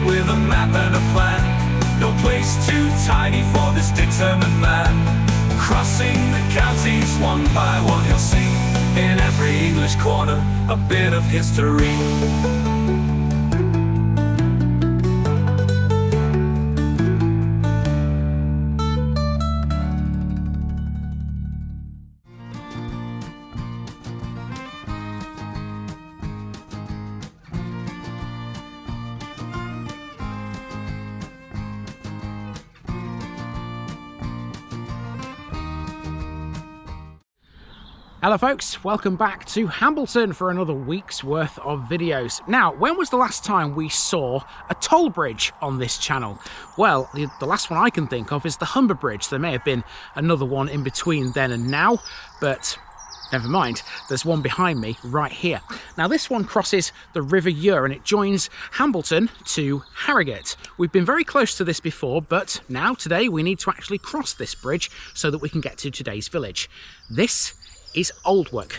with a map and a plan. No place too tiny for this determined man. Crossing the counties one by one, he'll see in every English corner a bit of history. Hello folks, welcome back to Hambleton for another week's worth of videos. Now, when was the last time we saw a toll bridge on this channel? Well, the last one I can think of is the Humber Bridge. There may have been another one in between then and now, but never mind, there's one behind me right here. Now this one crosses the River Ure and it joins Hambleton to Harrogate. We've been very close to this before, but now today we need to actually cross this bridge so that we can get to today's village. This is Aldwark.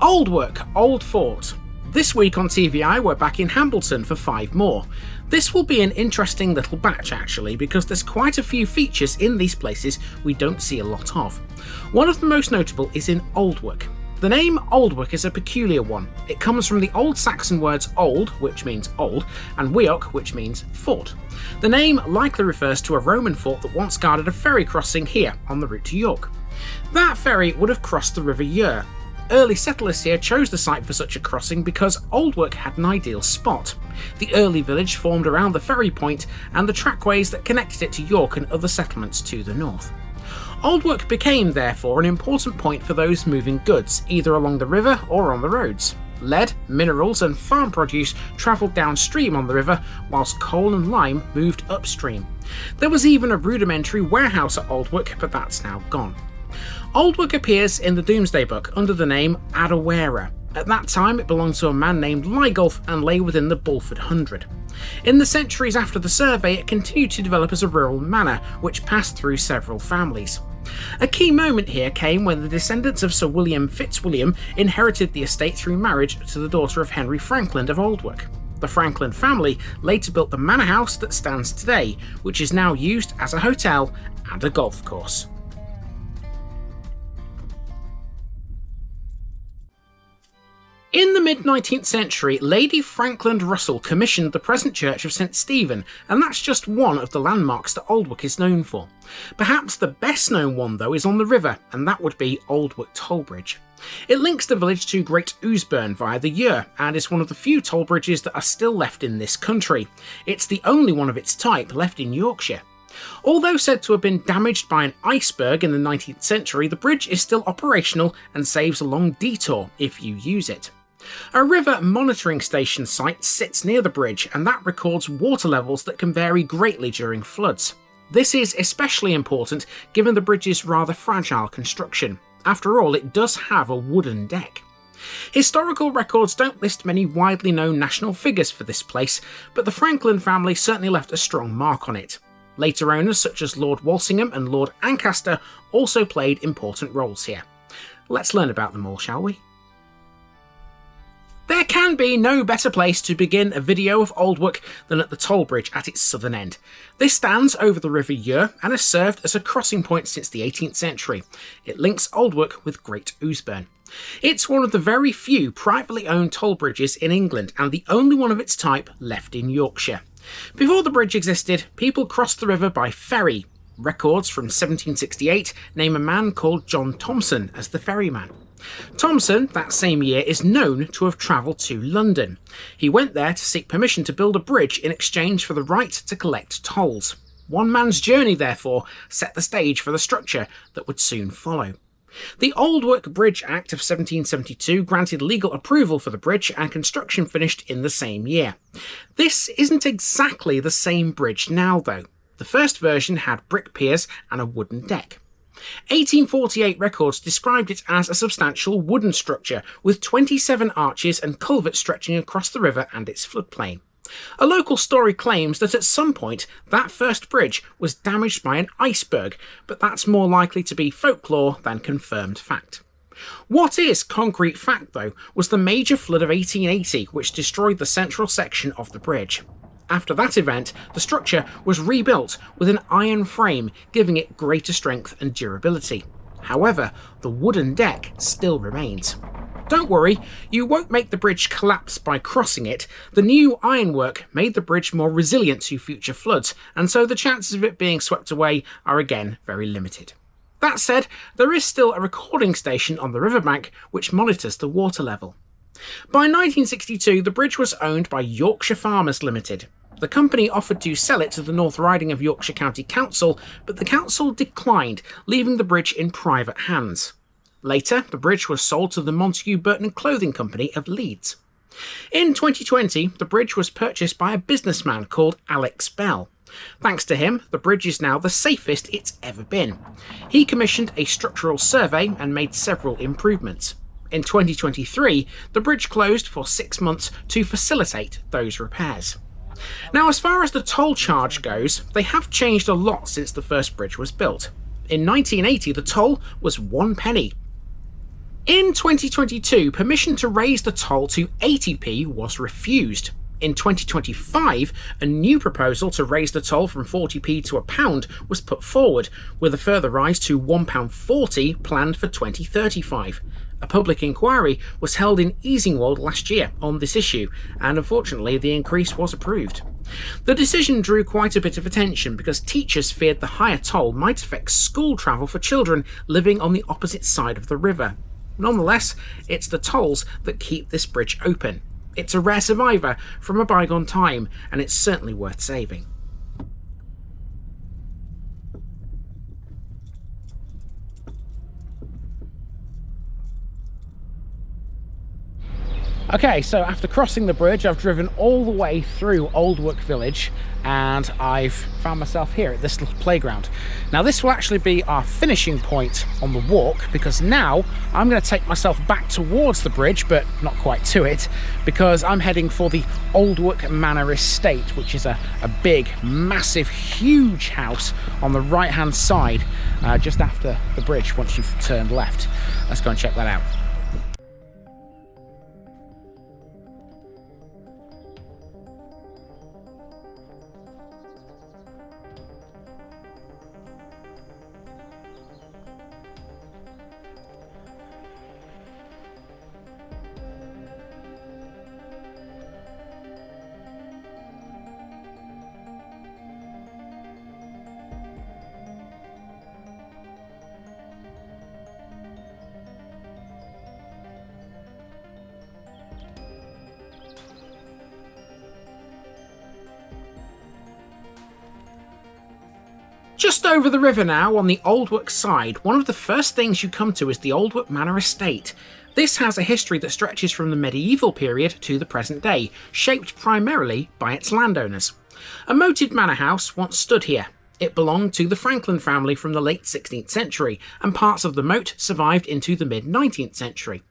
Aldwark, Old Fort. This week on TVI we're back in Hambleton for 5 more. This will be an interesting little batch actually, because there's quite a few features in these places we don't see a lot of. One of the most notable is in Aldwark. The name Aldwark is a peculiar one. It comes from the Old Saxon words old, which means old, and weok, which means fort. The name likely refers to a Roman fort that once guarded a ferry crossing here on the route to York. That ferry would have crossed the River Ure. Early settlers here chose the site for such a crossing because Aldwark had an ideal spot. The early village formed around the ferry point and the trackways that connected it to York and other settlements to the north. Aldwark became therefore an important point for those moving goods, either along the river or on the roads. Lead, minerals and farm produce travelled downstream on the river, whilst coal and lime moved upstream. There was even a rudimentary warehouse at Aldwark, but that's now gone. Aldwark appears in the Domesday Book under the name Adawera. At that time it belonged to a man named Lygolf and lay within the Bulford Hundred. In the centuries after the survey it continued to develop as a rural manor, which passed through several families. A key moment here came when the descendants of Sir William Fitzwilliam inherited the estate through marriage to the daughter of Henry Frankland of Aldwark. The Frankland family later built the manor house that stands today, which is now used as a hotel and a golf course. In the mid-19th century, Lady Frankland Russell commissioned the present church of St Stephen, and that's just one of the landmarks that Aldwark is known for. Perhaps the best known one though is on the river, and that would be Aldwark Toll Bridge. It links the village to Great Ousebourne via the Ure, and is one of the few toll bridges that are still left in this country. It's the only one of its type left in Yorkshire. Although said to have been damaged by an iceberg in the 19th century, the bridge is still operational and saves a long detour if you use it. A river monitoring station site sits near the bridge, and that records water levels that can vary greatly during floods. This is especially important given the bridge's rather fragile construction. After all, it does have a wooden deck. Historical records don't list many widely known national figures for this place, but the Frankland family certainly left a strong mark on it. Later owners such as Lord Walsingham and Lord Ancaster also played important roles here. Let's learn about them all, shall we? There can be no better place to begin a video of Aldwark than at the toll bridge at its southern end. This stands over the River Ure and has served as a crossing point since the 18th century. It links Aldwark with Great Ousebourne. It's one of the very few privately owned toll bridges in England and the only one of its type left in Yorkshire. Before the bridge existed, people crossed the river by ferry. Records from 1768 name a man called John Thomson as the ferryman. Thomson, that same year, is known to have travelled to London. He went there to seek permission to build a bridge in exchange for the right to collect tolls. One man's journey, therefore, set the stage for the structure that would soon follow. The Aldwark Bridge Act of 1772 granted legal approval for the bridge, and construction finished in the same year. This isn't exactly the same bridge now, though. The first version had brick piers and a wooden deck. 1848 records described it as a substantial wooden structure with 27 arches and culverts stretching across the river and its floodplain. A local story claims that at some point that first bridge was damaged by an iceberg, but that's more likely to be folklore than confirmed fact. What is concrete fact, though, was the major flood of 1880, which destroyed the central section of the bridge. After that event, the structure was rebuilt with an iron frame, giving it greater strength and durability. However, the wooden deck still remains. Don't worry, you won't make the bridge collapse by crossing it. The new ironwork made the bridge more resilient to future floods, and so the chances of it being swept away are again very limited. That said, there is still a recording station on the riverbank which monitors the water level. By 1962, the bridge was owned by Yorkshire Farmers Limited. The company offered to sell it to the North Riding of Yorkshire County Council, but the council declined, leaving the bridge in private hands. Later, the bridge was sold to the Montague Burton Clothing Company of Leeds. In 2020, the bridge was purchased by a businessman called Alex Bell. Thanks to him, the bridge is now the safest it's ever been. He commissioned a structural survey and made several improvements. In 2023, the bridge closed for 6 months to facilitate those repairs. Now, as far as the toll charge goes, they have changed a lot since the first bridge was built. In 1980, the toll was 1 penny. In 2022, permission to raise the toll to 80p was refused. In 2025, a new proposal to raise the toll from 40p to £1 was put forward, with a further rise to £1.40 planned for 2035. A public inquiry was held in Easingwold last year on this issue, and unfortunately the increase was approved. The decision drew quite a bit of attention because teachers feared the higher toll might affect school travel for children living on the opposite side of the river. Nonetheless, it's the tolls that keep this bridge open. It's a rare survivor from a bygone time, and it's certainly worth saving. Okay, so after crossing the bridge, I've driven all the way through Aldwark village and I've found myself here at this little playground. Now this will actually be our finishing point on the walk, because now I'm going to take myself back towards the bridge, but not quite to it, because I'm heading for the Aldwark Manor Estate, which is a big, massive, huge house on the right hand side, just after the bridge once you've turned left. Let's go and check that out. Just over the river now, on the Aldwark side, one of the first things you come to is the Aldwark Manor Estate. This has a history that stretches from the medieval period to the present day, shaped primarily by its landowners. A moated manor house once stood here. It belonged to the Franklin family from the late 16th century, and parts of the moat survived into the mid-19th century.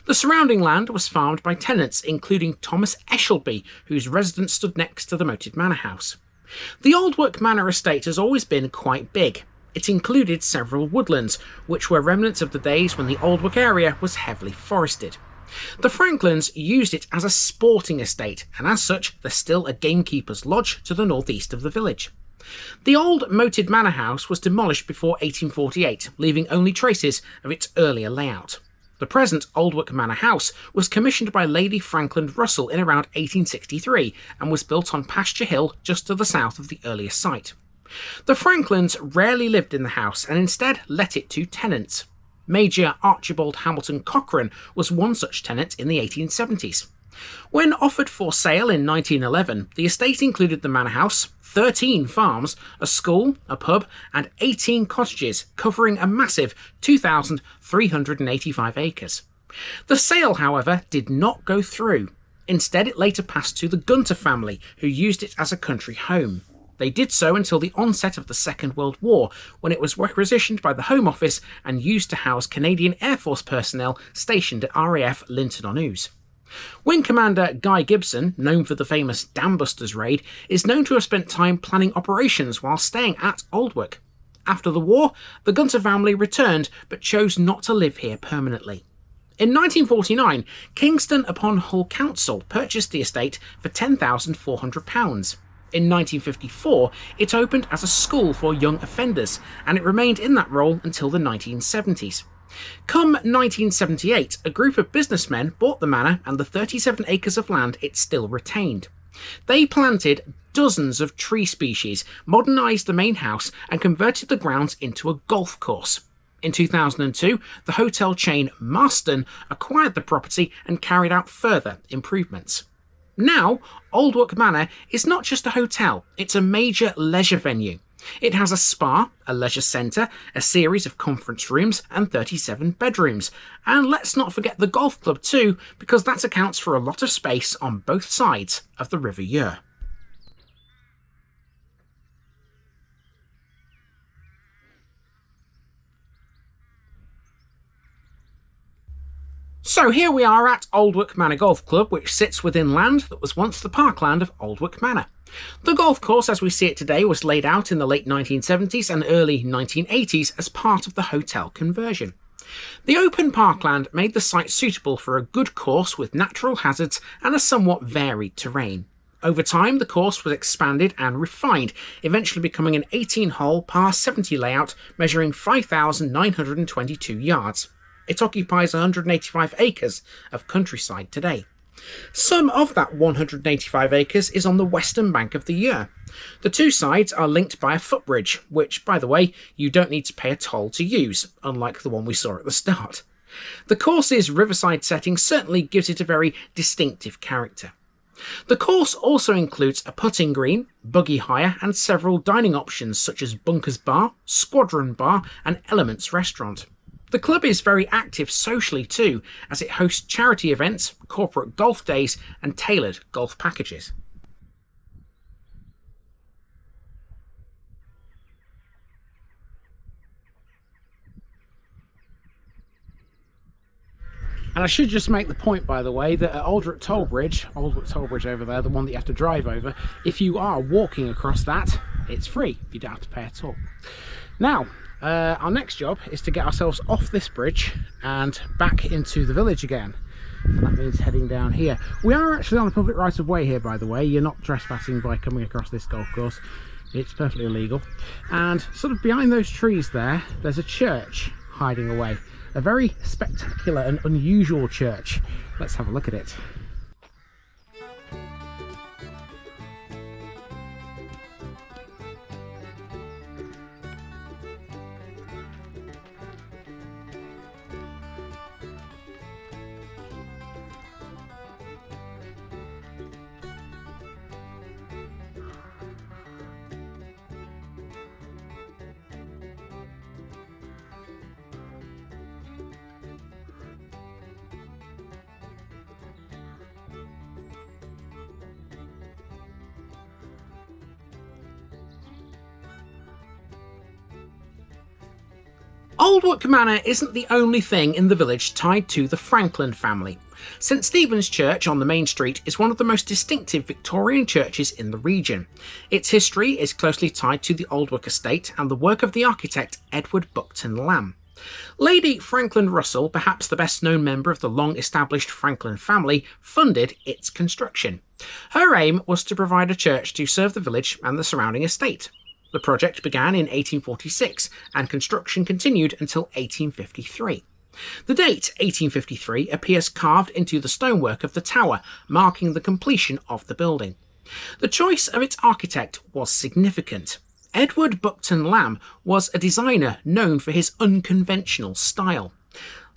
The surrounding land was farmed by tenants, including Thomas Eshelby, whose residence stood next to the moated manor house. The Aldwark Manor Estate has always been quite big. It included several woodlands, which were remnants of the days when the Aldwark area was heavily forested. The Franklins used it as a sporting estate, and as such there's still a gamekeeper's lodge to the northeast of the village. The old moated manor house was demolished before 1848, leaving only traces of its earlier layout. The present Aldwark Manor House was commissioned by Lady Franklin Russell in around 1863 and was built on Pasture Hill just to the south of the earlier site. The Franklins rarely lived in the house and instead let it to tenants. Major Archibald Hambleton Cochrane was one such tenant in the 1870s. When offered for sale in 1911, the estate included the manor house, 13 farms, a school, a pub, and 18 cottages, covering a massive 2,385 acres. The sale, however, did not go through. Instead, it later passed to the Gunter family, who used it as a country home. They did so until the onset of the Second World War, when it was requisitioned by the Home Office and used to house Canadian Air Force personnel stationed at RAF Linton-on-Ouse. Wing Commander Guy Gibson, known for the famous Dambusters raid, is known to have spent time planning operations while staying at Aldwark. After the war, the Gunter family returned but chose not to live here permanently. In 1949, Kingston upon Hull Council purchased the estate for £10,400. In 1954, it opened as a school for young offenders, and it remained in that role until the 1970s. Come 1978, a group of businessmen bought the manor and the 37 acres of land it still retained. They planted dozens of tree species, modernised the main house, and converted the grounds into a golf course. In 2002, the hotel chain Marston acquired the property and carried out further improvements. Now, Aldwark Manor is not just a hotel, it's a major leisure venue. It has a spa, a leisure centre, a series of conference rooms and 37 bedrooms. And let's not forget the golf club too, because that accounts for a lot of space on both sides of the River Ure. So here we are at Aldwark Manor Golf Club, which sits within land that was once the parkland of Aldwark Manor. The golf course as we see it today was laid out in the late 1970s and early 1980s as part of the hotel conversion. The open parkland made the site suitable for a good course with natural hazards and a somewhat varied terrain. Over time, the course was expanded and refined, eventually becoming an 18-hole par 70 layout measuring 5,922 yards. It occupies 185 acres of countryside today. Some of that 185 acres is on the western bank of the Ure. The two sides are linked by a footbridge, which, by the way, you don't need to pay a toll to use, unlike the one we saw at the start. The course's riverside setting certainly gives it a very distinctive character. The course also includes a putting green, buggy hire and several dining options such as Bunkers Bar, Squadron Bar and Elements Restaurant. The club is very active socially too, as it hosts charity events, corporate golf days and tailored golf packages. And I should just make the point, by the way, that at Aldwark Toll Bridge over there, the one that you have to drive over, if you are walking across that, it's free. You don't have to pay at all. Now, our next job is to get ourselves off this bridge and back into the village again. And that means heading down here. We are actually on a public right of way here, by the way. You're not trespassing by coming across this golf course. It's perfectly illegal. And sort of behind those trees there, there's a church hiding away. A very spectacular and unusual church. Let's have a look at it. Aldwark Manor isn't the only thing in the village tied to the Franklin family. St Stephen's Church on the main street is one of the most distinctive Victorian churches in the region. Its history is closely tied to the Aldwark estate and the work of the architect Edward Buckton Lamb. Lady Franklin Russell, perhaps the best known member of the long-established Franklin family, funded its construction. Her aim was to provide a church to serve the village and the surrounding estate. The project began in 1846 and construction continued until 1853. The date 1853 appears carved into the stonework of the tower, marking the completion of the building. The choice of its architect was significant. Edward Buckton Lamb was a designer known for his unconventional style.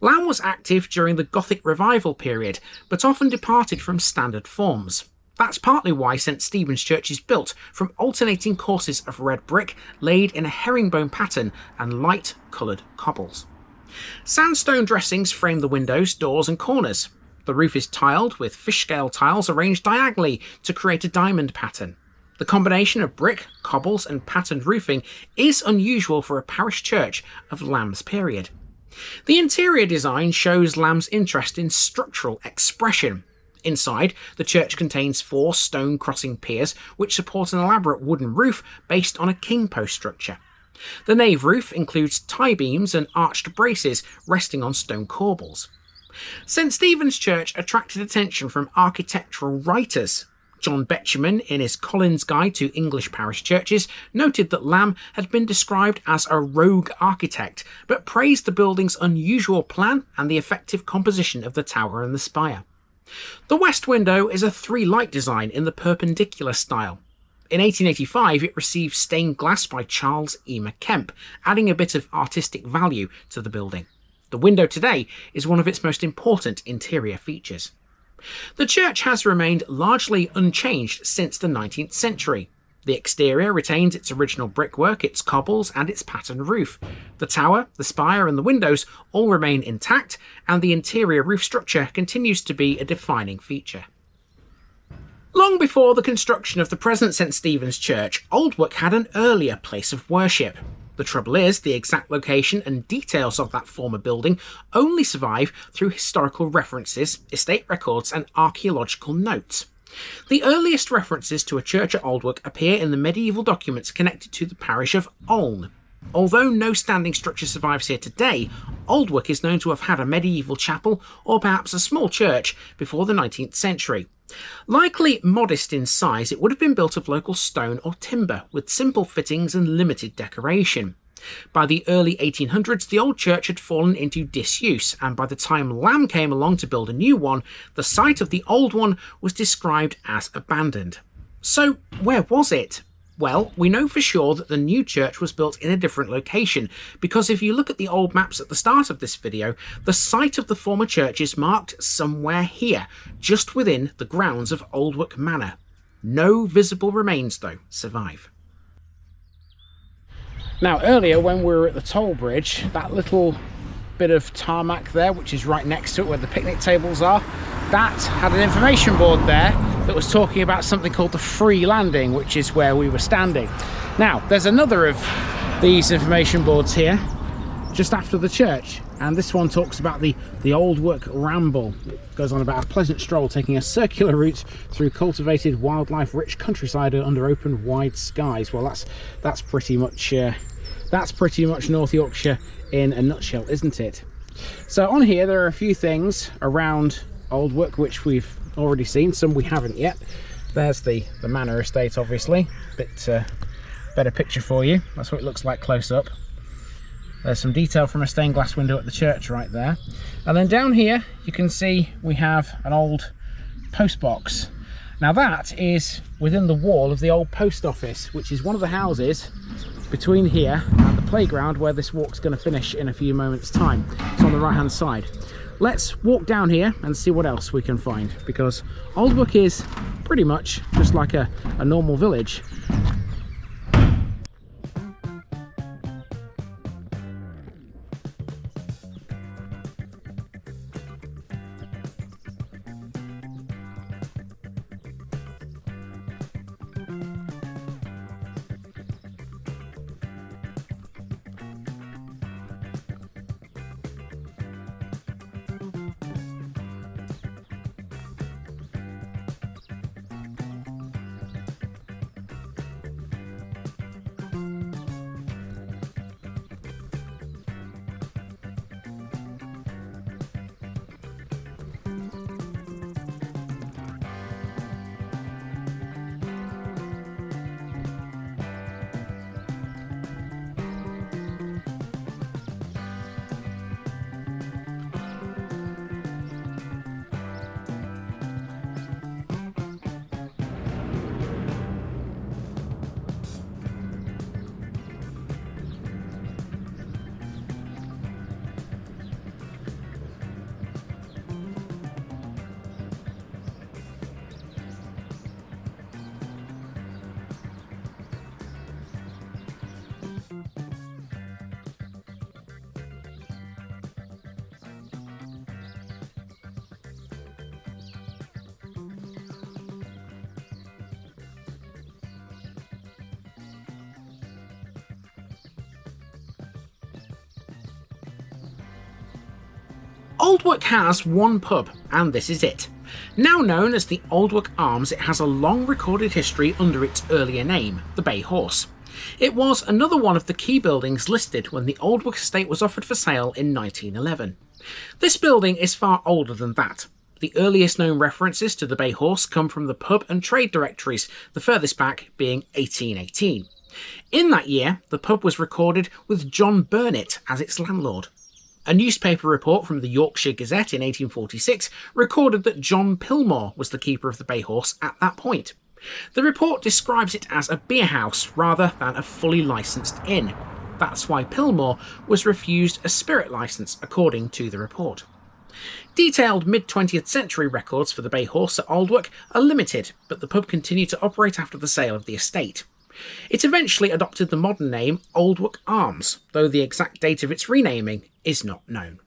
Lamb was active during the Gothic Revival period, but often departed from standard forms. That's partly why St Stephen's Church is built from alternating courses of red brick laid in a herringbone pattern and light coloured cobbles. Sandstone dressings frame the windows, doors and corners. The roof is tiled with fish scale tiles arranged diagonally to create a diamond pattern. The combination of brick, cobbles and patterned roofing is unusual for a parish church of Lamb's period. The interior design shows Lamb's interest in structural expression. Inside, the church contains 4 stone crossing piers which support an elaborate wooden roof based on a king post structure. The nave roof includes tie beams and arched braces resting on stone corbels. St Stephen's Church attracted attention from architectural writers. John Betjeman, in his Collins Guide to English Parish Churches, noted that Lamb had been described as a rogue architect, but praised the building's unusual plan and the effective composition of the tower and the spire. The west window is a 3-light design in the perpendicular style. In 1885, it received stained glass by Charles Eamer Kemp, adding a bit of artistic value to the building. The window today is one of its most important interior features. The church has remained largely unchanged since the 19th century. The exterior retains its original brickwork, its cobbles and its patterned roof. The tower, the spire and the windows all remain intact, and the interior roof structure continues to be a defining feature. Long before the construction of the present St Stephen's Church, Aldwark had an earlier place of worship. The trouble is, the exact location and details of that former building only survive through historical references, estate records and archaeological notes. The earliest references to a church at Aldwark appear in the medieval documents connected to the parish of Olne. Although no standing structure survives here today, Aldwark is known to have had a medieval chapel or perhaps a small church before the 19th century. Likely modest in size, it would have been built of local stone or timber, with simple fittings and limited decoration. By the early 1800s, the old church had fallen into disuse, and by the time Lamb came along to build a new one, the site of the old one was described as abandoned. So, where was it? Well, we know for sure that the new church was built in a different location, because if you look at the old maps at the start of this video, the site of the former church is marked somewhere here, just within the grounds of Aldwark Manor. No visible remains, though, survive. Now, earlier when we were at the toll bridge, that little bit of tarmac there, which is right next to it where the picnic tables are, that had an information board there that was talking about something called the free landing, which is where we were standing. Now, there's another of these information boards here just after the church, and this one talks about the Aldwark Ramble. It goes on about a pleasant stroll taking a circular route through cultivated, wildlife-rich countryside under open, wide skies. Well, that's pretty much North Yorkshire in a nutshell, isn't it? So on here there are a few things around Aldwark which we've already seen, some we haven't yet. There's the manor estate, obviously. Bit better picture for you. That's what it looks like close up. There's some detail from a stained glass window at the church right there. And then down here you can see we have an old post box. Now that is within the wall of the old post office, which is one of the houses between here and the playground where this walk's going to finish in a few moments time. It's on the right hand side. Let's walk down here and see what else we can find, because Aldwark is pretty much just like a normal village. Aldwark has one pub, and this is it. Now known as the Aldwark Arms, it has a long recorded history under its earlier name, the Bay Horse. It was another one of the key buildings listed when the Aldwark estate was offered for sale in 1911. This building is far older than that. The earliest known references to the Bay Horse come from the pub and trade directories, the furthest back being 1818. In that year, the pub was recorded with John Burnet as its landlord. A newspaper report from the Yorkshire Gazette in 1846 recorded that John Pilmore was the keeper of the Bay Horse at that point. The report describes it as a beer house rather than a fully licensed inn. That's why Pilmore was refused a spirit licence, according to the report. Detailed mid-20th century records for the Bay Horse at Aldwark are limited, but the pub continued to operate after the sale of the estate. It eventually adopted the modern name Aldwark Arms, though the exact date of its renaming is not known.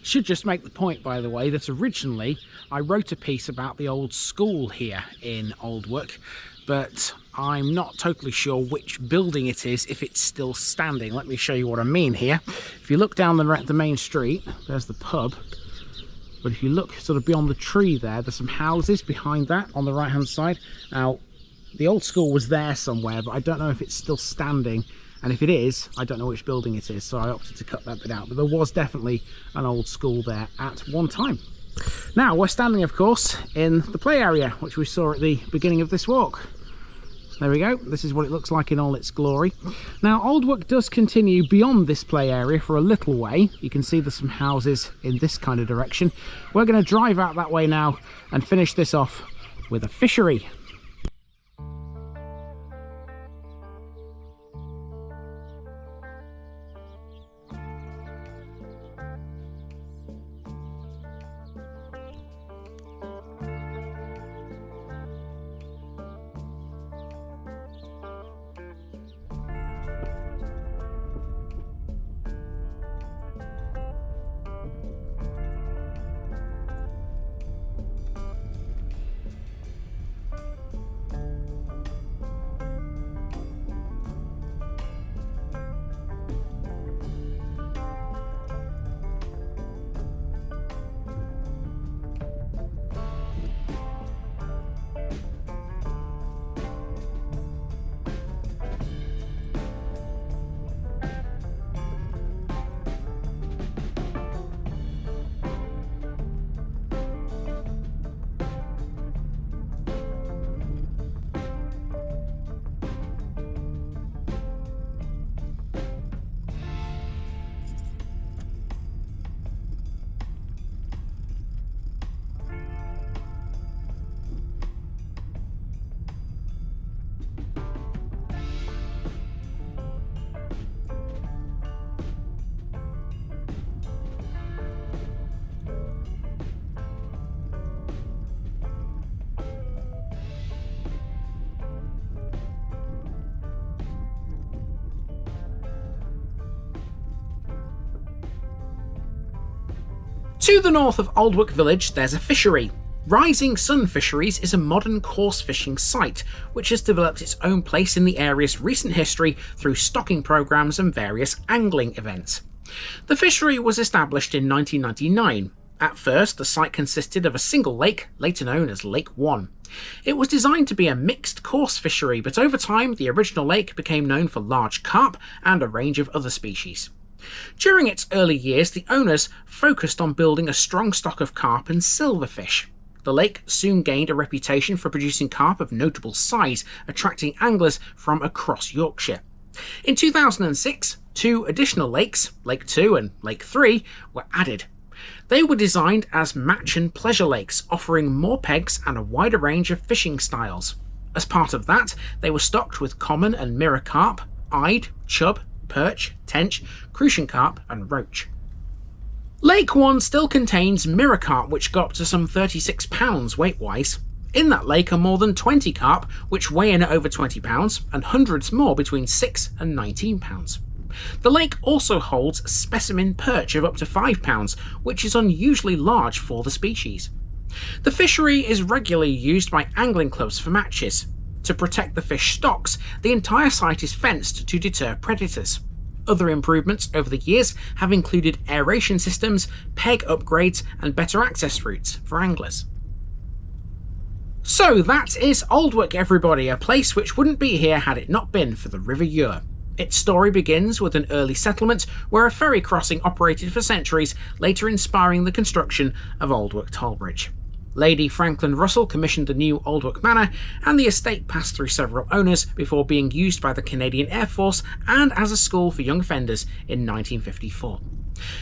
Should just make the point, by the way, that originally I wrote a piece about the old school here in Aldwark, but I'm not totally sure which building it is, if it's still standing. Let me show you what I mean here. If you look down the main street, there's the pub, but if you look sort of beyond the tree there's some houses behind that on the right hand side. Now, the old school was there somewhere, but I don't know if it's still standing. And if it is, I don't know which building it is, so I opted to cut that bit out. But there was definitely an old school there at one time. Now, we're standing, of course, in the play area, which we saw at the beginning of this walk. There we go. This is what it looks like in all its glory. Now, Aldwark does continue beyond this play area for a little way. You can see there's some houses in this kind of direction. We're going to drive out that way now and finish this off with a fishery. To the north of Aldwark village, there's a fishery. Rising Sun Fisheries is a modern coarse fishing site, which has developed its own place in the area's recent history through stocking programmes and various angling events. The fishery was established in 1999. At first, the site consisted of a single lake, later known as Lake 1. It was designed to be a mixed coarse fishery, but over time the original lake became known for large carp and a range of other species. During its early years, the owners focused on building a strong stock of carp and silverfish. The lake soon gained a reputation for producing carp of notable size, attracting anglers from across Yorkshire. In 2006, 2 additional lakes, Lake 2 and Lake 3, were added. They were designed as match and pleasure lakes, offering more pegs and a wider range of fishing styles. As part of that, they were stocked with common and mirror carp, eyed, chub, perch, tench, crucian carp and roach. Lake 1 still contains mirror carp, which got up to some 36 pounds weight-wise. In that lake are more than 20 carp, which weigh in at over 20 pounds, and hundreds more between 6 and 19 pounds. The lake also holds specimen perch of up to £5, which is unusually large for the species. The fishery is regularly used by angling clubs for matches. To protect the fish stocks, the entire site is fenced to deter predators. Other improvements over the years have included aeration systems, peg upgrades, and better access routes for anglers. So that is Aldwark, everybody, a place which wouldn't be here had it not been for the River Ure. Its story begins with an early settlement where a ferry crossing operated for centuries, later inspiring the construction of Aldwark Toll Bridge. Lady Franklin Russell commissioned the new Aldwark Manor, and the estate passed through several owners before being used by the Canadian Air Force and as a school for young offenders in 1954.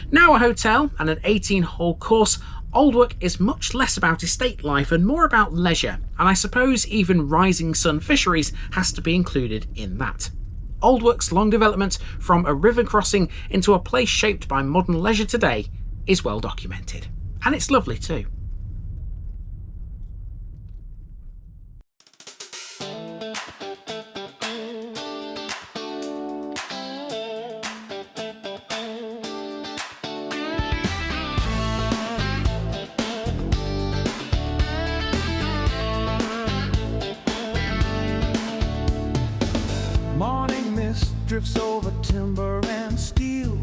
Now a hotel and an 18-hole course, Aldwark is much less about estate life and more about leisure, and I suppose even rising sun fisheries has to be included in that. Aldwark's long development from a river crossing into a place shaped by modern leisure today is well documented. And it's lovely too. Drifts over timber and steel.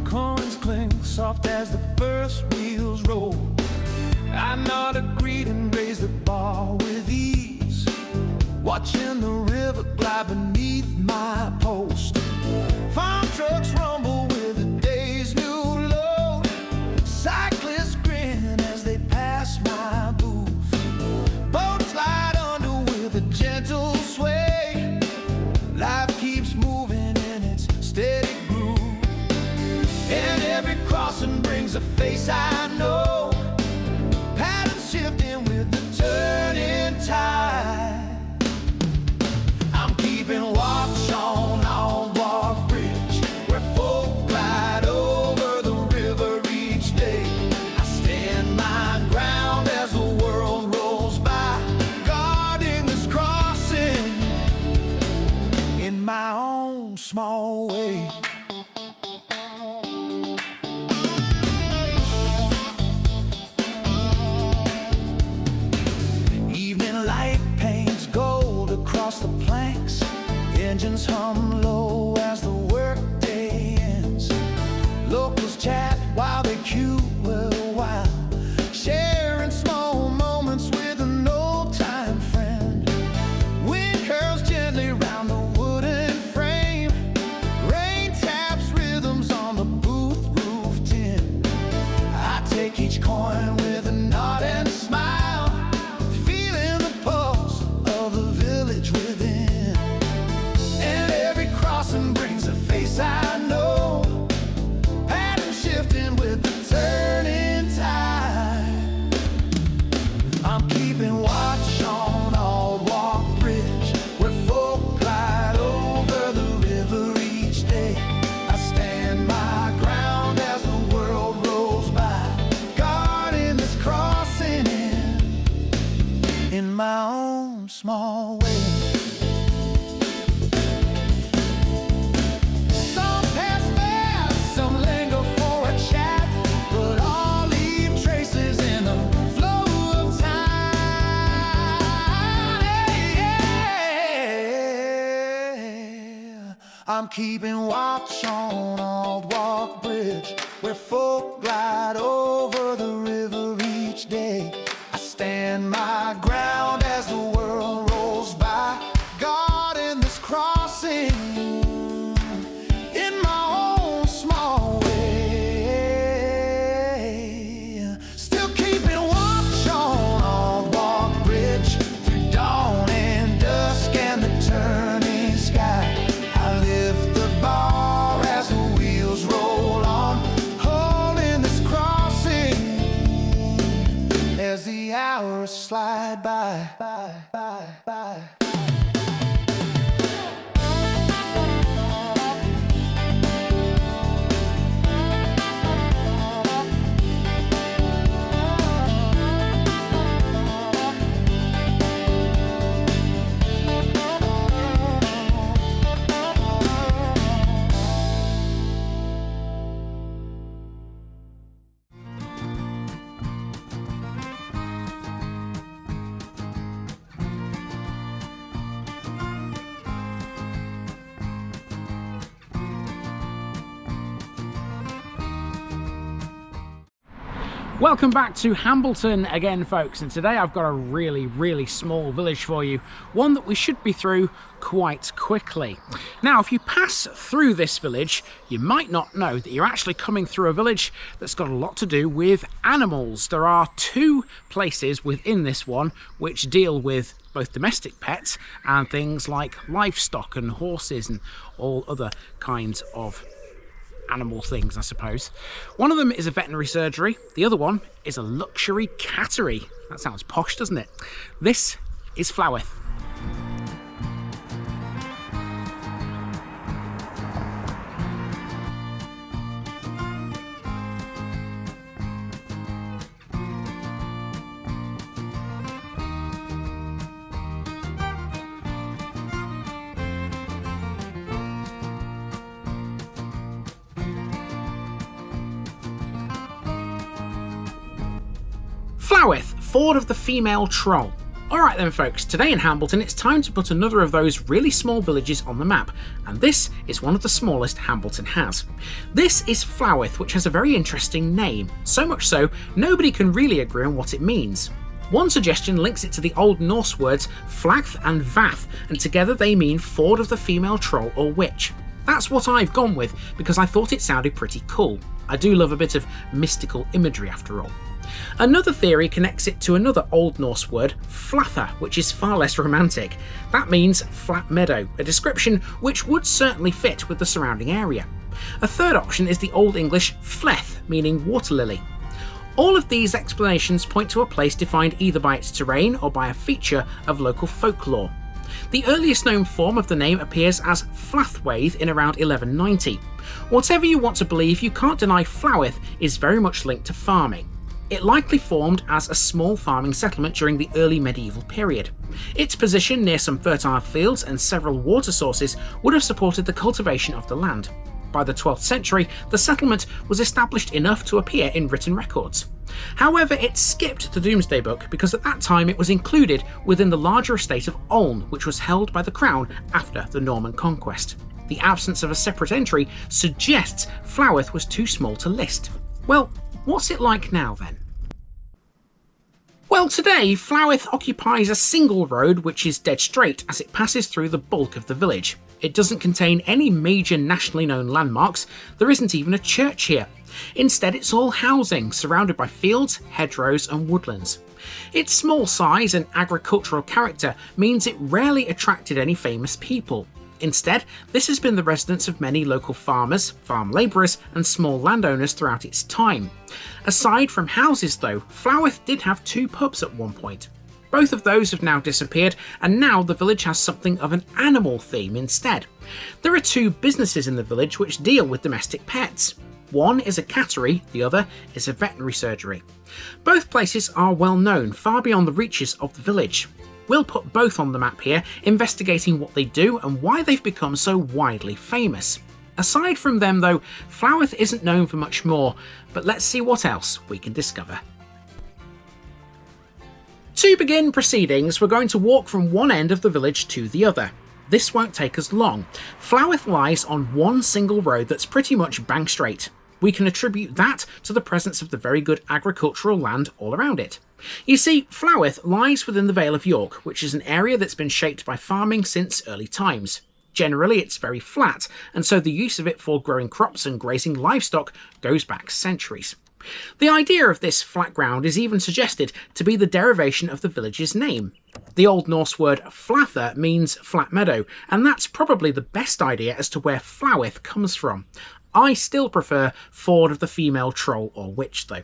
Coins clink soft as the first wheels roll. I nod a greet and raise the bar with ease, watching the river glide beneath my post. Farm trucks rumble with the day's new load. Cyclists grin as they pass my booth. Boats slide under with a gentle sway. Life keeps moving in its steady groove, and every crossing brings a face I know. Patterns shifting with the turning tide. I'm keeping watch on Aldwark-Bridge, where folk glide over the river each day. I stand my ground as the world rolls by, guarding this crossing in my own small way. Evening light paints gold across the planks. Engines hum low as the workday ends. Locals chat while they queue a while, sharing small moments with an old-time friend. Wind curls gently round the wooden frame. Rain taps rhythms on the booth roof tin. I take each coin with a nod and smile, feeling the pulse of the village within. And every crossing brings a face I know. Pattern shifting with the turning tide. I'm keeping watch on Aldwark-Bridge, where folk glide over the river each day. I stand my ground as the world rolls by, guarding this crossing in my own small way. Some pass fast, some linger for a chat, but all leave traces in the flow of time. I'm keeping watch on Aldwark-Bridge, where folk glide over the river each day. I stand my ground as the world rolls by, guarding this crossing in my own small way. Still keeping watch on Aldwark-Bridge through dawn and dusk and the turning sky. I lift the bar as the wheels roll on, Welcome back to Hambleton again, folks, and today I've got a really small village for you, one that we should be through quite quickly. Now, if you pass through this village, you might not know that you're actually coming through a village that's got a lot to do with animals. There are two places within this one which deal with both domestic pets and things like livestock and horses and all other kinds of animal things, I suppose. One of them is a veterinary surgery, the other one is a luxury cattery. That sounds posh, doesn't it? This is Flawith. Flawith, Ford of the Female Troll. Alright then folks, today in Hambleton it's time to put another of those really small villages on the map, and this is one of the smallest Hambleton has. This is Flawith, which has a very interesting name, so much so nobody can really agree on what it means. One suggestion links it to the Old Norse words flagth and vath, and together they mean Ford of the Female Troll or Witch. That's what I've gone with because I thought it sounded pretty cool. I do love a bit of mystical imagery after all. Another theory connects it to another Old Norse word, flatha, which is far less romantic. That means flat meadow, a description which would certainly fit with the surrounding area. A third option is the Old English fleth, meaning water lily. All of these explanations point to a place defined either by its terrain or by a feature of local folklore. The earliest known form of the name appears as Flathwaith in around 1190. Whatever you want to believe, you can't deny Flawith is very much linked to farming. It likely formed as a small farming settlement during the early medieval period. Its position near some fertile fields and several water sources would have supported the cultivation of the land. By the 12th century, the settlement was established enough to appear in written records. However, it skipped the Domesday Book because at that time it was included within the larger estate of Olne, which was held by the crown after the Norman conquest. The absence of a separate entry suggests Flawith was too small to list. Well, what's it like now then? Well, today Flawith occupies a single road which is dead straight as it passes through the bulk of the village. It doesn't contain any major nationally known landmarks, there isn't even a church here. Instead, it's all housing, surrounded by fields, hedgerows and woodlands. Its small size and agricultural character means it rarely attracted any famous people. Instead, this has been the residence of many local farmers, farm labourers and small landowners throughout its time. Aside from houses though, Flawith did have two pubs at one point. Both of those have now disappeared, and now the village has something of an animal theme instead. There are two businesses in the village which deal with domestic pets. One is a cattery, the other is a veterinary surgery. Both places are well known, far beyond the reaches of the village. We'll put both on the map here, investigating what they do and why they've become so widely famous. Aside from them though, Flawith isn't known for much more, but let's see what else we can discover. To begin proceedings, we're going to walk from one end of the village to the other. This won't take us long. Flawith lies on one single road that's pretty much bang straight. We can attribute that to the presence of the very good agricultural land all around it. You see, Flawith lies within the Vale of York, which is an area that's been shaped by farming since early times. Generally, it's very flat, and so the use of it for growing crops and grazing livestock goes back centuries. The idea of this flat ground is even suggested to be the derivation of the village's name. The Old Norse word flatha means flat meadow, and that's probably the best idea as to where Flawith comes from. I still prefer Ford of the Female Troll or Witch though.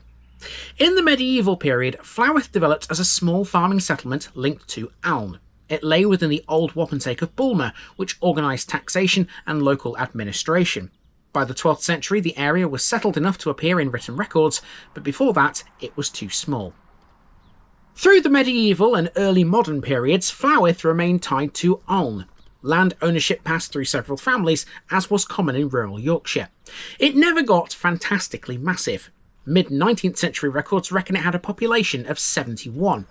In the medieval period, Flawith developed as a small farming settlement linked to Aln. It lay within the old wapentake of Bulmer, which organised taxation and local administration. By the 12th century, the area was settled enough to appear in written records, but before that, it was too small. Through the medieval and early modern periods, Flawith remained tied to Aln. Land ownership passed through several families, as was common in rural Yorkshire. It never got fantastically massive. Mid-19th century records reckon it had a population of 71.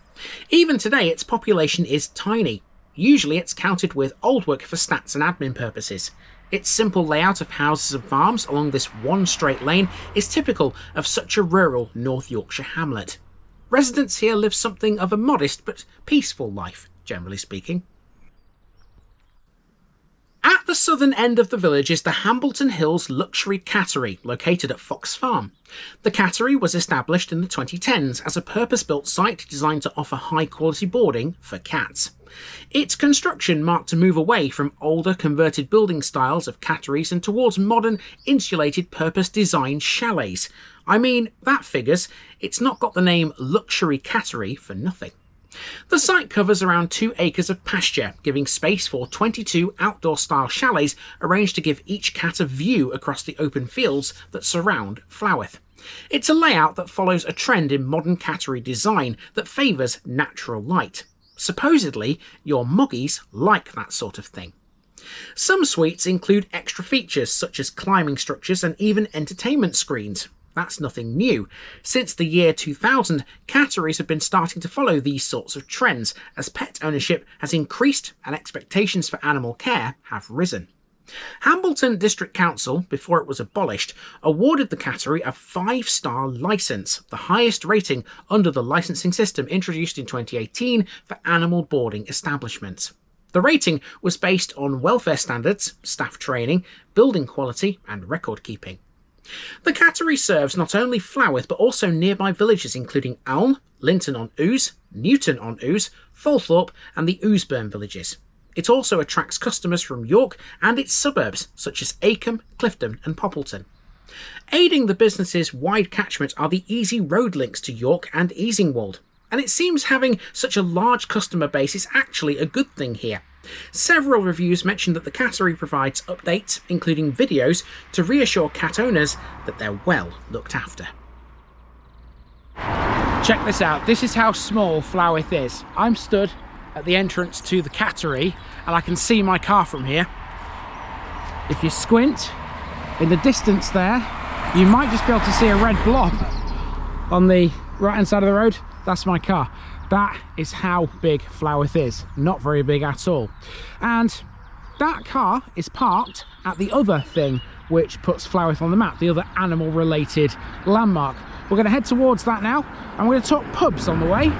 Even today, its population is tiny. Usually it's counted with Aldwark for stats and admin purposes. Its simple layout of houses and farms along this one straight lane is typical of such a rural North Yorkshire hamlet. Residents here live something of a modest but peaceful life, generally speaking. At the southern end of the village is the Hambleton Hills Luxury Cattery, located at Fox Farm. The cattery was established in the 2010s as a purpose-built site designed to offer high-quality boarding for cats. Its construction marked a move away from older converted building styles of catteries and towards modern, insulated, purpose-designed chalets. I mean, that figures. It's not got the name Luxury Cattery for nothing. The site covers around 2 acres of pasture, giving space for 22 outdoor-style chalets arranged to give each cat a view across the open fields that surround Flawith. It's a layout that follows a trend in modern cattery design that favours natural light. Supposedly, your muggies like that sort of thing. Some suites include extra features such as climbing structures and even entertainment screens. That's nothing new. Since the year 2000, catteries have been starting to follow these sorts of trends as pet ownership has increased and expectations for animal care have risen. Hambleton District Council, before it was abolished, awarded the cattery a 5-star licence, the highest rating under the licensing system introduced in 2018 for animal boarding establishments. The rating was based on welfare standards, staff training, building quality and record keeping. The cattery serves not only Flawith but also nearby villages including Aln, Linton-on-Ouse, Newton-on-Ouse, Tholthorpe and the Ouseburn villages. It also attracts customers from York and its suburbs such as Acomb, Clifton and Poppleton. Aiding the business's wide catchment are the easy road links to York and Easingwold, and it seems having such a large customer base is actually a good thing here. Several reviews mention that the cattery provides updates, including videos, to reassure cat owners that they're well looked after. Check this out, this is how small Flawith is. I'm stood at the entrance to the cattery and I can see my car from here. If you squint, in the distance there, you might just be able to see a red blob on the right hand side of the road. That's my car. That is how big Flawith is. Not very big at all. And that car is parked at the other thing which puts Flawith on the map, the other animal related landmark. We're going to head towards that now and we're going to talk pubs on the way.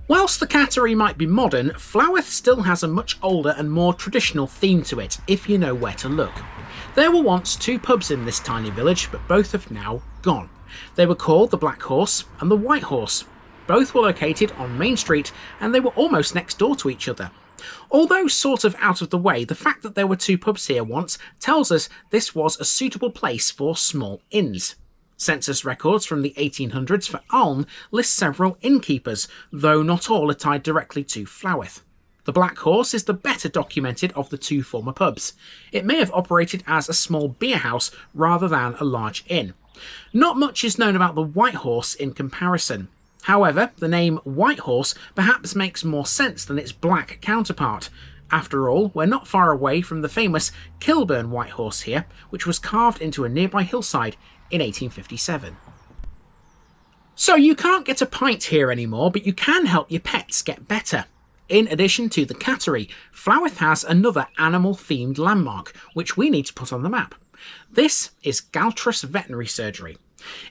Whilst the cattery might be modern, Flawith still has a much older and more traditional theme to it, if you know where to look. There were once 2 pubs in this tiny village, but both have now gone. They were called the Black Horse and the White Horse. Both were located on Main Street and they were almost next door to each other. Although sort of out of the way, the fact that there were 2 pubs here once tells us this was a suitable place for small inns. Census records from the 1800s for Aln list several innkeepers, though not all are tied directly to Flawith. The Black Horse is the better documented of the 2 former pubs. It may have operated as a small beer house rather than a large inn. Not much is known about the White Horse in comparison. However, the name White Horse perhaps makes more sense than its black counterpart. After all, we're not far away from the famous Kilburn White Horse here, which was carved into a nearby hillside in 1857. So you can't get a pint here anymore, but you can help your pets get better. In addition to the cattery, Flawith has another animal-themed landmark, which we need to put on the map. This is Galtrus Veterinary Surgery.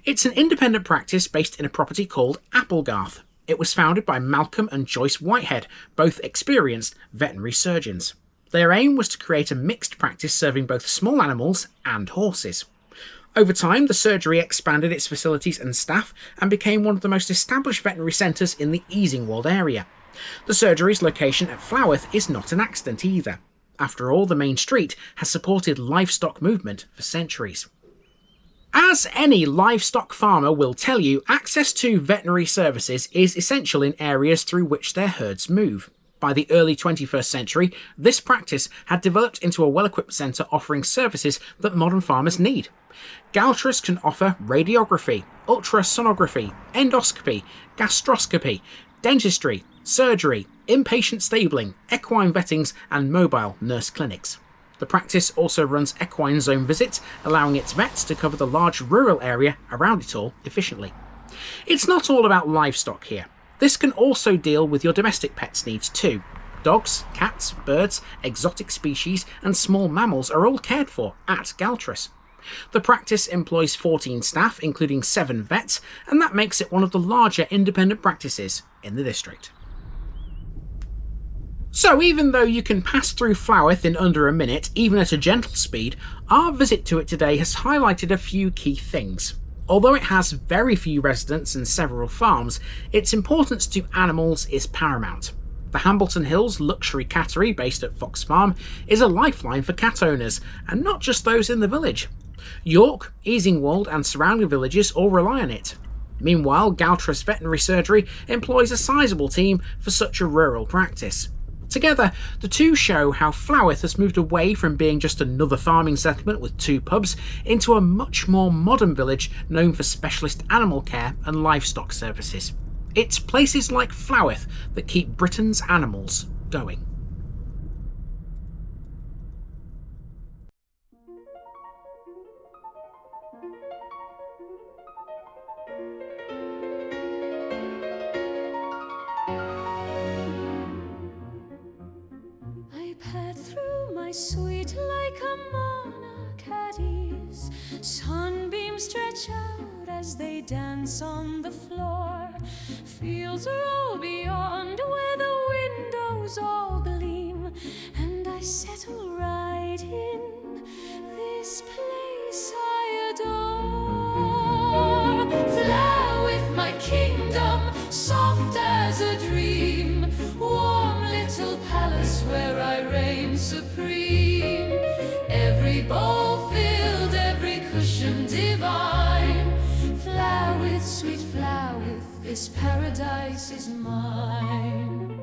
It's an independent practice based in a property called Applegarth. It was founded by Malcolm and Joyce Whitehead, both experienced veterinary surgeons. Their aim was to create a mixed practice serving both small animals and horses. Over time, the surgery expanded its facilities and staff and became one of the most established veterinary centres in the Easingwold area. The surgery's location at Flawith is not an accident either. After all, the main street has supported livestock movement for centuries. As any livestock farmer will tell you, access to veterinary services is essential in areas through which their herds move. By the early 21st century, this practice had developed into a well-equipped centre offering services that modern farmers need. Galtres can offer radiography, ultrasonography, endoscopy, gastroscopy, dentistry, surgery, inpatient stabling, equine vettings and mobile nurse clinics. The practice also runs equine zone visits, allowing its vets to cover the large rural area around it all efficiently. It's not all about livestock here. This can also deal with your domestic pets' needs too. Dogs, cats, birds, exotic species and small mammals are all cared for at Galtres. The practice employs 14 staff, including 7 vets, and that makes it one of the larger independent practices in the district. So even though you can pass through Flawith in under a minute, even at a gentle speed, our visit to it today has highlighted a few key things. Although it has very few residents and several farms, its importance to animals is paramount. The Hambleton Hills luxury cattery based at Fox Farm is a lifeline for cat owners, and not just those in the village. York, Easingwold and surrounding villages all rely on it. Meanwhile, Galtres Veterinary Surgery employs a sizable team for such a rural practice. Together, the two show how Flawith has moved away from being just another farming settlement with 2 pubs into a much more modern village known for specialist animal care and livestock services. It's places like Flawith that keep Britain's animals going. Sweet like a monarch at ease, sunbeams stretch out as they dance on the floor. Fields roll beyond where the windows all gleam, and I settle right in this place I adore. Flawith, my kingdom, soft as a dream, warm little palace where I reign supreme. Every bowl filled, every cushion divine. Flawith, sweet Flawith, this paradise is mine.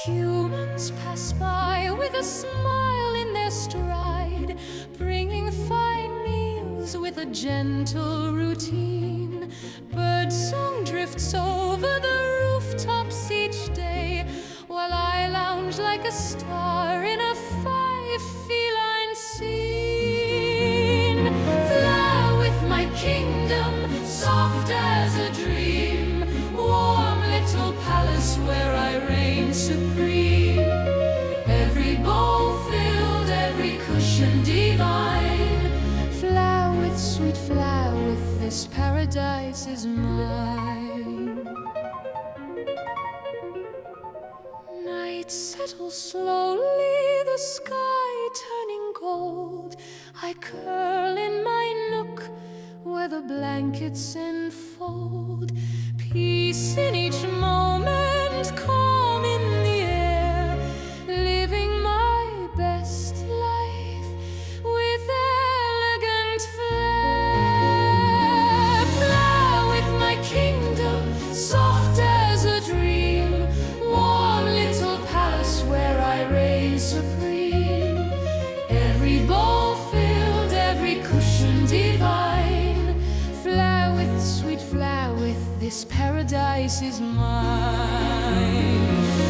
Humans pass by with a smile in their stride, bringing fine meals with a gentle routine. Birdsong drifts over the rooftops each day, while I lounge like a star in a 5 feline scene. Flawith, my kingdom, soft as a dream, warm little palace where I reign supreme. Every bowl filled, every cushion divine. Flawith, sweet Flawith, this paradise is mine. Night settles slowly, the sky turning gold. I curl in my nook where the blankets enfold. Peace in each moment, calm in the air, living my best life with elegant flair. Flawith, my kingdom, soft as a dream, warm little palace where I reign supreme. Every bowl filled, every cushion divine. Flawith, sweet Flawith, this paradise is mine.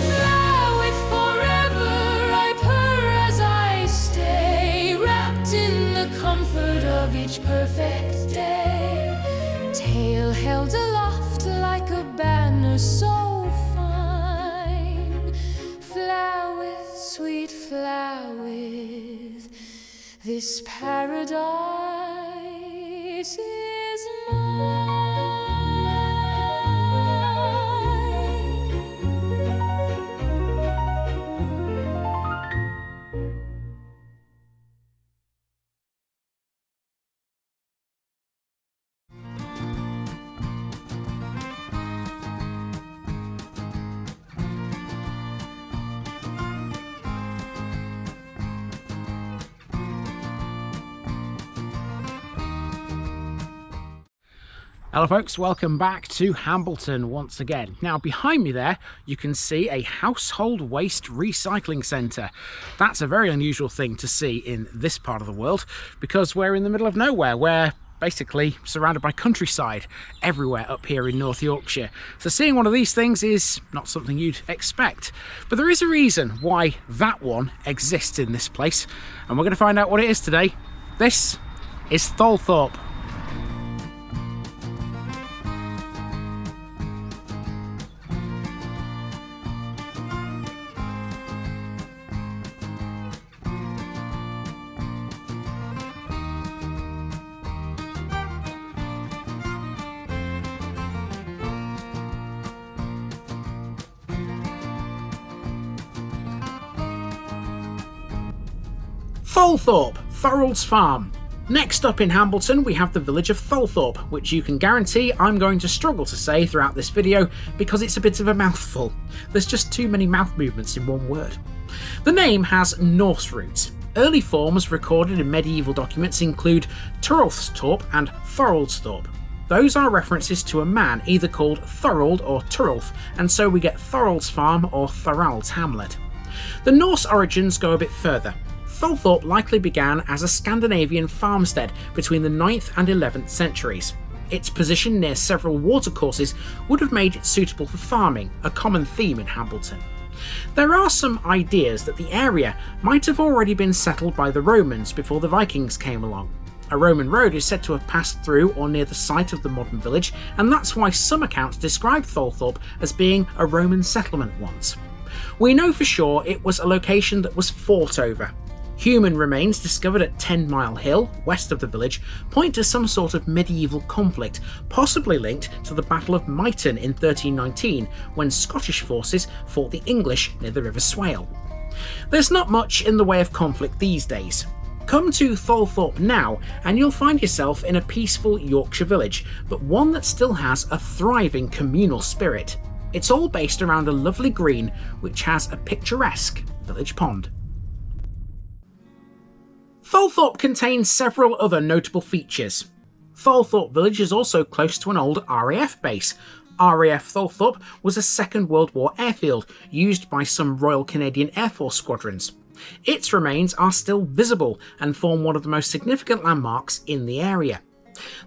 Flawith, forever I purr as I stay, wrapped in the comfort of each perfect day. Tail held aloft like a banner so fine. Flawith, sweet Flawith, this paradise is mine. Hello folks, welcome back to Hambleton once again. Now behind me there you can see a household waste recycling centre. That's a very unusual thing to see in this part of the world because we're in the middle of nowhere. We're basically surrounded by countryside everywhere up here in North Yorkshire. So seeing one of these things is not something you'd expect. But there is a reason why that one exists in this place, and we're going to find out what it is today. This is Tholthorpe. Tholthorpe, Thorold's Farm. Next up in Hambleton we have the village of Tholthorpe, which you can guarantee I'm going to struggle to say throughout this video because it's a bit of a mouthful. There's just too many mouth movements in one word. The name has Norse roots. Early forms recorded in medieval documents include Turulfstorp and Thoroldsthorpe. Those are references to a man either called Thorold or Turulf, and so we get Thorold's Farm or Thorald's Hamlet. The Norse origins go a bit further. Tholthorpe likely began as a Scandinavian farmstead between the 9th and 11th centuries. Its position near several watercourses would have made it suitable for farming, a common theme in Hambleton. There are some ideas that the area might have already been settled by the Romans before the Vikings came along. A Roman road is said to have passed through or near the site of the modern village, and that's why some accounts describe Tholthorpe as being a Roman settlement once. We know for sure it was a location that was fought over. Human remains discovered at 10 Mile Hill, west of the village, point to some sort of medieval conflict, possibly linked to the Battle of Myton in 1319, when Scottish forces fought the English near the River Swale. There's not much in the way of conflict these days. Come to Tholthorpe now and you'll find yourself in a peaceful Yorkshire village, but one that still has a thriving communal spirit. It's all based around a lovely green which has a picturesque village pond. Tholthorpe contains several other notable features. Tholthorpe village is also close to an old RAF base. RAF Tholthorpe was a Second World War airfield used by some Royal Canadian Air Force squadrons. Its remains are still visible and form one of the most significant landmarks in the area.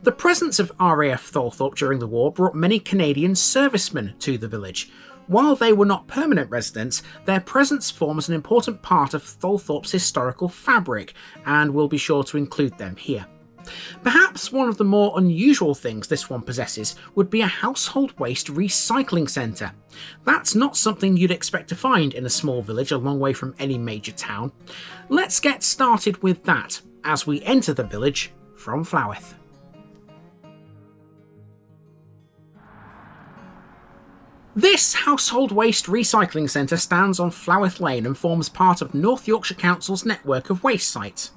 The presence of RAF Tholthorpe during the war brought many Canadian servicemen to the village. While they were not permanent residents, their presence forms an important part of Tholthorpe's historical fabric, and we'll be sure to include them here. Perhaps one of the more unusual things this one possesses would be a household waste recycling centre. That's not something you'd expect to find in a small village a long way from any major town. Let's get started with that as we enter the village from Flawith. This household waste recycling centre stands on Flawith Lane and forms part of North Yorkshire Council's network of waste sites.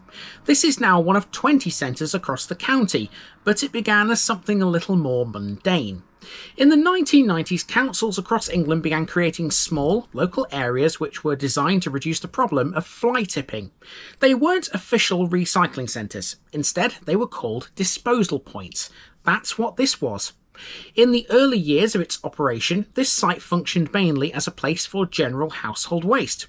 This is now one of 20 centres across the county, but it began as something a little more mundane. In the 1990s, councils across England began creating small, local areas which were designed to reduce the problem of fly tipping. They weren't official recycling centres. Instead, they were called disposal points. That's what this was. In the early years of its operation, this site functioned mainly as a place for general household waste.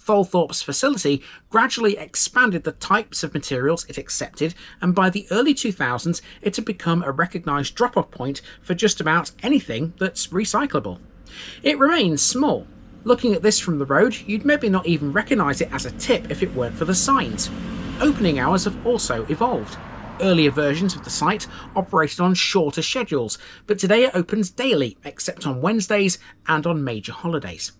Tholthorpe's facility gradually expanded the types of materials it accepted, and by the early 2000s it had become a recognised drop-off point for just about anything that's recyclable. It remains small. Looking at this from the road, you'd maybe not even recognise it as a tip if it weren't for the signs. Opening hours have also evolved. Earlier versions of the site operated on shorter schedules, but today it opens daily, except on Wednesdays and on major holidays.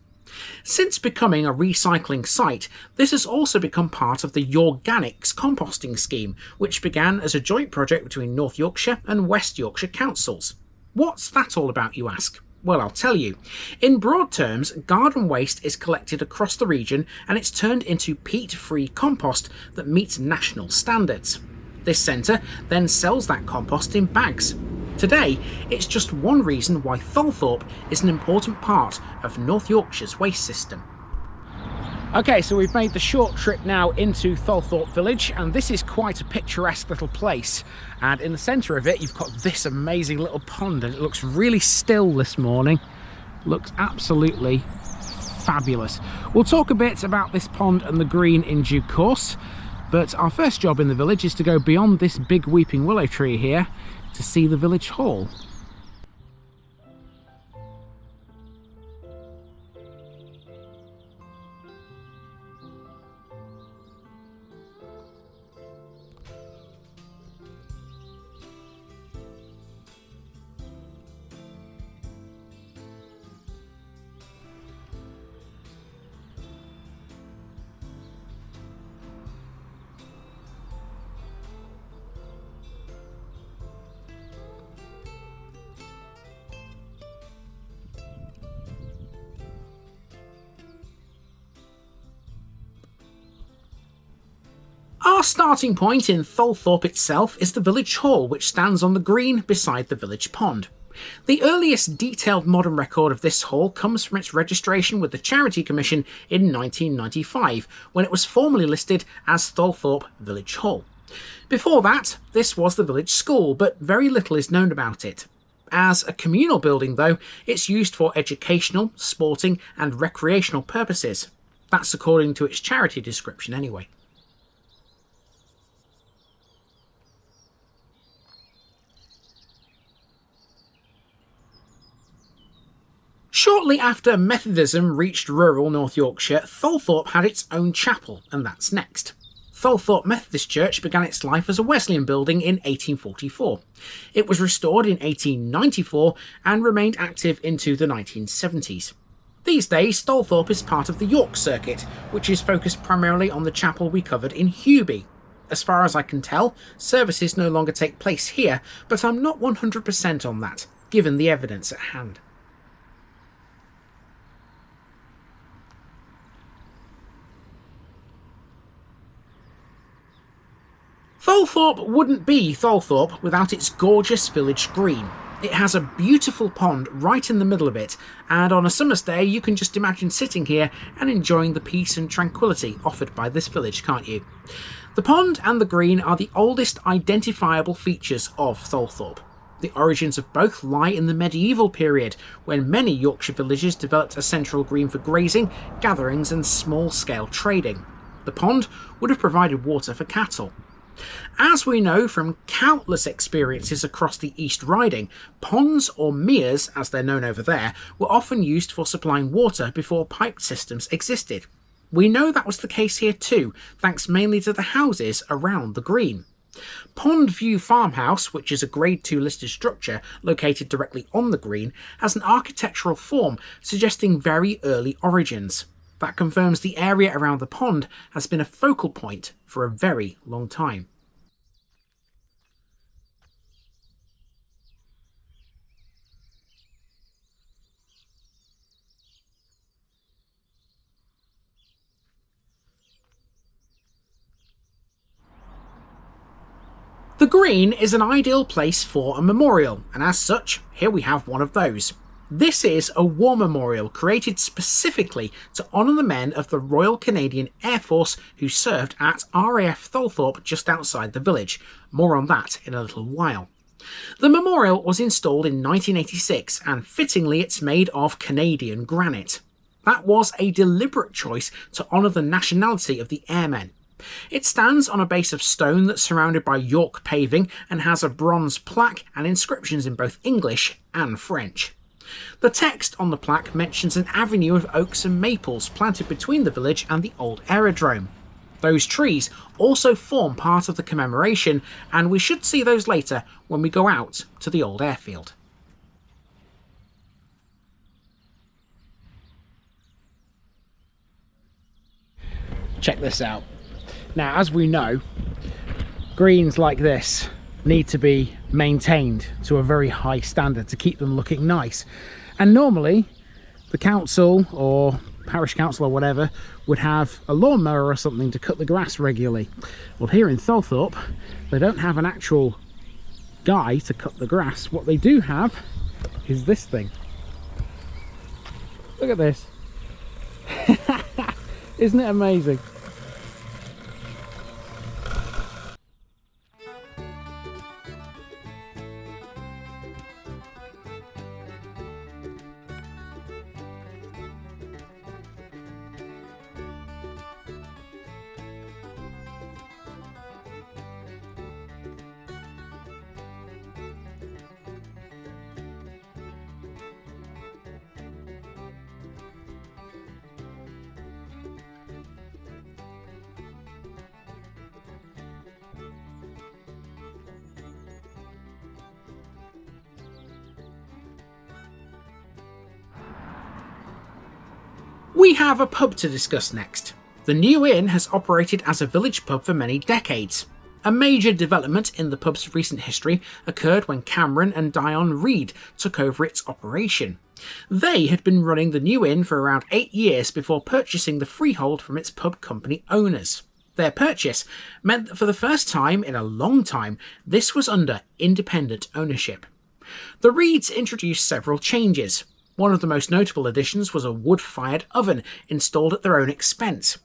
Since becoming a recycling site, this has also become part of the Yorganics composting scheme, which began as a joint project between North Yorkshire and West Yorkshire councils. What's that all about, you ask? Well, I'll tell you. In broad terms, garden waste is collected across the region and it's turned into peat-free compost that meets national standards. This centre then sells that compost in bags. Today, it's just one reason why Tholthorpe is an important part of North Yorkshire's waste system. Okay, so we've made the short trip now into Tholthorpe village, and this is quite a picturesque little place. And in the centre of it, you've got this amazing little pond, and it looks really still this morning. Looks absolutely fabulous. We'll talk a bit about this pond and the green in due course, but our first job in the village is to go beyond this big weeping willow tree here to see the village hall. Our starting point in Tholthorpe itself is the village hall, which stands on the green beside the village pond. The earliest detailed modern record of this hall comes from its registration with the Charity Commission in 1995, when it was formally listed as Tholthorpe Village Hall. Before that, this was the village school, but very little is known about it. As a communal building, though, it's used for educational, sporting and recreational purposes. That's according to its charity description anyway. Shortly after Methodism reached rural North Yorkshire, Tholthorpe had its own chapel, and that's next. Tholthorpe Methodist Church began its life as a Wesleyan building in 1844. It was restored in 1894 and remained active into the 1970s. These days, Tholthorpe is part of the York Circuit, which is focused primarily on the chapel we covered in Helperby. As far as I can tell, services no longer take place here, but I'm not 100% on that, given the evidence at hand. Tholthorpe wouldn't be Tholthorpe without its gorgeous village green. It has a beautiful pond right in the middle of it, and on a summer's day you can just imagine sitting here and enjoying the peace and tranquility offered by this village, can't you? The pond and the green are the oldest identifiable features of Tholthorpe. The origins of both lie in the medieval period, when many Yorkshire villages developed a central green for grazing, gatherings and small-scale trading. The pond would have provided water for cattle. As we know from countless experiences across the East Riding, ponds, or meres as they're known over there, were often used for supplying water before piped systems existed. We know that was the case here too, thanks mainly to the houses around the green. Pond View Farmhouse, which is a Grade 2 listed structure located directly on the green, has an architectural form suggesting very early origins. That confirms the area around the pond has been a focal point for a very long time. The green is an ideal place for a memorial, and as such, here we have one of those. This is a war memorial created specifically to honour the men of the Royal Canadian Air Force who served at RAF Tholthorpe just outside the village. More on that in a little while. The memorial was installed in 1986, and fittingly it's made of Canadian granite. That was a deliberate choice to honour the nationality of the airmen. It stands on a base of stone that's surrounded by York paving and has a bronze plaque and inscriptions in both English and French. The text on the plaque mentions an avenue of oaks and maples planted between the village and the old aerodrome. Those trees also form part of the commemoration, and we should see those later when we go out to the old airfield. Check this out. Now, as we know, greens like this need to be maintained to a very high standard to keep them looking nice. And normally, the council or parish council or whatever would have a lawnmower or something to cut the grass regularly. Well, here in Tholthorpe, they don't have an actual guy to cut the grass. What they do have is this thing. Look at this. Isn't it amazing? We have a pub to discuss next. The New Inn has operated as a village pub for many decades. A major development in the pub's recent history occurred when Cameron and Dion Reid took over its operation. They had been running the New Inn for around 8 years before purchasing the freehold from its pub company owners. Their purchase meant that for the first time in a long time, this was under independent ownership. The Reids introduced several changes. One of the most notable additions was a wood-fired oven installed at their own expense.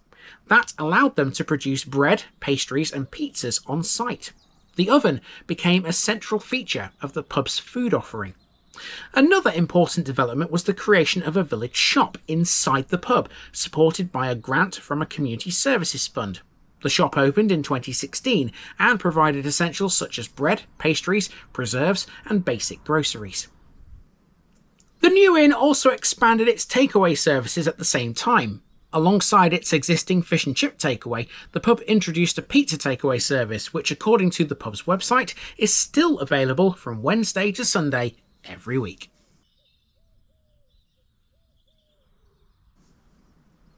That allowed them to produce bread, pastries and pizzas on site. The oven became a central feature of the pub's food offering. Another important development was the creation of a village shop inside the pub, supported by a grant from a community services fund. The shop opened in 2016 and provided essentials such as bread, pastries, preserves and basic groceries. The New Inn also expanded its takeaway services at the same time. Alongside its existing fish and chip takeaway, the pub introduced a pizza takeaway service, which according to the pub's website is still available from Wednesday to Sunday every week.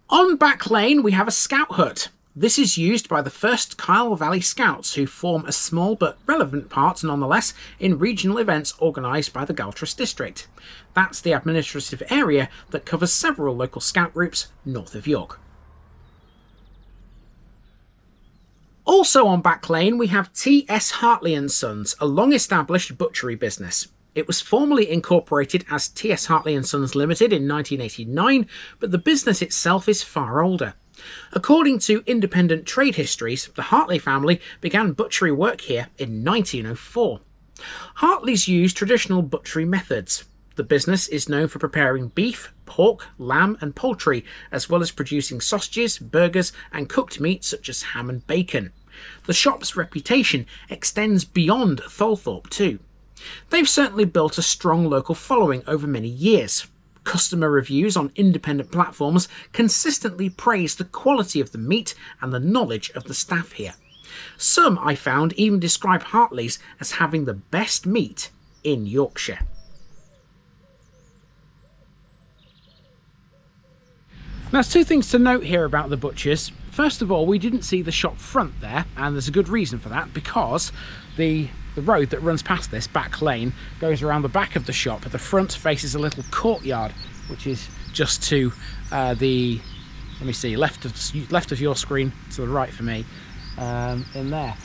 On Back Lane we have a scout hut. This is used by the 1st Kyle Valley Scouts, who form a small but relevant part nonetheless in regional events organised by the Galtres district. That's the administrative area that covers several local scout groups north of York. Also on Back Lane we have T.S. Hartley & Sons, a long-established butchery business. It was formally incorporated as T.S. Hartley & Sons Limited in 1989, but the business itself is far older. According to independent trade histories, the Hartley family began butchery work here in 1904. Hartleys use traditional butchery methods. The business is known for preparing beef, pork, lamb and poultry, as well as producing sausages, burgers and cooked meat such as ham and bacon. The shop's reputation extends beyond Tholthorpe too. They've certainly built a strong local following over many years. Customer reviews on independent platforms consistently praise the quality of the meat and the knowledge of the staff here. Some, I found, even describe Hartley's as having the best meat in Yorkshire. Now, there's two things to note here about the butchers. First of all, we didn't see the shop front there, and there's a good reason for that, because the road that runs past this Back Lane goes around the back of the shop. At the front faces a little courtyard, which is just to the, let me see, left of your screen, to the right for me, in there.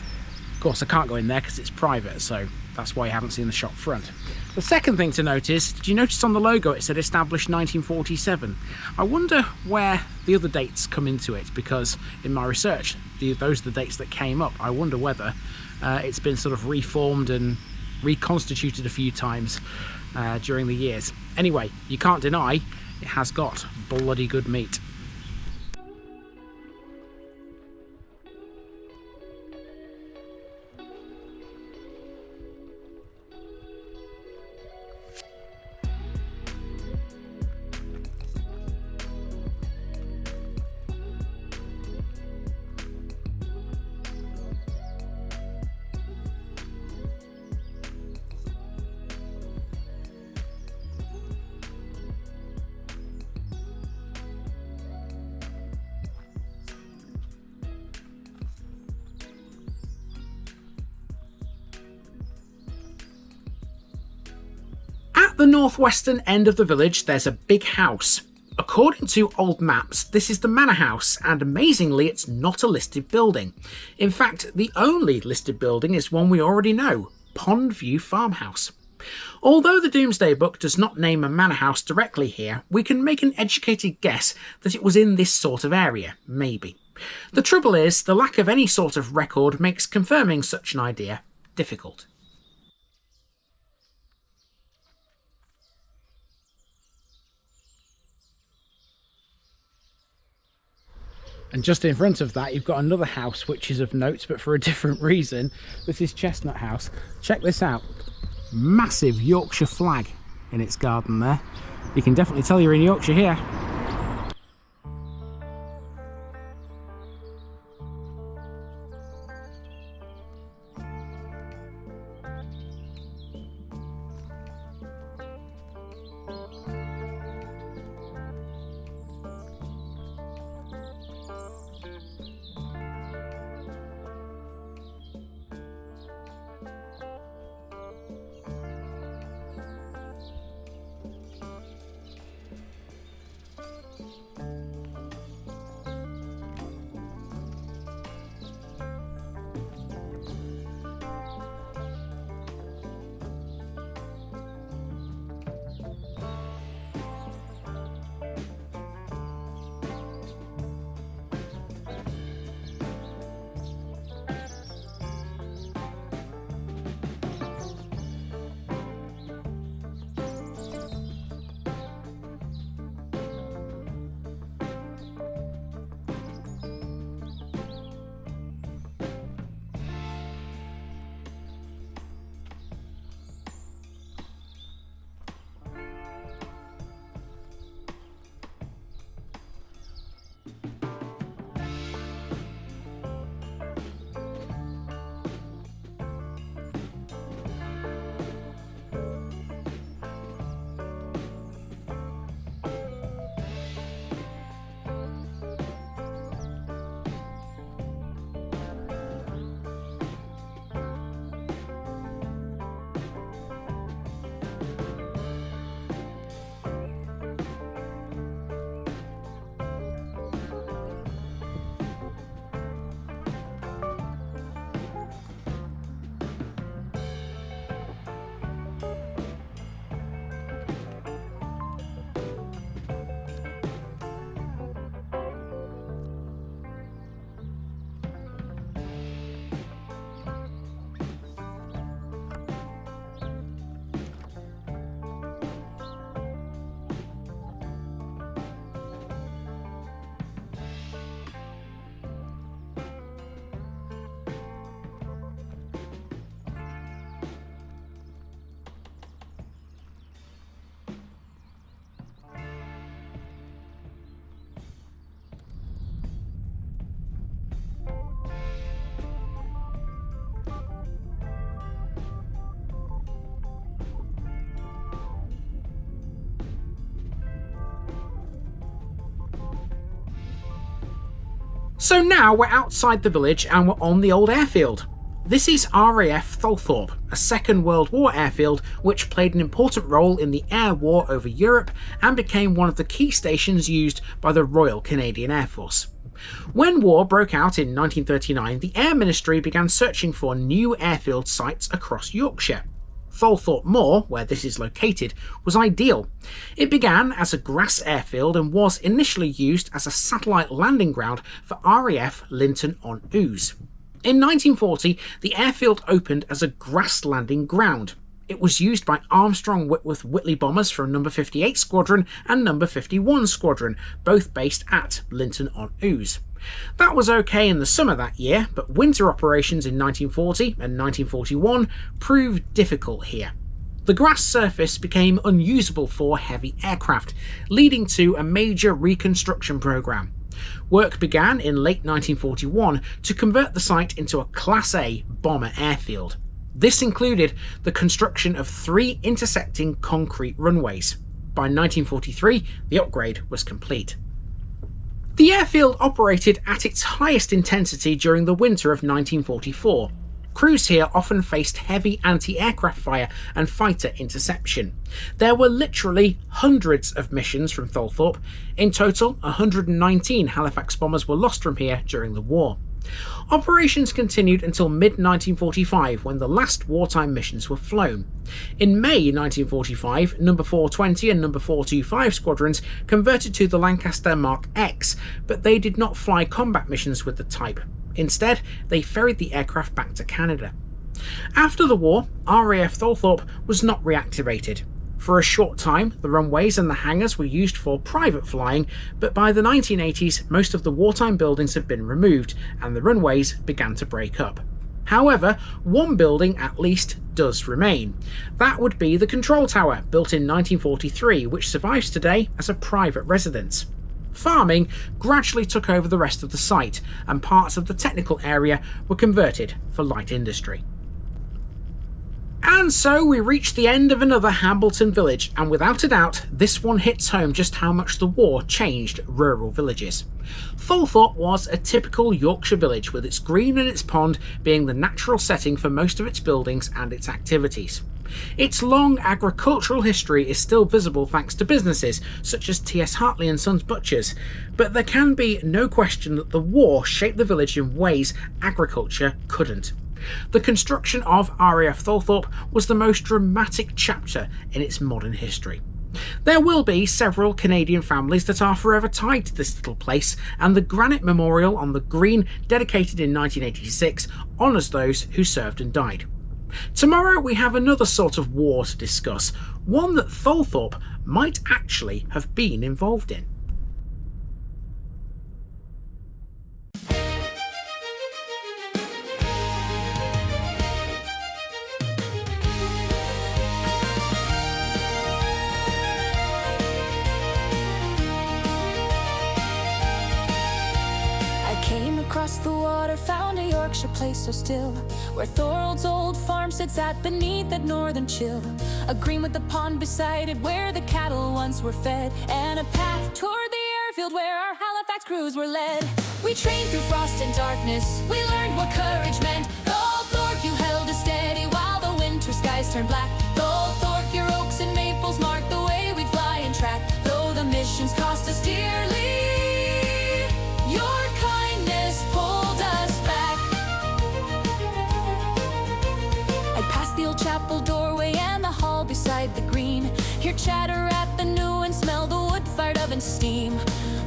Of course, I can't go in there because it's private, so that's why you haven't seen the shop front. The second thing to notice, did you notice on the logo it said established 1947? I wonder where the other dates come into it, because in my research, those are the dates that came up. I wonder whether it's been sort of reformed and reconstituted a few times during the years. Anyway, you can't deny it has got bloody good meat. At the northwestern end of the village there's a big house. According to old maps, this is the manor house, and amazingly it's not a listed building. In fact, the only listed building is one we already know, Pond View Farmhouse. Although the Domesday Book does not name a manor house directly here, we can make an educated guess that it was in this sort of area, maybe. The trouble is, the lack of any sort of record makes confirming such an idea difficult. And just in front of that, you've got another house which is of note, but for a different reason. This is Chestnut House. Check this out. Massive Yorkshire flag in its garden there. You can definitely tell you're in Yorkshire here. So now we're outside the village and we're on the old airfield. This is RAF Tholthorpe, a Second World War airfield which played an important role in the air war over Europe and became one of the key stations used by the Royal Canadian Air Force. When war broke out in 1939, the Air Ministry began searching for new airfield sites across Yorkshire. Tholthorpe Moor, where this is located, was ideal. It began as a grass airfield and was initially used as a satellite landing ground for RAF Linton-on-Ouse. In 1940, the airfield opened as a grass landing ground. It was used by Armstrong Whitworth Whitley bombers from No. 58 Squadron and No. 51 Squadron, both based at Linton-on-Ouse. That was okay in the summer that year, but winter operations in 1940 and 1941 proved difficult here. The grass surface became unusable for heavy aircraft, leading to a major reconstruction programme. Work began in late 1941 to convert the site into a Class A bomber airfield. This included the construction of 3 intersecting concrete runways. By 1943, the upgrade was complete. The airfield operated at its highest intensity during the winter of 1944. Crews here often faced heavy anti-aircraft fire and fighter interception. There were literally hundreds of missions from Tholthorpe. In total, 119 Halifax bombers were lost from here during the war. Operations continued until mid-1945 when the last wartime missions were flown. In May 1945, No. 420 and No. 425 squadrons converted to the Lancaster Mark X, but they did not fly combat missions with the type. Instead, they ferried the aircraft back to Canada. After the war, RAF Tholthorpe was not reactivated. For a short time, the runways and the hangars were used for private flying, but by the 1980s, most of the wartime buildings had been removed and the runways began to break up. However, one building at least does remain. That would be the control tower, built in 1943, which survives today as a private residence. Farming gradually took over the rest of the site, and parts of the technical area were converted for light industry. And so we reach the end of another Hambleton village, and without a doubt, this one hits home just how much the war changed rural villages. Tholthorpe was a typical Yorkshire village, with its green and its pond being the natural setting for most of its buildings and its activities. Its long agricultural history is still visible thanks to businesses such as T.S. Hartley and Sons Butchers, but there can be no question that the war shaped the village in ways agriculture couldn't. The construction of RAF Tholthorpe was the most dramatic chapter in its modern history. There will be several Canadian families that are forever tied to this little place, and the granite memorial on the green, dedicated in 1986, honours those who served and died. Tomorrow we have another sort of war to discuss, one that Tholthorpe might actually have been involved in. Across the water, found a Yorkshire place so still, where Thorold's old farm sits at beneath that northern chill. A green with the pond beside it, where the cattle once were fed, and a path toward the airfield where our Halifax crews were led. We trained through frost and darkness, we learned what courage meant. Thorpe, you held us steady while the winter skies turned black. Thorpe, your oaks and maples marked the way we'd fly and track. Though the missions cost us dearly, your kindness pulled us back. I'd pass the old chapel doorway and the hall beside the green, hear chatter at the new and smell the wood-fired oven steam.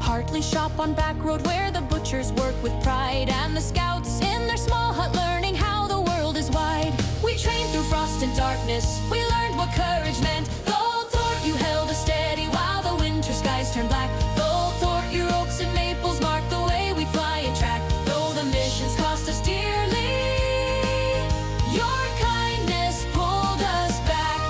Hartley shop on back road where the butchers work with pride, and the scouts in their small hut learning how the world is wide. We trained through frost and darkness, we learned what courage meant. Thorpe, you held us steady while the winter skies turned black. Thorpe, your oaks and maples marked the way we'd fly and track. Though the missions cost us dearly, your kindness pulled us back.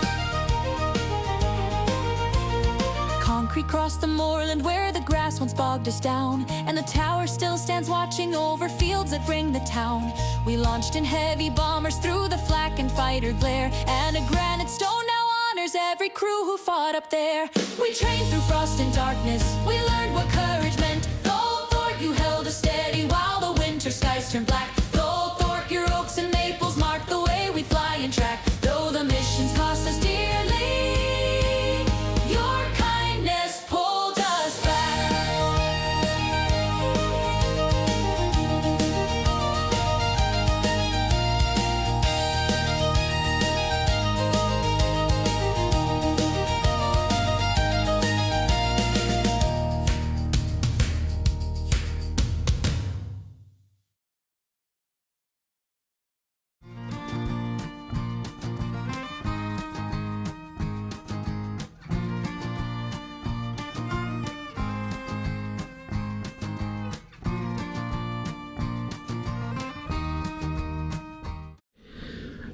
Concrete crossed the moorland where the grass once bogged us down, and the tower still stands watching over fields that ring the town. We launched in heavy bombers through the flak and fighter glare, and a granite stone now honors every crew who fought up there. We trained through frost and darkness, we learned what courage meant. Thorpe, you held us steady while the winter skies turned black. Thorpe, your oaks and maples marked the way we'd fly and track. Though the missions cost us dearly, your kindness pulled us back.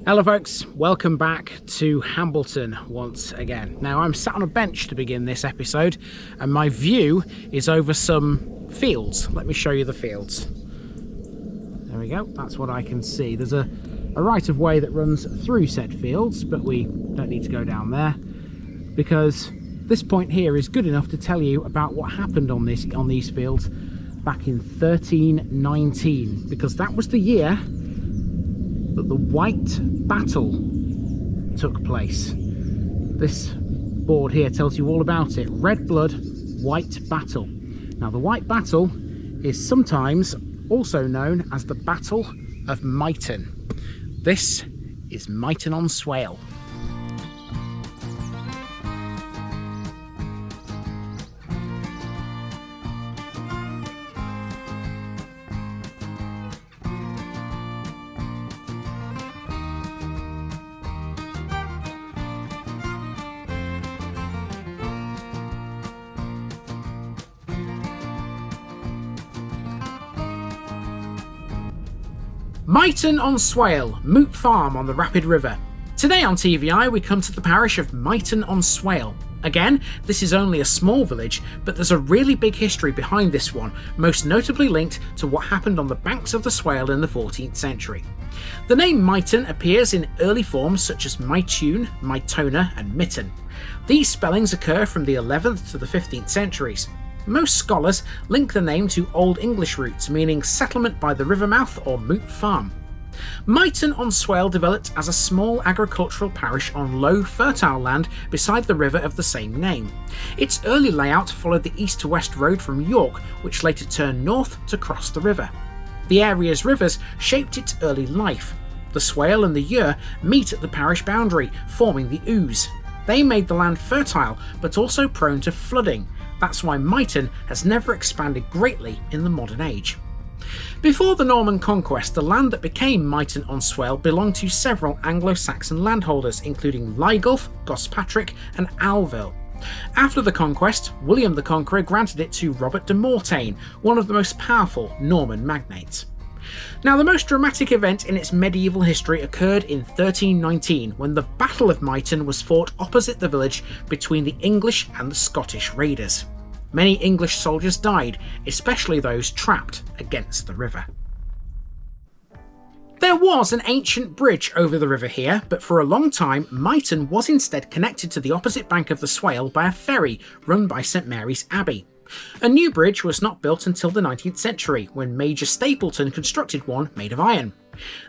Hello folks, welcome back to Hambleton once again. Now I'm sat on a bench to begin this episode, and my view is over some fields. Let me show you the fields. There we go, that's what I can see. There's a right of way that runs through said fields, but we don't need to go down there because this point here is good enough to tell you about what happened on these fields back in 1319, because that was the year that the White Battle took place. This board here tells you all about it. Red Blood, White Battle. Now the White Battle is sometimes also known as the Battle of Myton. This is Myton on Swale. Myton on Swale, Moot Farm on the Rapid River. Today on TVI we come to the parish of Myton on Swale. Again, this is only a small village, but there's a really big history behind this one, most notably linked to what happened on the banks of the Swale in the 14th century. The name Myton appears in early forms such as Mytune, Mytona and Myton. These spellings occur from the 11th to the 15th centuries. Most scholars link the name to Old English roots meaning settlement by the river mouth or moot farm. Myton on Swale developed as a small agricultural parish on low, fertile land beside the river of the same name. Its early layout followed the east to west road from York, which later turned north to cross the river. The area's rivers shaped its early life. The Swale and the Ure meet at the parish boundary, forming the Ouse. They made the land fertile, but also prone to flooding. That's why Myton has never expanded greatly in the modern age. Before the Norman conquest, the land that became Myton on Swale belonged to several Anglo-Saxon landholders, including Lygulf, Gospatric and Alville. After the conquest, William the Conqueror granted it to Robert de Mortain, one of the most powerful Norman magnates. Now, the most dramatic event in its medieval history occurred in 1319, when the Battle of Myton was fought opposite the village between the English and the Scottish raiders. Many English soldiers died, especially those trapped against the river. There was an ancient bridge over the river here, but for a long time Myton was instead connected to the opposite bank of the Swale by a ferry run by St Mary's Abbey. A new bridge was not built until the 19th century, when Major Stapleton constructed one made of iron.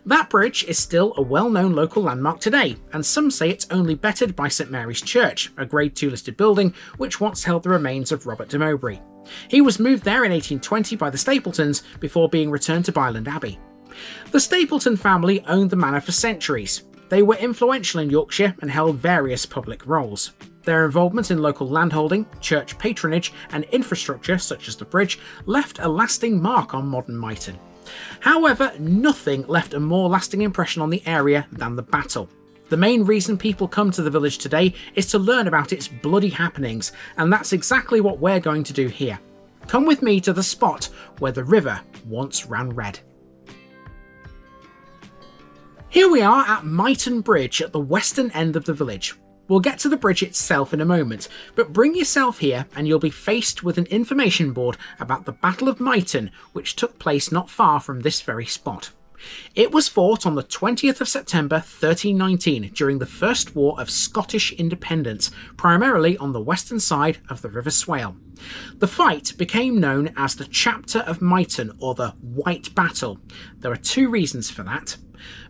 That bridge is still a well-known local landmark today, and some say it's only bettered by St Mary's Church, a Grade II listed building which once held the remains of Robert de Mowbray. He was moved there in 1820 by the Stapletons before being returned to Byland Abbey. The Stapleton family owned the manor for centuries. They were influential in Yorkshire and held various public roles. Their involvement in local landholding, church patronage and infrastructure such as the bridge left a lasting mark on modern Myton. However, nothing left a more lasting impression on the area than the battle. The main reason people come to the village today is to learn about its bloody happenings, and that's exactly what we're going to do here. Come with me to the spot where the river once ran red. Here we are at Myton Bridge at the western end of the village. We'll get to the bridge itself in a moment, but bring yourself here and you'll be faced with an information board about the Battle of Myton, which took place not far from this very spot. It was fought on the 20th of September 1319 during the First War of Scottish Independence, primarily on the western side of the River Swale. The fight became known as the Chapter of Myton, or the White Battle. There are two reasons for that.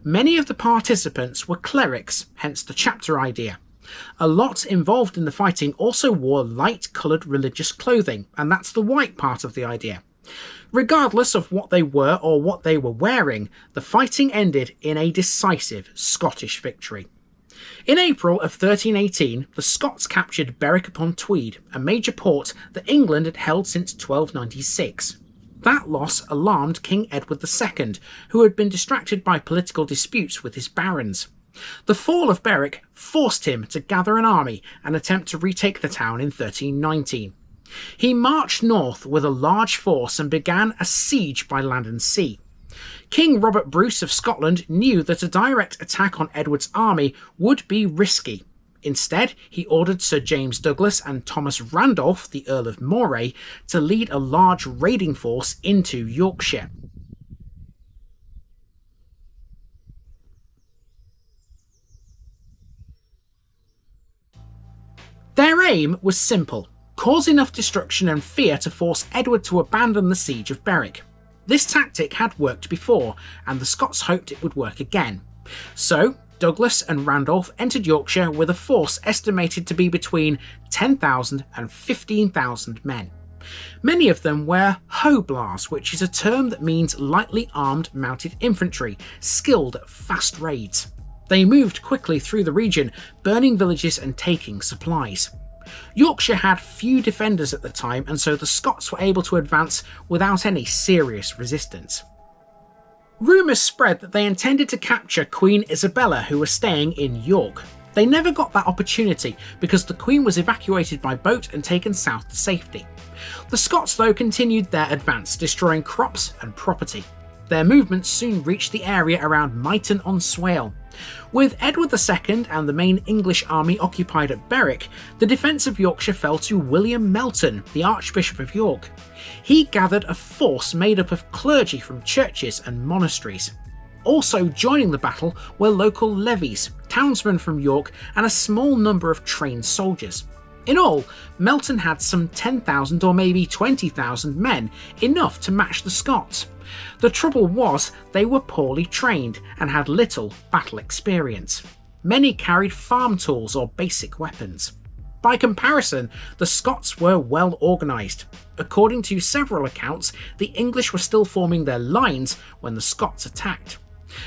Many of the participants were clerics, hence the chapter idea. A lot involved in the fighting also wore light-coloured religious clothing, and that's the white part of the idea. Regardless of what they were or what they were wearing, the fighting ended in a decisive Scottish victory. In April of 1318, the Scots captured Berwick-upon-Tweed, a major port that England had held since 1296. That loss alarmed King Edward II, who had been distracted by political disputes with his barons. The fall of Berwick forced him to gather an army and attempt to retake the town in 1319. He marched north with a large force and began a siege by land and sea. King Robert Bruce of Scotland knew that a direct attack on Edward's army would be risky. Instead, he ordered Sir James Douglas and Thomas Randolph, the Earl of Moray, to lead a large raiding force into Yorkshire. Their aim was simple: cause enough destruction and fear to force Edward to abandon the siege of Berwick. This tactic had worked before, and the Scots hoped it would work again. So, Douglas and Randolph entered Yorkshire with a force estimated to be between 10,000 and 15,000 men. Many of them were hoblars, which is a term that means lightly armed mounted infantry, skilled at fast raids. They moved quickly through the region, burning villages and taking supplies. Yorkshire had few defenders at the time, and so the Scots were able to advance without any serious resistance. Rumours spread that they intended to capture Queen Isabella, who was staying in York. They never got that opportunity because the Queen was evacuated by boat and taken south to safety. The Scots, though, continued their advance, destroying crops and property. Their movements soon reached the area around Myton on Swale. With Edward II and the main English army occupied at Berwick, the defence of Yorkshire fell to William Melton, the Archbishop of York. He gathered a force made up of clergy from churches and monasteries. Also joining the battle were local levies, townsmen from York, and a small number of trained soldiers. In all, Melton had some 10,000 or maybe 20,000 men, enough to match the Scots. The trouble was they were poorly trained and had little battle experience. Many carried farm tools or basic weapons. By comparison, the Scots were well organised. According to several accounts, the English were still forming their lines when the Scots attacked.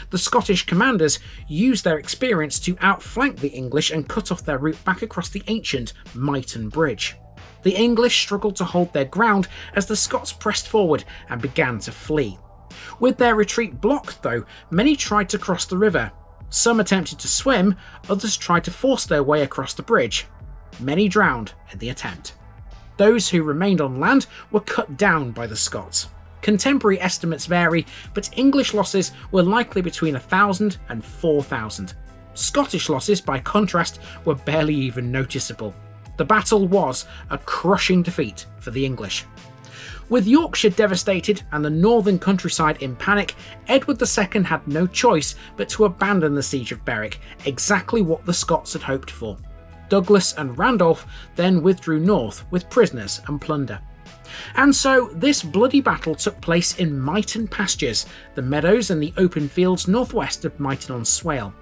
The Scottish commanders used their experience to outflank the English and cut off their route back across the ancient Myton Bridge. The English struggled to hold their ground as the Scots pressed forward and began to flee. With their retreat blocked, though, many tried to cross the river. Some attempted to swim, others tried to force their way across the bridge. Many drowned in the attempt. Those who remained on land were cut down by the Scots. Contemporary estimates vary, but English losses were likely between 1,000 and 4,000. Scottish losses, by contrast, were barely even noticeable. The battle was a crushing defeat for the English. With Yorkshire devastated and the northern countryside in panic, Edward II had no choice but to abandon the siege of Berwick, exactly what the Scots had hoped for. Douglas and Randolph then withdrew north with prisoners and plunder. And so this bloody battle took place in Myton pastures, the meadows and the open fields northwest of Myton on Swale.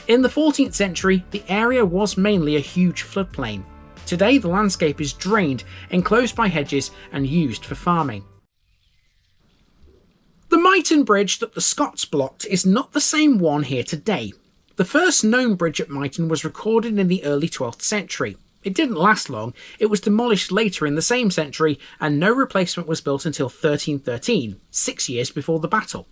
In the 14th century, the area was mainly a huge floodplain. Today the landscape is drained, enclosed by hedges and used for farming. The Myton Bridge that the Scots blocked is not the same one here today. The first known bridge at Myton was recorded in the early 12th century. It didn't last long, it was demolished later in the same century, and no replacement was built until 1313, 6 years before the battle.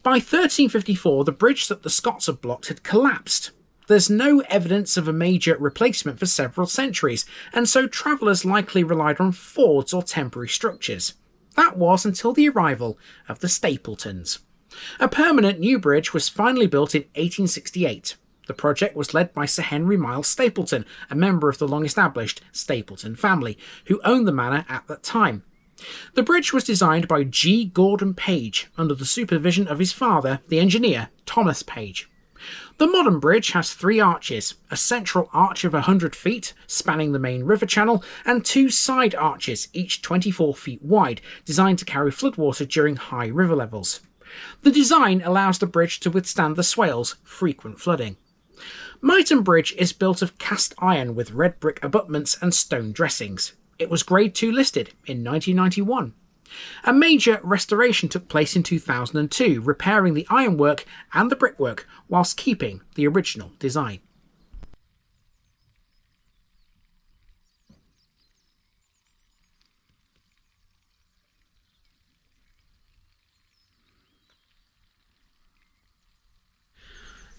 By 1354, the bridge that the Scots had blocked had collapsed. There's no evidence of a major replacement for several centuries, and so travellers likely relied on fords or temporary structures. That was until the arrival of the Stapletons. A permanent new bridge was finally built in 1868. The project was led by Sir Henry Miles Stapleton, a member of the long-established Stapleton family, who owned the manor at that time. The bridge was designed by G. Gordon Page, under the supervision of his father, the engineer Thomas Page. The modern bridge has 3 arches, a central arch of 100 feet, spanning the main river channel, and 2 side arches, each 24 feet wide, designed to carry floodwater during high river levels. The design allows the bridge to withstand the Swale's frequent flooding. Myton Bridge is built of cast iron with red brick abutments and stone dressings. It was Grade 2 listed in 1991. A major restoration took place in 2002, repairing the ironwork and the brickwork whilst keeping the original design.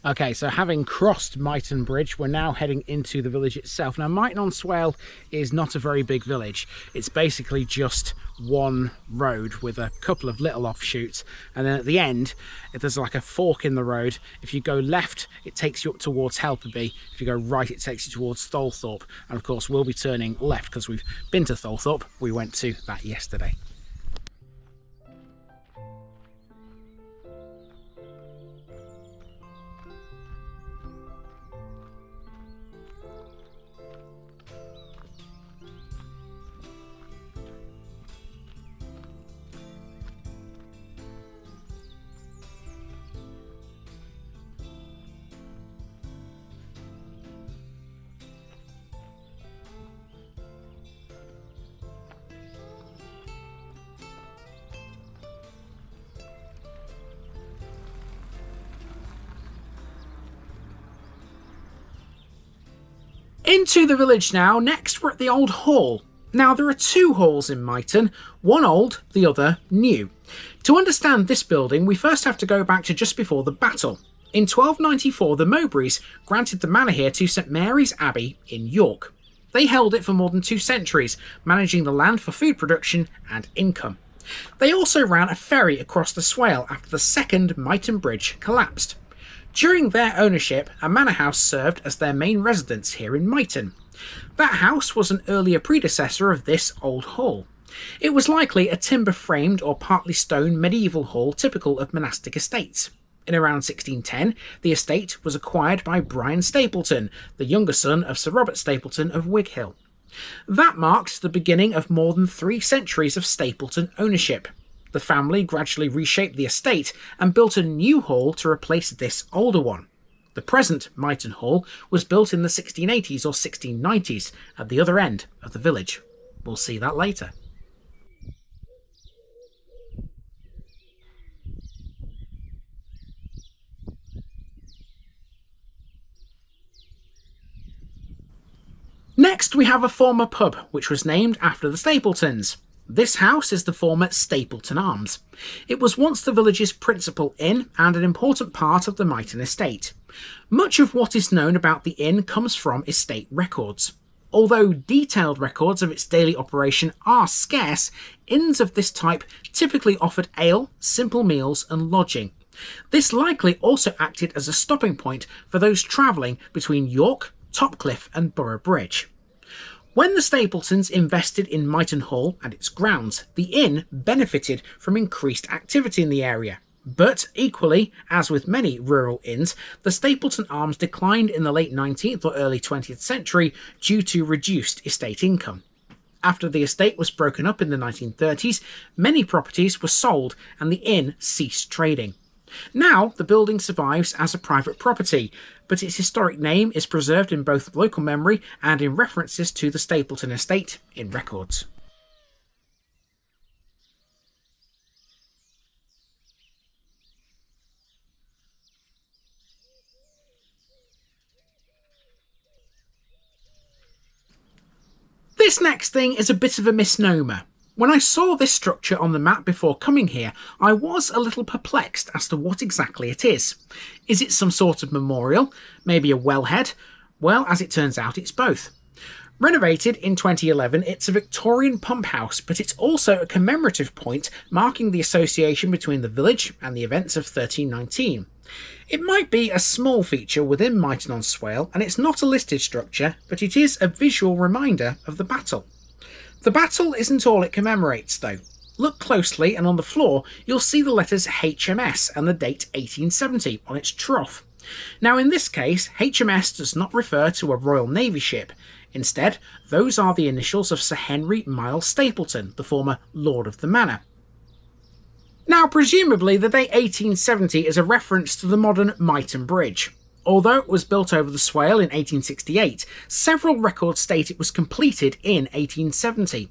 Okay, so having crossed Myton Bridge, we're now heading into the village itself. Now, Myton on Swale is not a very big village. It's basically just one road with a couple of little offshoots. And then at the end, there's like a fork in the road. If you go left, it takes you up towards Helperby. If you go right, it takes you towards Tholthorpe. And of course, we'll be turning left because we've been to Tholthorpe. We went to that yesterday. Into the village now. Next we're at the Old Hall. Now there are two halls in Myton, one old, the other new. To understand this building we first have to go back to just before the battle. In 1294 the Mowbrays granted the manor here to St Mary's Abbey in York. They held it for more than 2 centuries, managing the land for food production and income. They also ran a ferry across the Swale after the second Myton Bridge collapsed. During their ownership, a manor house served as their main residence here in Myton. That house was an earlier predecessor of this Old Hall. It was likely a timber-framed or partly stone medieval hall typical of monastic estates. In around 1610, the estate was acquired by Brian Stapleton, the younger son of Sir Robert Stapleton of Wighill. That marked the beginning of more than 3 centuries of Stapleton ownership. The family gradually reshaped the estate and built a new hall to replace this older one. The present Myton Hall was built in the 1680s or 1690s at the other end of the village. We'll see that later. Next we have a former pub which was named after the Stapletons. This house is the former Stapleton Arms. It was once the village's principal inn and an important part of the Myton estate. Much of what is known about the inn comes from estate records. Although detailed records of its daily operation are scarce, inns of this type typically offered ale, simple meals and lodging. This likely also acted as a stopping point for those travelling between York, Topcliffe and Borough Bridge. When the Stapletons invested in Myton Hall and its grounds, the inn benefited from increased activity in the area. But equally, as with many rural inns, the Stapleton Arms declined in the late 19th or early 20th century due to reduced estate income. After the estate was broken up in the 1930s, many properties were sold and the inn ceased trading. Now the building survives as a private property, but its historic name is preserved in both local memory and in references to the Stapleton estate in records. This next thing is a bit of a misnomer. When I saw this structure on the map before coming here, I was a little perplexed as to what exactly it is. Is it some sort of memorial? Maybe a wellhead? Well, as it turns out, it's both. Renovated in 2011, it's a Victorian pump house, but it's also a commemorative point marking the association between the village and the events of 1319. It might be a small feature within Myton-on-Swale, and it's not a listed structure, but it is a visual reminder of the battle. The battle isn't all it commemorates, though. Look closely and on the floor you'll see the letters HMS and the date 1870 on its trough. Now in this case, HMS does not refer to a Royal Navy ship. Instead, those are the initials of Sir Henry Miles Stapleton, the former Lord of the Manor. Now presumably the date 1870 is a reference to the modern Myton Bridge. Although it was built over the Swale in 1868, several records state it was completed in 1870.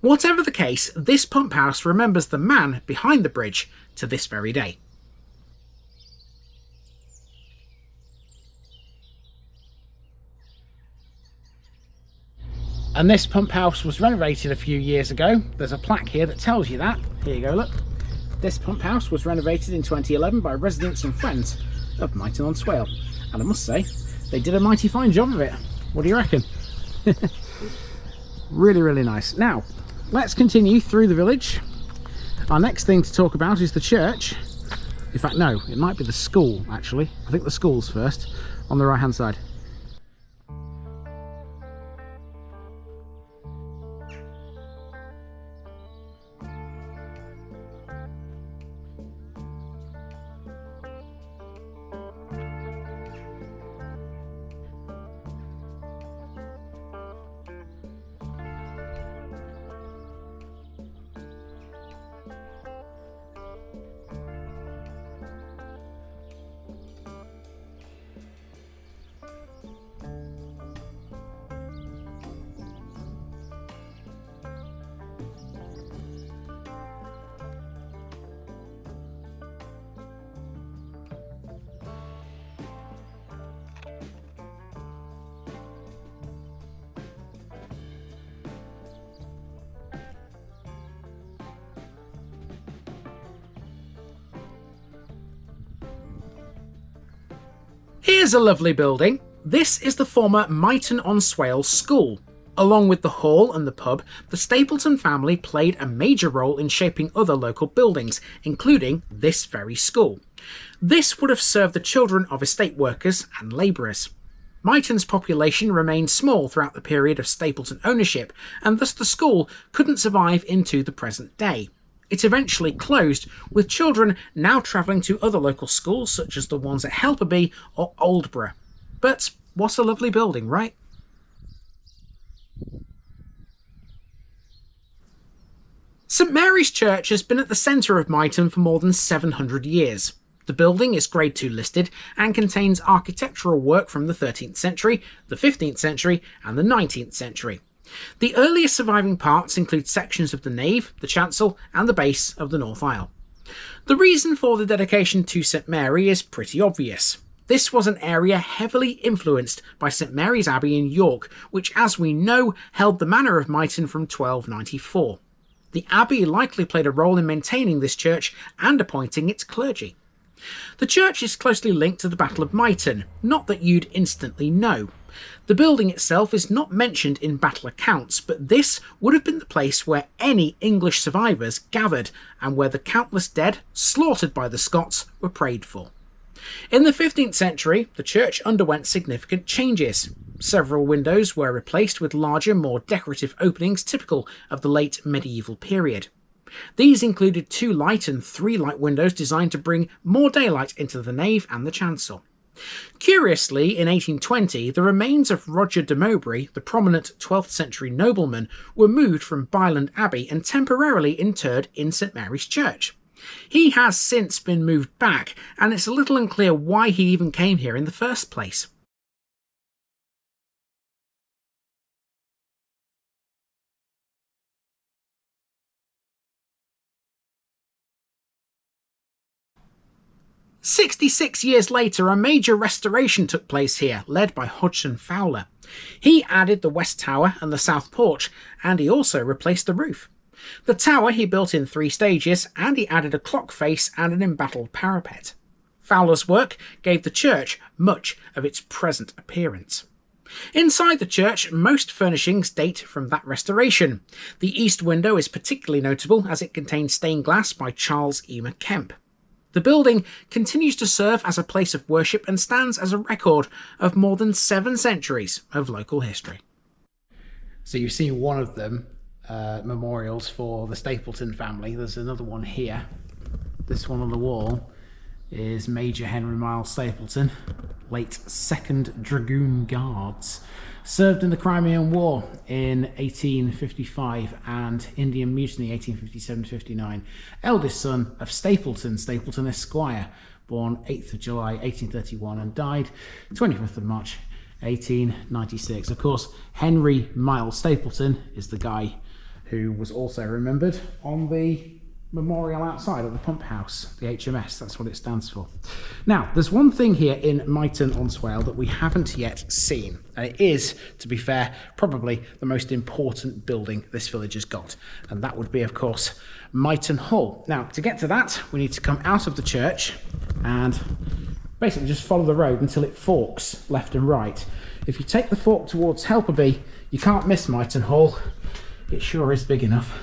Whatever the case, this pump house remembers the man behind the bridge to this very day. And this pump house was renovated a few years ago. There's a plaque here that tells you that. Here you go, look. This pump house was renovated in 2011 by residents and friends of Myton-on-Swale. And I must say, they did a mighty fine job of it. What do you reckon? Really, really nice. Now, let's continue through the village. Our next thing to talk about is the church. In fact, no, it might be the school, actually. I think the school's first, on the right-hand side. Here's a lovely building. This is the former Myton-on-Swale School. Along with the hall and the pub, the Stapleton family played a major role in shaping other local buildings, including this very school. This would have served the children of estate workers and labourers. Myton's population remained small throughout the period of Stapleton ownership, and thus the school couldn't survive into the present day. It eventually closed, with children now travelling to other local schools such as the ones at Helperby or Aldborough. But what a lovely building, right? St Mary's Church has been at the centre of Myton for more than 700 years. The building is Grade 2 listed and contains architectural work from the 13th century, the 15th century and the 19th century. The earliest surviving parts include sections of the nave, the chancel and the base of the north aisle. The reason for the dedication to St Mary is pretty obvious. This was an area heavily influenced by St Mary's Abbey in York, which as we know held the manor of Myton from 1294. The abbey likely played a role in maintaining this church and appointing its clergy. The church is closely linked to the Battle of Myton, not that you'd instantly know. The building itself is not mentioned in battle accounts, but this would have been the place where any English survivors gathered and where the countless dead, slaughtered by the Scots, were prayed for. In the 15th century, the church underwent significant changes. Several windows were replaced with larger, more decorative openings typical of the late medieval period. These included 2 light and 3 light windows designed to bring more daylight into the nave and the chancel. Curiously, in 1820, the remains of Roger de Mowbray, the prominent 12th century nobleman, were moved from Byland Abbey and temporarily interred in St Mary's Church. He has since been moved back, and it's a little unclear why he even came here in the first place. "66 years later, a major restoration took place here, led by Hodgson Fowler. He added the west tower and the south porch, and he also replaced the roof. The tower he built in 3 stages, and he added a clock face and an embattled parapet. Fowler's work gave the church much of its present appearance. Inside the church, most furnishings date from that restoration. The east window is particularly notable as it contains stained glass by Charles Eamer Kemp. The building continues to serve as a place of worship and stands as a record of more than 7 centuries of local history." So you've seen one of them, memorials for the Stapleton family. There's another one here. This one on the wall is Major Henry Miles Stapleton, late 2nd Dragoon Guards. Served in the Crimean War in 1855 and Indian Mutiny 1857-59. Eldest son of Stapleton Esquire, born 8th of July 1831 and died 25th of March 1896. Of course, Henry Miles Stapleton is the guy who was also remembered on the memorial outside of the pump house, the HMS, that's what it stands for. Now, there's one thing here in Myton-on-Swale that we haven't yet seen, and it is, to be fair, probably the most important building this village has got, and that would be, of course, Myton Hall. Now, to get to that, we need to come out of the church and basically just follow the road until it forks left and right. If you take the fork towards Helperby, you can't miss Myton Hall. It sure is big enough.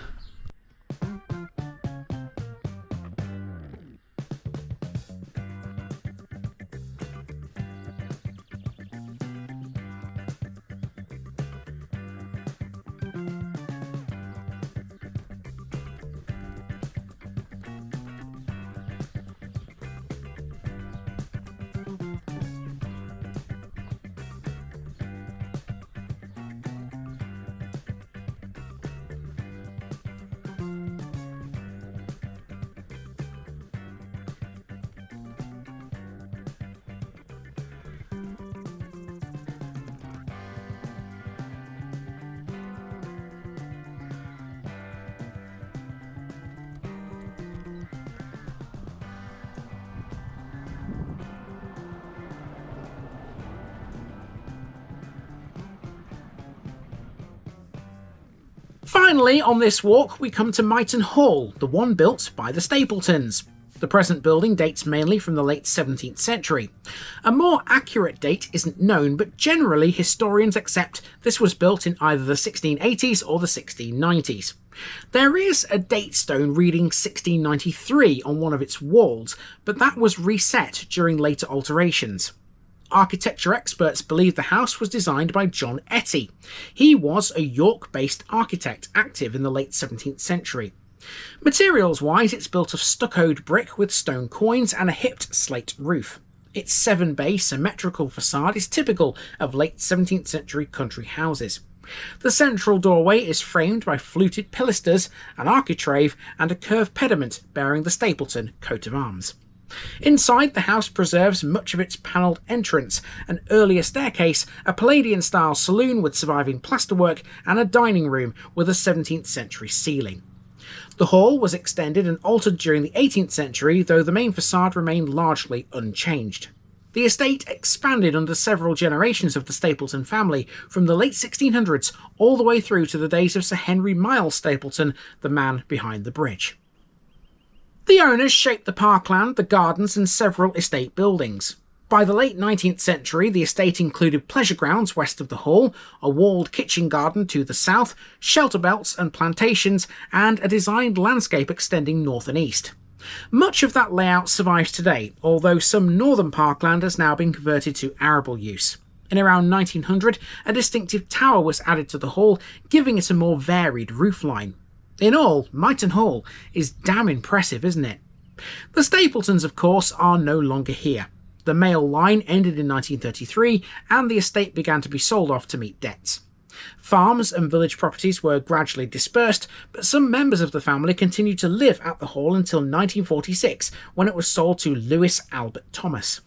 Finally, on this walk, we come to Myton Hall, the one built by the Stapletons. The present building dates mainly from the late 17th century. A more accurate date isn't known, but generally historians accept this was built in either the 1680s or the 1690s. There is a date stone reading 1693 on one of its walls, but that was reset during later alterations. Architecture experts believe the house was designed by John Etty. He was a York-based architect active in the late 17th century. Materials-wise, it's built of stuccoed brick with stone coins and a hipped slate roof. Its 7-bay symmetrical facade is typical of late 17th century country houses. The central doorway is framed by fluted pilasters, an architrave and a curved pediment bearing the Stapleton coat of arms. Inside, the house preserves much of its panelled entrance, an earlier staircase, a Palladian-style saloon with surviving plasterwork, and a dining room with a 17th century ceiling. The hall was extended and altered during the 18th century, though the main facade remained largely unchanged. The estate expanded under several generations of the Stapleton family, from the late 1600s all the way through to the days of Sir Henry Miles Stapleton, the man behind the bridge. The owners shaped the parkland, the gardens and several estate buildings. By the late 19th century, the estate included pleasure grounds west of the hall, a walled kitchen garden to the south, shelter belts and plantations, and a designed landscape extending north and east. Much of that layout survives today, although some northern parkland has now been converted to arable use. In around 1900, a distinctive tower was added to the hall, giving it a more varied roofline. In all, Myton Hall is damn impressive, isn't it? The Stapletons, of course, are no longer here. The male line ended in 1933, and the estate began to be sold off to meet debts. Farms and village properties were gradually dispersed, but some members of the family continued to live at the hall until 1946, when it was sold to Lewis Albert Thomas.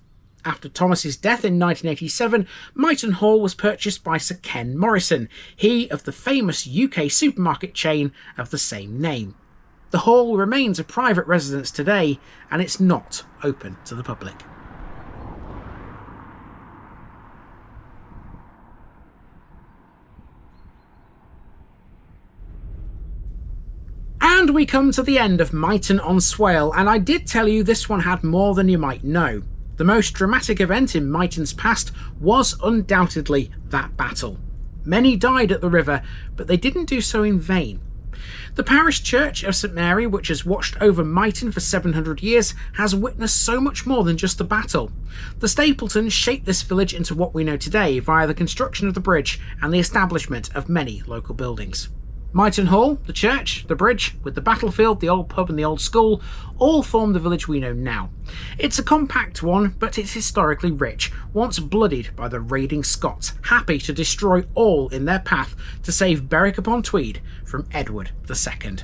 After Thomas's death in 1987, Myton Hall was purchased by Sir Ken Morrison, he of the famous UK supermarket chain of the same name. The hall remains a private residence today, and it's not open to the public. And we come to the end of Myton on Swale, and I did tell you this one had more than you might know. The most dramatic event in Myton's past was undoubtedly that battle. Many died at the river, but they didn't do so in vain. The parish church of St Mary, which has watched over Myton for 700 years, has witnessed so much more than just the battle. The Stapletons shaped this village into what we know today via the construction of the bridge and the establishment of many local buildings. Myton Hall, the church, the bridge, with the battlefield, the old pub and the old school, all form the village we know now. It's a compact one, but it's historically rich, once bloodied by the raiding Scots, happy to destroy all in their path to save Berwick-upon-Tweed from Edward II.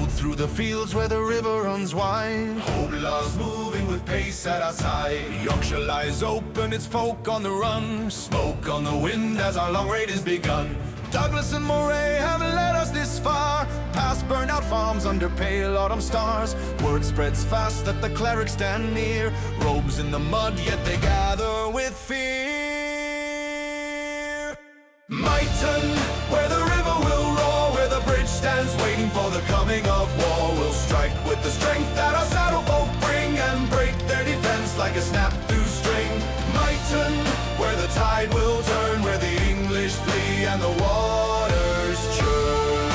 Through the fields where the river runs wide, Hobla's moving with pace at our side. Yorkshire lies open, its folk on the run, smoke on the wind as our long raid is begun. Douglas and Moray have led us this far, past burnt-out farms under pale autumn stars. Word spreads fast that the clerics stand near, robes in the mud, yet they gather with fear. Myton, where the river will roar, where the bridge stands waiting for the coming of war. We'll strike with the strength that our saddle folk bring and break their defense like a snap-through string. Myton, where the tide will turn, where the English flee and the waters churn.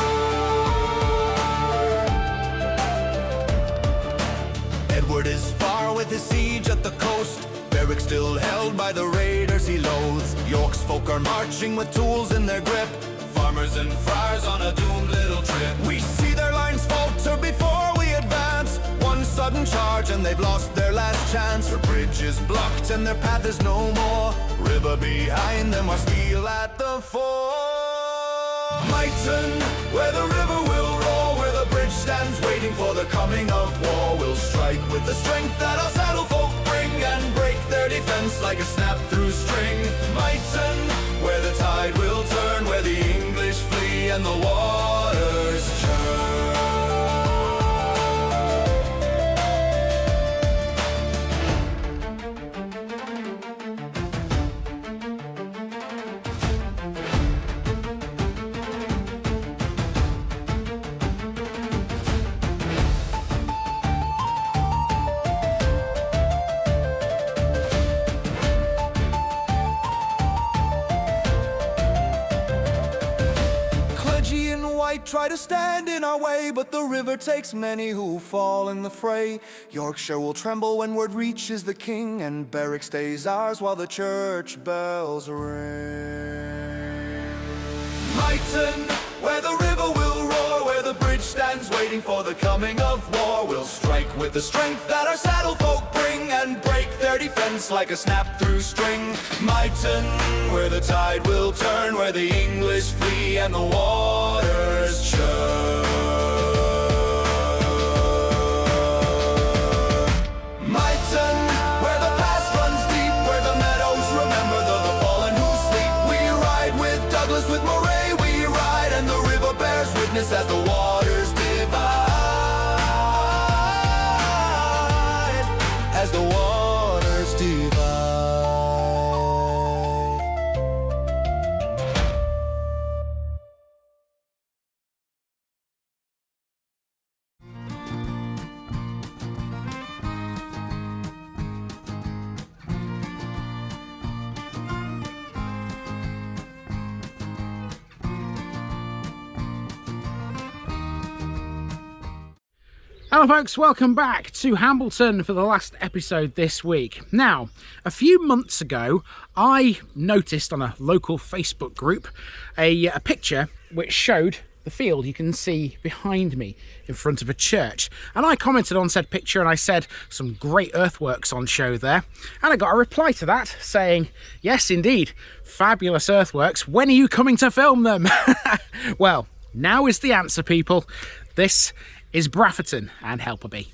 Edward is far with his siege at the coast, Berwick still held by the raiders he loathes. York's folk are marching with tools in their grip, farmers and friars on a doomed little trip. We see their lines falter before we advance, one sudden charge and they've lost their last chance. Their bridge is blocked and their path is no more, river behind them, our steel at the fore. Myton, where the river will roar, where the bridge stands waiting for the coming of war. We'll strike with the strength that our saddle folk bring and break their defense like a snap-through string. Myton, where the tide will turn, where the English flee and the waters churn. white try to stand in our way, but the river takes many who fall in the fray. Yorkshire will tremble when word reaches the king, and Berwick stays ours while the church bells ring. Myton, where the river will roar, where the bridge stands waiting for the coming of war. We'll strike with the strength that our saddle folk bring, and break their defense like a snap-through string. Myton, where the tide will turn, where the English flee and the waters churn. Myton, where the past runs deep, where the meadows remember the fallen who sleep. We ride with Douglas, with Moray we ride, and the river bears witness as the waters divide. As the waters divide. Hello folks, welcome back to Hambleton for the last episode this week. Now, a few months ago, I noticed on a local Facebook group a picture which showed the field you can see behind me in front of a church. And I commented on said picture and I said some great earthworks on show there. And I got a reply to that saying, yes indeed, fabulous earthworks, when are you coming to film them? Well, now is the answer, people. This is Brafferton and Helperby.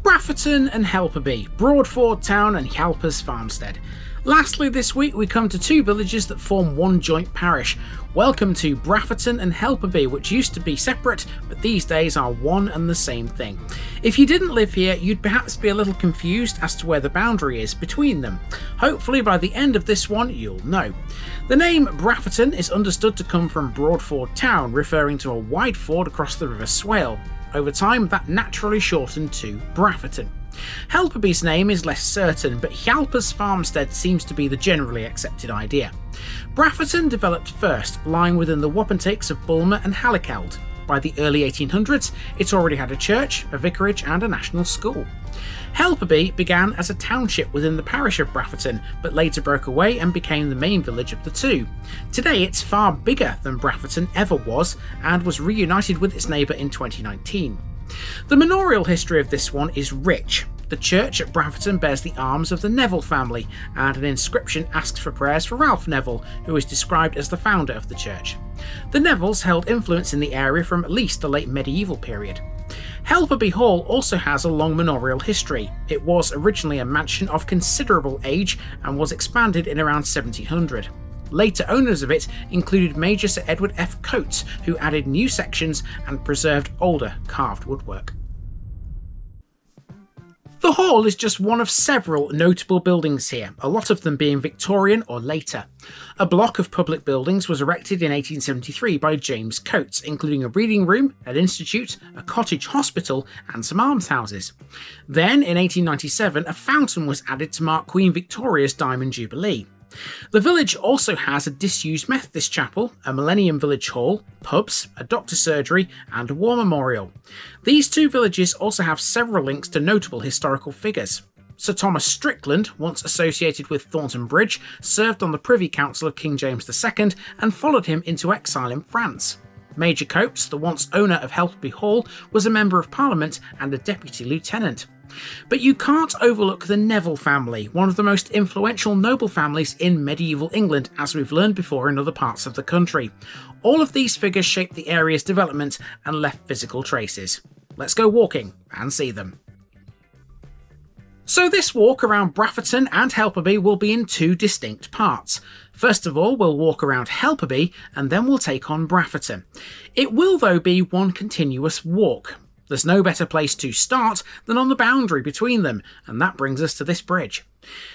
Brafferton and Helperby, Broadford Town and Hjalpers Farmstead. Lastly this week we come to two villages that form one joint parish. Welcome to Brafferton and Helperby, which used to be separate but these days are one and the same thing. If you didn't live here, you'd perhaps be a little confused as to where the boundary is between them. Hopefully by the end of this one you'll know. The name Brafferton is understood to come from Broadford Town, referring to a wide ford across the River Swale. Over time, that naturally shortened to Brafferton. Helperby's name is less certain, but Hjalpers Farmstead seems to be the generally accepted idea. Brafferton developed first, lying within the wapentakes of Bulmer and Hallikeld. By the early 1800s, it already had a church, a vicarage and a national school. Helperby began as a township within the parish of Brafferton, but later broke away and became the main village of the two. Today it's far bigger than Brafferton ever was, and was reunited with its neighbour in 2019. The manorial history of this one is rich. The church at Brafferton bears the arms of the Neville family, and an inscription asks for prayers for Ralph Neville, who is described as the founder of the church. The Nevilles held influence in the area from at least the late medieval period. Helperby Hall also has a long manorial history. It was originally a mansion of considerable age and was expanded in around 1700. Later owners of it included Major Sir Edward F. Coates, who added new sections and preserved older carved woodwork. The hall is just one of several notable buildings here, a lot of them being Victorian or later. A block of public buildings was erected in 1873 by James Coates, including a reading room, an institute, a cottage hospital and some almshouses. Then, in 1897, a fountain was added to mark Queen Victoria's Diamond Jubilee. The village also has a disused Methodist chapel, a Millennium Village Hall, pubs, a doctor's surgery and a war memorial. These two villages also have several links to notable historical figures. Sir Thomas Strickland, once associated with Thornton Bridge, served on the Privy Council of King James II and followed him into exile in France. Major Coates, the once owner of Helperby Hall, was a Member of Parliament and a Deputy Lieutenant. But you can't overlook the Neville family, one of the most influential noble families in medieval England, as we've learned before in other parts of the country. All of these figures shaped the area's development and left physical traces. Let's go walking and see them. So this walk around Brafferton and Helperby will be in two distinct parts. First of all, we'll walk around Helperby and then we'll take on Brafferton. It will though be one continuous walk. There's no better place to start than on the boundary between them, and that brings us to this bridge.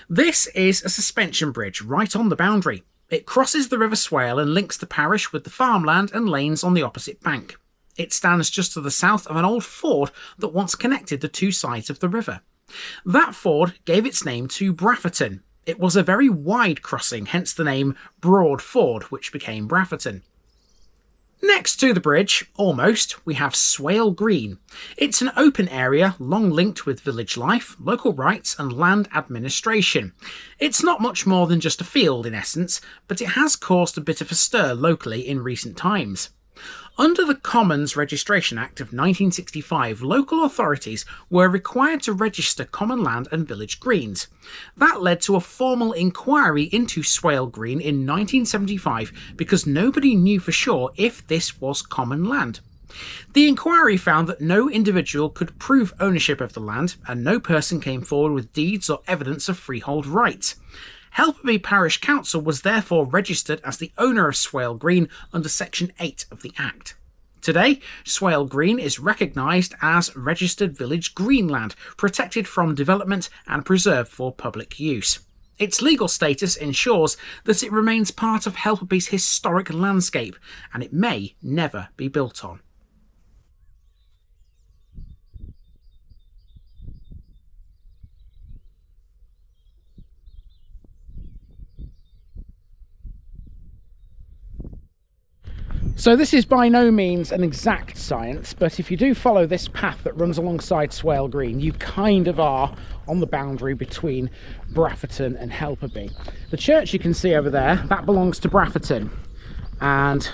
This is a suspension bridge right on the boundary. It crosses the River Swale and links the parish with the farmland and lanes on the opposite bank. It stands just to the south of an old ford that once connected the two sides of the river. That ford gave its name to Brafferton. It was a very wide crossing, hence the name Broad Ford, which became Brafferton. Next to the bridge, almost, we have Swale Green. It's an open area long linked with village life, local rights and land administration. It's not much more than just a field in essence, but it has caused a bit of a stir locally in recent times. Under the Commons Registration Act of 1965, local authorities were required to register common land and village greens. That led to a formal inquiry into Swale Green in 1975 because nobody knew for sure if this was common land. The inquiry found that no individual could prove ownership of the land and no person came forward with deeds or evidence of freehold rights. Helperby Parish Council was therefore registered as the owner of Swale Green under Section 8 of the Act. Today, Swale Green is recognised as registered village greenland, protected from development and preserved for public use. Its legal status ensures that it remains part of Helperby's historic landscape, and it may never be built on. So this is by no means an exact science, but if you do follow this path that runs alongside Swale Green, you kind of are on the boundary between Brafferton and Helperby. The church you can see over there, that belongs to Brafferton, and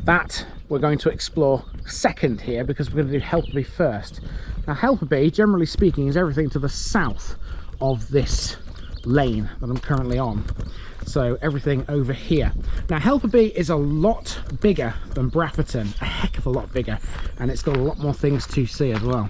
that we're going to explore second here because we're going to do Helperby first. Now Helperby, generally speaking, is everything to the south of this lane that I'm currently on. So everything over here. Now Helperby is a lot bigger than Brafferton, a heck of a lot bigger, and it's got a lot more things to see as well.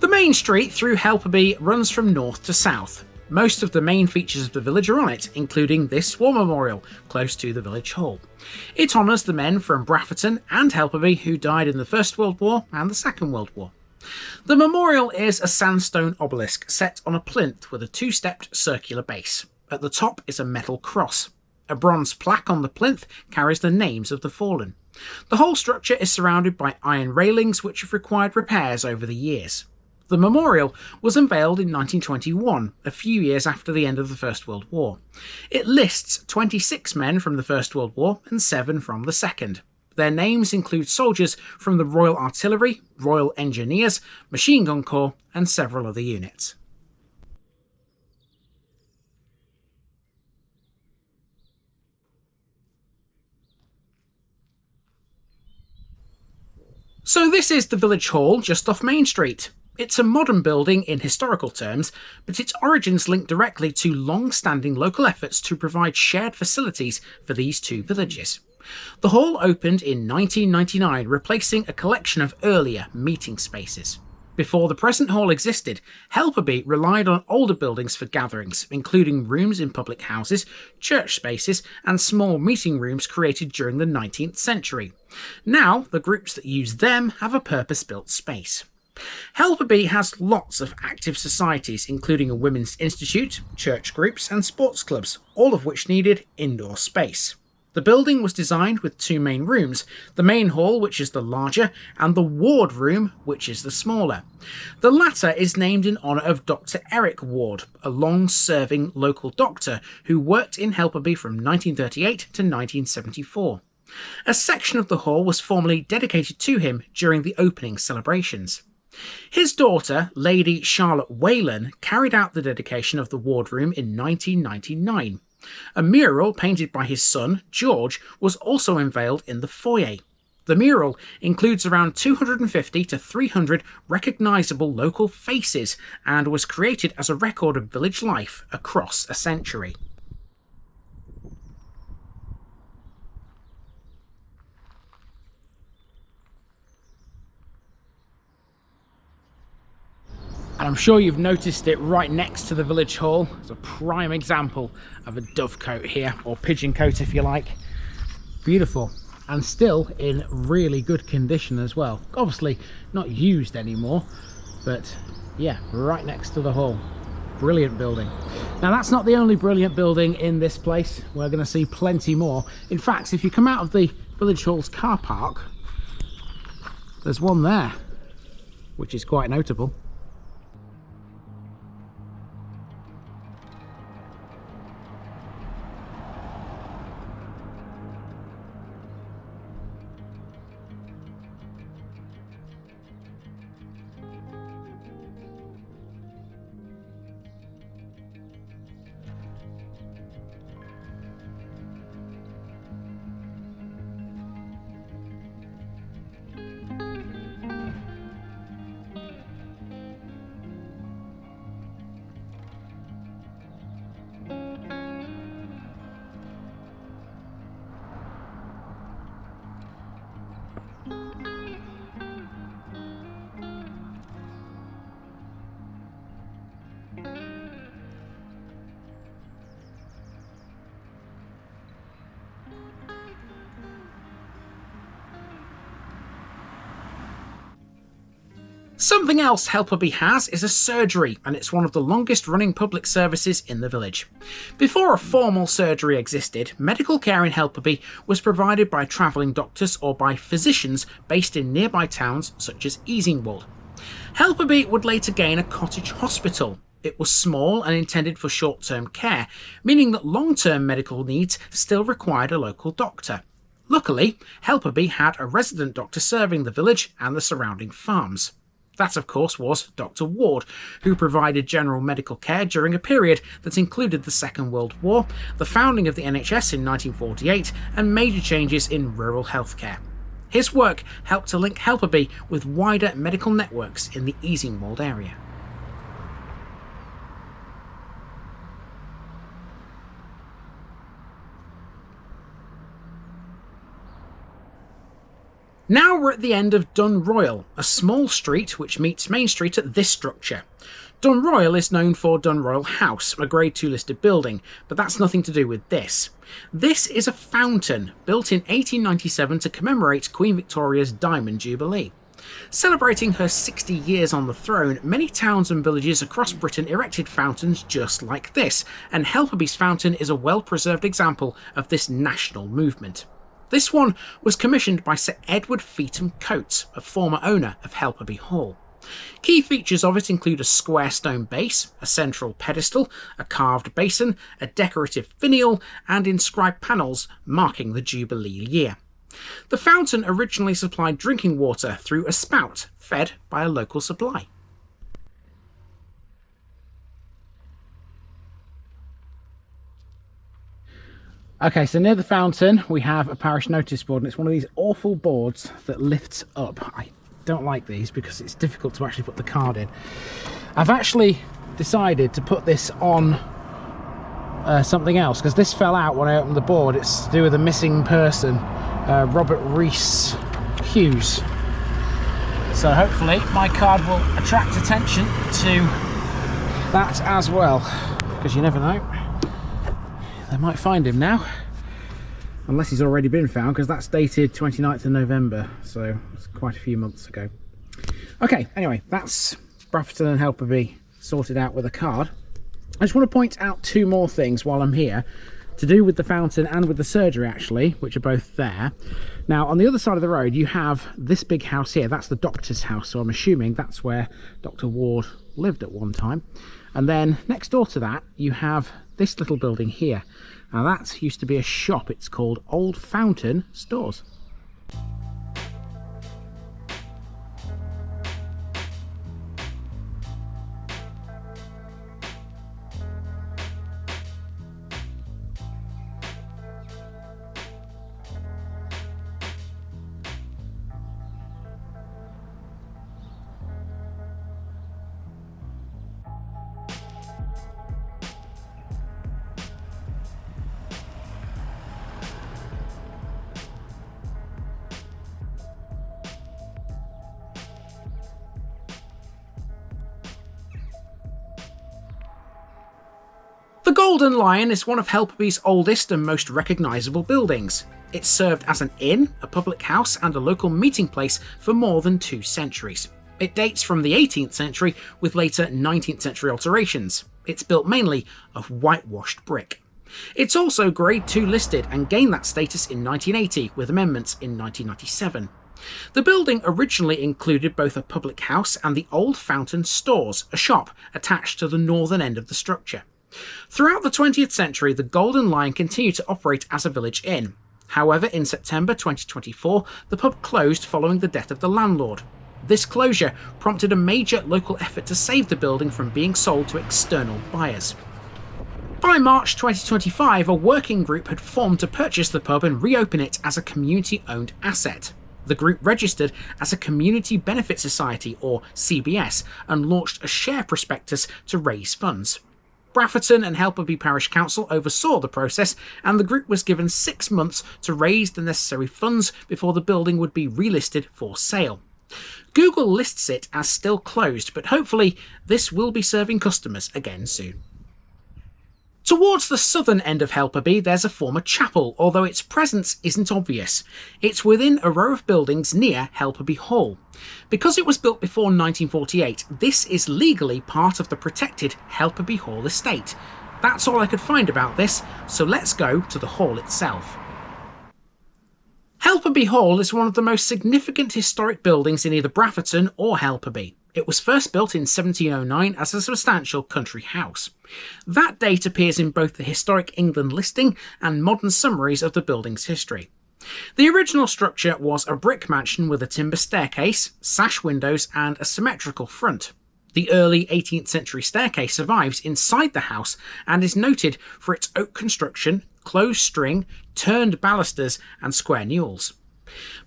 The main street through Helperby runs from north to south. Most of the main features of the village are on it, including this war memorial close to the village hall. It honours the men from Brafferton and Helperby who died in the First World War and the Second World War. The memorial is a sandstone obelisk set on a plinth with a two-stepped circular base. At the top is a metal cross. A bronze plaque on the plinth carries the names of the fallen. The whole structure is surrounded by iron railings which have required repairs over the years. The memorial was unveiled in 1921, a few years after the end of the First World War. It lists 26 men from the First World War and 7 from the Second. Their names include soldiers from the Royal Artillery, Royal Engineers, Machine Gun Corps and several other units. So this is the village hall just off Main Street. It's a modern building in historical terms, but its origins link directly to long-standing local efforts to provide shared facilities for these two villages. The hall opened in 1999, replacing a collection of earlier meeting spaces. Before the present hall existed, Helperby relied on older buildings for gatherings, including rooms in public houses, church spaces, and small meeting rooms created during the 19th century. Now, the groups that use them have a purpose-built space. Helperby has lots of active societies, including a women's institute, church groups and sports clubs, all of which needed indoor space. The building was designed with 2 main rooms, the main hall, which is the larger, and the ward room, which is the smaller. The latter is named in honour of Dr. Eric Ward, a long-serving local doctor who worked in Helperby from 1938 to 1974. A section of the hall was formally dedicated to him during the opening celebrations. His daughter, Lady Charlotte Whalen, carried out the dedication of the wardroom in 1999. A mural painted by his son, George, was also unveiled in the foyer. The mural includes around 250 to 300 recognisable local faces and was created as a record of village life across a century. And I'm sure you've noticed it right next to the village hall. It's a prime example of a dovecote here, or pigeon cote if you like. Beautiful, and still in really good condition as well. Obviously not used anymore, but yeah, right next to the hall. Brilliant building. Now that's not the only brilliant building in this place. We're going to see plenty more. In fact, if you come out of the village hall's car park, there's one there, which is quite notable. Something else Helperby has is a surgery, and it's one of the longest running public services in the village. Before a formal surgery existed, medical care in Helperby was provided by travelling doctors or by physicians based in nearby towns such as Easingwold. Helperby would later gain a cottage hospital. It was small and intended for short-term care, meaning that long-term medical needs still required a local doctor. Luckily, Helperby had a resident doctor serving the village and the surrounding farms. That, of course, was Dr. Ward, who provided general medical care during a period that included the Second World War, the founding of the NHS in 1948, and major changes in rural healthcare. His work helped to link Helperby with wider medical networks in the Easingwold area. Now we're at the end of Dun Royal, a small street which meets Main Street at this structure. Dun Royal is known for Dun Royal House, a Grade 2 listed building, but that's nothing to do with this. This is a fountain, built in 1897 to commemorate Queen Victoria's Diamond Jubilee. Celebrating her 60 years on the throne, many towns and villages across Britain erected fountains just like this, and Helperby's fountain is a well-preserved example of this national movement. This one was commissioned by Sir Edward Feetham Coates, a former owner of Helperby Hall. Key features of it include a square stone base, a central pedestal, a carved basin, a decorative finial, and inscribed panels marking the Jubilee year. The fountain originally supplied drinking water through a spout fed by a local supply. Okay, so near the fountain we have a parish notice board, and it's one of these awful boards that lifts up. I don't like these because it's difficult to actually put the card in. I've actually decided to put this on something else because this fell out when I opened the board. It's to do with a missing person, Robert Rees Hughes. So hopefully my card will attract attention to that as well, because you never know. They might find him now, unless he's already been found, because that's dated 29th of November, so it's quite a few months ago. Okay, anyway, that's Brafferton and Helperby sorted out with a card. I just want to point out two more things while I'm here, to do with the fountain and with the surgery actually, which are both there. Now, on the other side of the road, you have this big house here. That's the doctor's house, so I'm assuming that's where Dr. Ward lived at one time. And then next door to that, you have this little building here. Now that used to be a shop. It's called Old Fountain Stores. Golden Lion is one of Helperby's oldest and most recognisable buildings. It served as an inn, a public house and a local meeting place for more than 2 centuries. It dates from the 18th century with later 19th century alterations. It's built mainly of whitewashed brick. It's also Grade 2 listed and gained that status in 1980 with amendments in 1997. The building originally included both a public house and the Old Fountain Stores, a shop attached to the northern end of the structure. Throughout the 20th century, the Golden Lion continued to operate as a village inn. However, in September 2024, the pub closed following the death of the landlord. This closure prompted a major local effort to save the building from being sold to external buyers. By March 2025, a working group had formed to purchase the pub and reopen it as a community-owned asset. The group registered as a Community Benefit Society, or CBS, and launched a share prospectus to raise funds. Brafferton and Helperby Parish Council oversaw the process, and the group was given 6 months to raise the necessary funds before the building would be relisted for sale. Google lists it as still closed, but hopefully this will be serving customers again soon. Towards the southern end of Helperby there's a former chapel, although its presence isn't obvious. It's within a row of buildings near Helperby Hall. Because it was built before 1948, this is legally part of the protected Helperby Hall estate. That's all I could find about this, so let's go to the hall itself. Helperby Hall is one of the most significant historic buildings in either Brafferton or Helperby. It was first built in 1709 as a substantial country house. That date appears in both the Historic England listing and modern summaries of the building's history. The original structure was a brick mansion with a timber staircase, sash windows and a symmetrical front. The early 18th century staircase survives inside the house and is noted for its oak construction, closed string, turned balusters and square newels.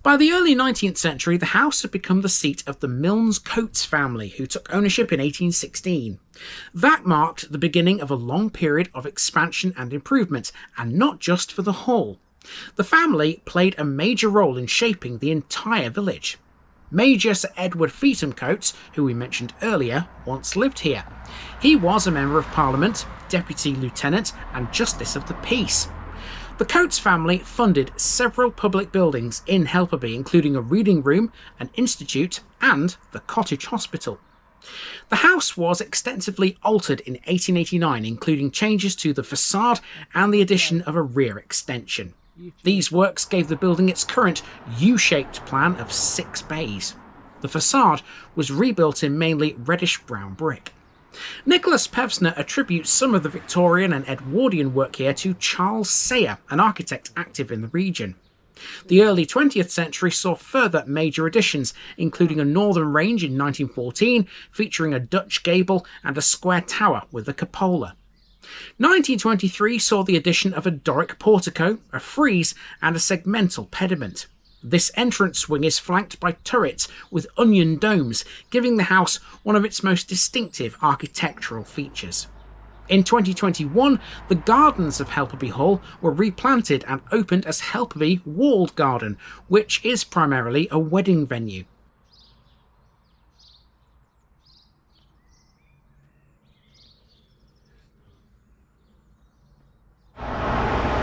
By the early 19th century, the house had become the seat of the Milnes-Coates family, who took ownership in 1816. That marked the beginning of a long period of expansion and improvement, and not just for the hall. The family played a major role in shaping the entire village. Major Sir Edward Feetham-Coates, who we mentioned earlier, once lived here. He was a Member of Parliament, Deputy Lieutenant and Justice of the Peace. The Coates family funded several public buildings in Helperby, including a reading room, an institute and the cottage hospital. The house was extensively altered in 1889, including changes to the facade and the addition of a rear extension. These works gave the building its current U-shaped plan of 6 bays. The facade was rebuilt in mainly reddish-brown brick. Nicholas Pevsner attributes some of the Victorian and Edwardian work here to Charles Sayer, an architect active in the region. The early 20th century saw further major additions, including a northern range in 1914, featuring a Dutch gable and a square tower with a cupola. 1923 saw the addition of a Doric portico, a frieze and a segmental pediment. This entrance wing is flanked by turrets with onion domes, giving the house one of its most distinctive architectural features. In 2021, the gardens of Helperby Hall were replanted and opened as Helperby Walled Garden, which is primarily a wedding venue.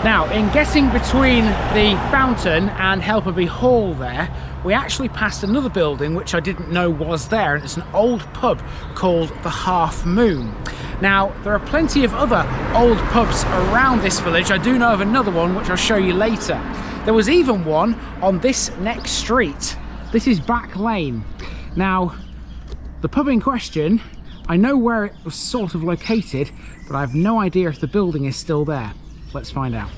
Now, in getting between the fountain and Helperby Hall there, we actually passed another building which I didn't know was there, and it's an old pub called the Half Moon. Now, there are plenty of other old pubs around this village. I do know of another one which I'll show you later. There was even one on this next street. This is Back Lane. Now, the pub in question, I know where it was sort of located, but I have no idea if the building is still there. Let's find out.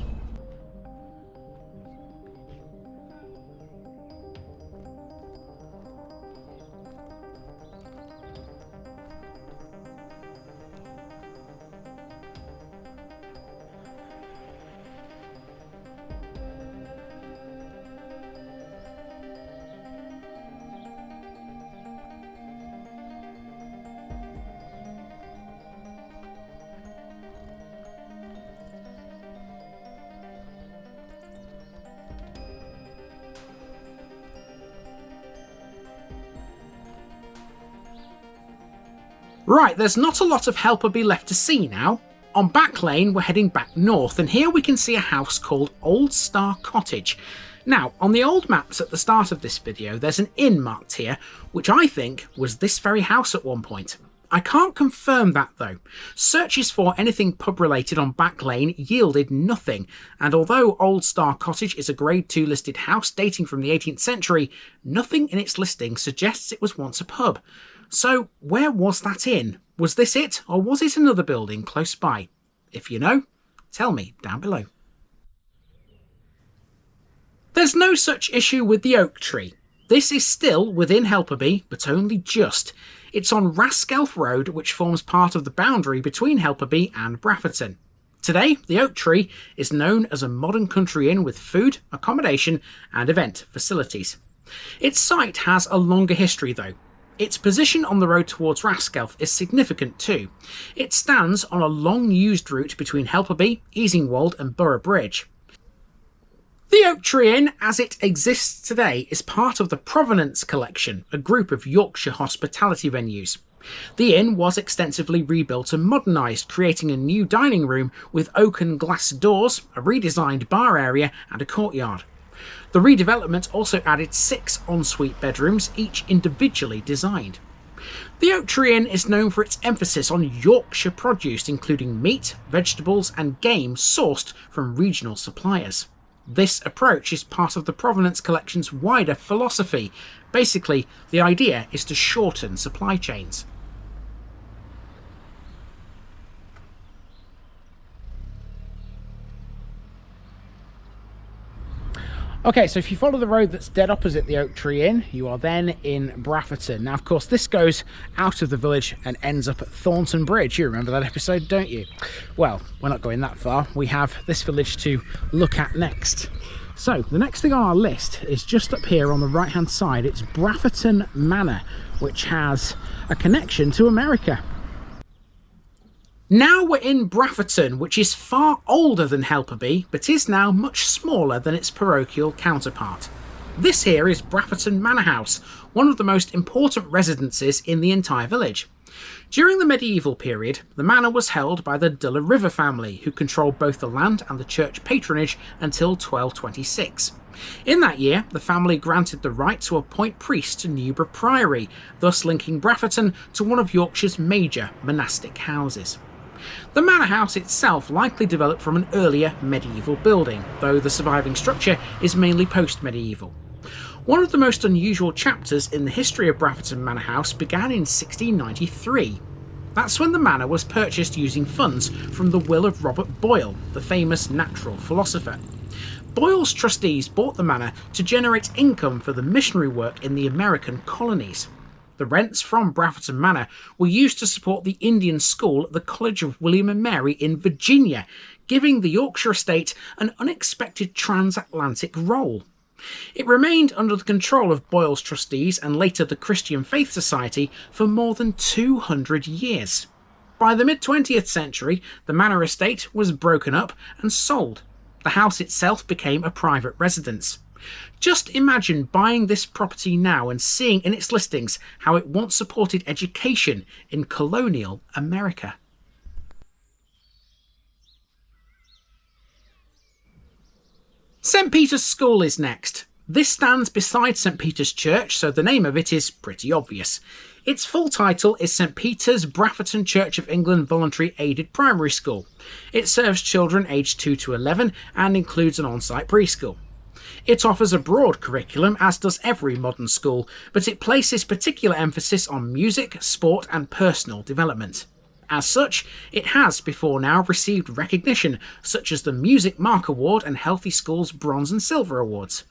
Right, there's not a lot of Helperby left to see now. On Back Lane, we're heading back north, and here we can see a house called Old Star Cottage. Now, on the old maps at the start of this video, there's an inn marked here, which I think was this very house at one point. I can't confirm that though. Searches for anything pub related on Back Lane yielded nothing, and although Old Star Cottage is a Grade 2 listed house dating from the 18th century, nothing in its listing suggests it was once a pub. So where was that inn? Was this it, or was it another building close by? If you know, tell me down below. There's no such issue with the oak tree. This is still within Helperby, but only just. It's on Raskelf Road, which forms part of the boundary between Helperby and Brafferton. Today, the oak tree is known as a modern country inn with food, accommodation and event facilities. Its site has a longer history though. Its position on the road towards Raskelf is significant too. It stands on a long used route between Helperby, Easingwold and Borough Bridge. The Oak Tree Inn, as it exists today, is part of the Provenance Collection, a group of Yorkshire hospitality venues. The inn was extensively rebuilt and modernised, creating a new dining room with oak and glass doors, a redesigned bar area and a courtyard. The redevelopment also added 6 ensuite bedrooms, each individually designed. The Oak Tree Inn is known for its emphasis on Yorkshire produce, including meat, vegetables and game sourced from regional suppliers. This approach is part of the Provenance Collection's wider philosophy. Basically, the idea is to shorten supply chains. Okay, so if you follow the road that's dead opposite the Oak Tree Inn, you are then in Brafferton. Now, of course, this goes out of the village and ends up at Thornton Bridge. You remember that episode, don't you? Well, we're not going that far. We have this village to look at next. So, the next thing on our list is just up here on the right-hand side. It's Brafferton Manor, which has a connection to America. Now we're in Brafferton, which is far older than Helperby, but is now much smaller than its parochial counterpart. This here is Brafferton Manor House, one of the most important residences in the entire village. During the medieval period, the manor was held by the Duller River family, who controlled both the land and the church patronage until 1226. In that year, the family granted the right to appoint priests to Newborough Priory, thus linking Brafferton to one of Yorkshire's major monastic houses. The manor house itself likely developed from an earlier medieval building, though the surviving structure is mainly post-medieval. One of the most unusual chapters in the history of Brafferton Manor House began in 1693. That's when the manor was purchased using funds from the will of Robert Boyle, the famous natural philosopher. Boyle's trustees bought the manor to generate income for the missionary work in the American colonies. The rents from Brafferton Manor were used to support the Indian school at the College of William and Mary in Virginia, giving the Yorkshire estate an unexpected transatlantic role. It remained under the control of Boyle's trustees and later the Christian Faith Society for more than 200 years. By the mid-20th century, the manor estate was broken up and sold. The house itself became a private residence. Just imagine buying this property now and seeing in its listings how it once supported education in colonial America. St Peter's School is next. This stands beside St Peter's Church, so the name of it is pretty obvious. Its full title is St Peter's Brafferton Church of England Voluntary Aided Primary School. It serves children aged 2 to 11 and includes an on-site preschool. It offers a broad curriculum, as does every modern school, but it places particular emphasis on music, sport and personal development. As such, it has before now received recognition such as the Music Mark Award and Healthy Schools Bronze and Silver Awards.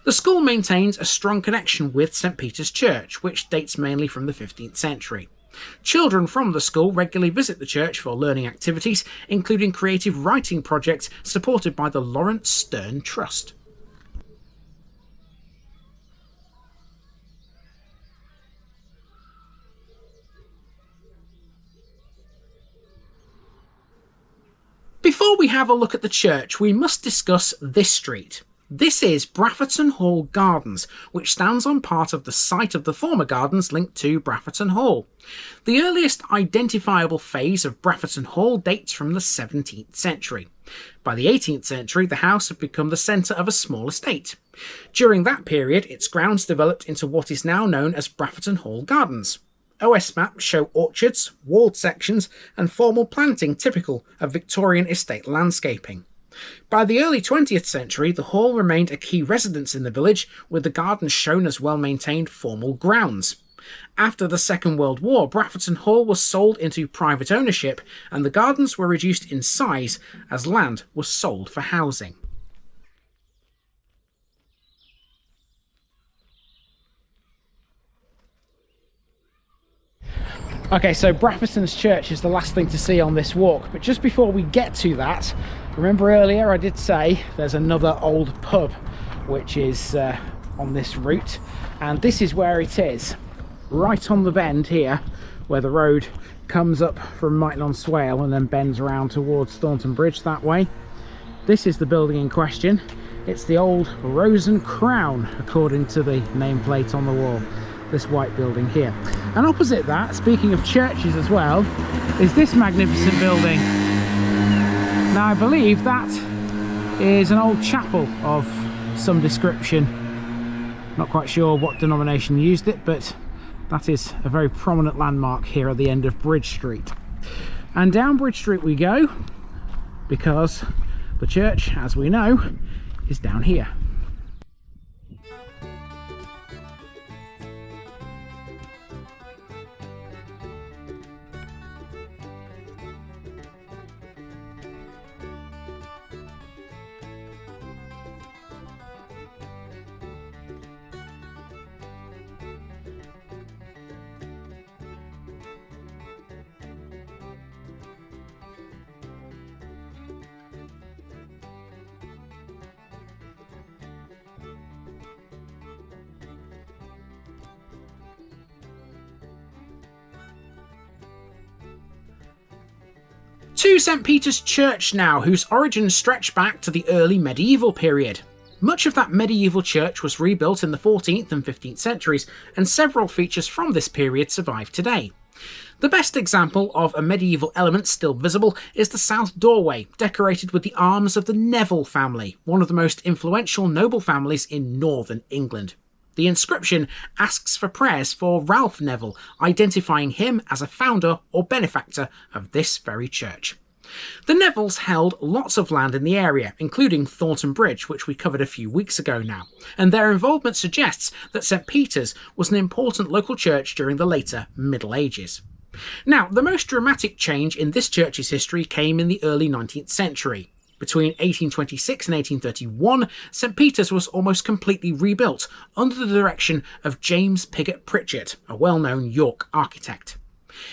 The school maintains a strong connection with St Peter's Church, which dates mainly from the 15th century. Children from the school regularly visit the church for learning activities, including creative writing projects supported by the Lawrence Stern Trust. Before we have a look at the church, we must discuss this street. This is Brafferton Hall Gardens, which stands on part of the site of the former gardens linked to Brafferton Hall. The earliest identifiable phase of Brafferton Hall dates from the 17th century. By the 18th century, the house had become the centre of a small estate. During that period, its grounds developed into what is now known as Brafferton Hall Gardens. OS maps show orchards, walled sections, and formal planting typical of Victorian estate landscaping. By the early 20th century, the hall remained a key residence in the village, with the gardens shown as well-maintained formal grounds. After the Second World War, Brafferton Hall was sold into private ownership, and the gardens were reduced in size as land was sold for housing. Okay, so Brafferton's church is the last thing to see on this walk, but just before we get to that, remember earlier I did say there's another old pub which is on this route, and this is where it is, right on the bend here, where the road comes up from Myton-on-Swale and then bends around towards Thornton Bridge that way. This is the building in question. It's the old Rose and Crown, according to the nameplate on the wall. This white building here. And opposite that, speaking of churches as well, is this magnificent building. Now I believe that is an old chapel of some description. Not quite sure what denomination used it, but that is a very prominent landmark here at the end of Bridge Street. And down Bridge Street we go, because the church, as we know, is down here. To St Peter's Church now, whose origins stretch back to the early medieval period. Much of that medieval church was rebuilt in the 14th and 15th centuries, and several features from this period survive today. The best example of a medieval element still visible is the south doorway, decorated with the arms of the Neville family, one of the most influential noble families in northern England. The inscription asks for prayers for Ralph Neville, identifying him as a founder or benefactor of this very church. The Nevilles held lots of land in the area, including Thornton Bridge, which we covered a few weeks ago now, and their involvement suggests that St Peter's was an important local church during the later Middle Ages. Now, the most dramatic change in this church's history came in the early 19th century. Between 1826 and 1831, St Peter's was almost completely rebuilt under the direction of James Pigott Pritchett, a well-known York architect.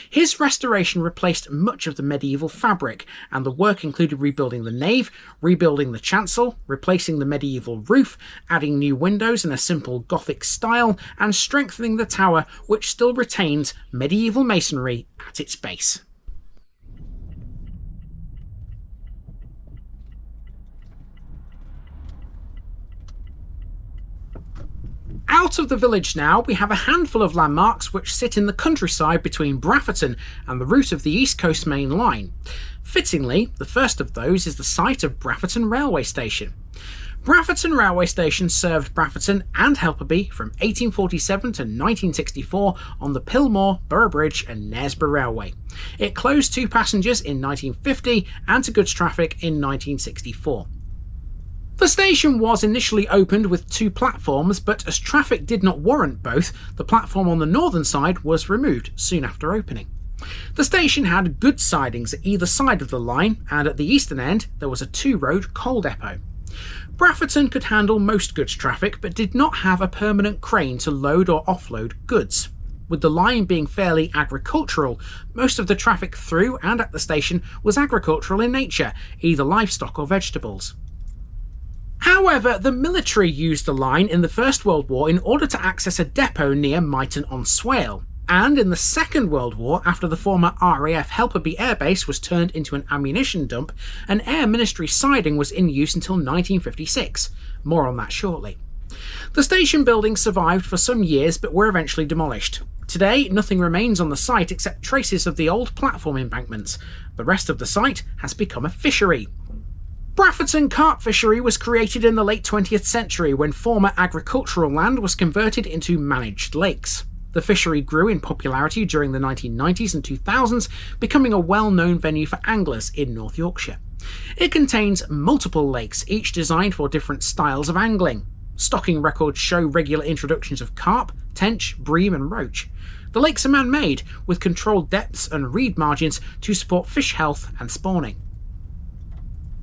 His restoration replaced much of the medieval fabric, and the work included rebuilding the nave, rebuilding the chancel, replacing the medieval roof, adding new windows in a simple Gothic style, and strengthening the tower, which still retains medieval masonry at its base. Out of the village now, we have a handful of landmarks which sit in the countryside between Brafferton and the route of the East Coast Main Line. Fittingly, the first of those is the site of Brafferton Railway Station. Brafferton Railway Station served Brafferton and Helperby from 1847 to 1964 on the Pillmore, Boroughbridge and Knaresborough Railway. It closed to passengers in 1950 and to goods traffic in 1964. The station was initially opened with 2 platforms, but as traffic did not warrant both, the platform on the northern side was removed soon after opening. The station had goods sidings at either side of the line, and at the eastern end there was a 2-road coal depot. Brafferton could handle most goods traffic, but did not have a permanent crane to load or offload goods. With the line being fairly agricultural, most of the traffic through and at the station was agricultural in nature, either livestock or vegetables. However, the military used the line in the First World War in order to access a depot near Myton-on-Swale, and in the Second World War, after the former RAF Helperby airbase was turned into an ammunition dump, an Air Ministry siding was in use until 1956, More on that shortly. The station buildings survived for some years but were eventually demolished. Today, nothing remains on the site except traces of the old platform embankments. The rest of the site has become a fishery. Brafferton Carp Fishery was created in the late 20th century when former agricultural land was converted into managed lakes. The fishery grew in popularity during the 1990s and 2000s, becoming a well-known venue for anglers in North Yorkshire. It contains multiple lakes, each designed for different styles of angling. Stocking records show regular introductions of carp, tench, bream and roach. The lakes are man-made, with controlled depths and reed margins to support fish health and spawning.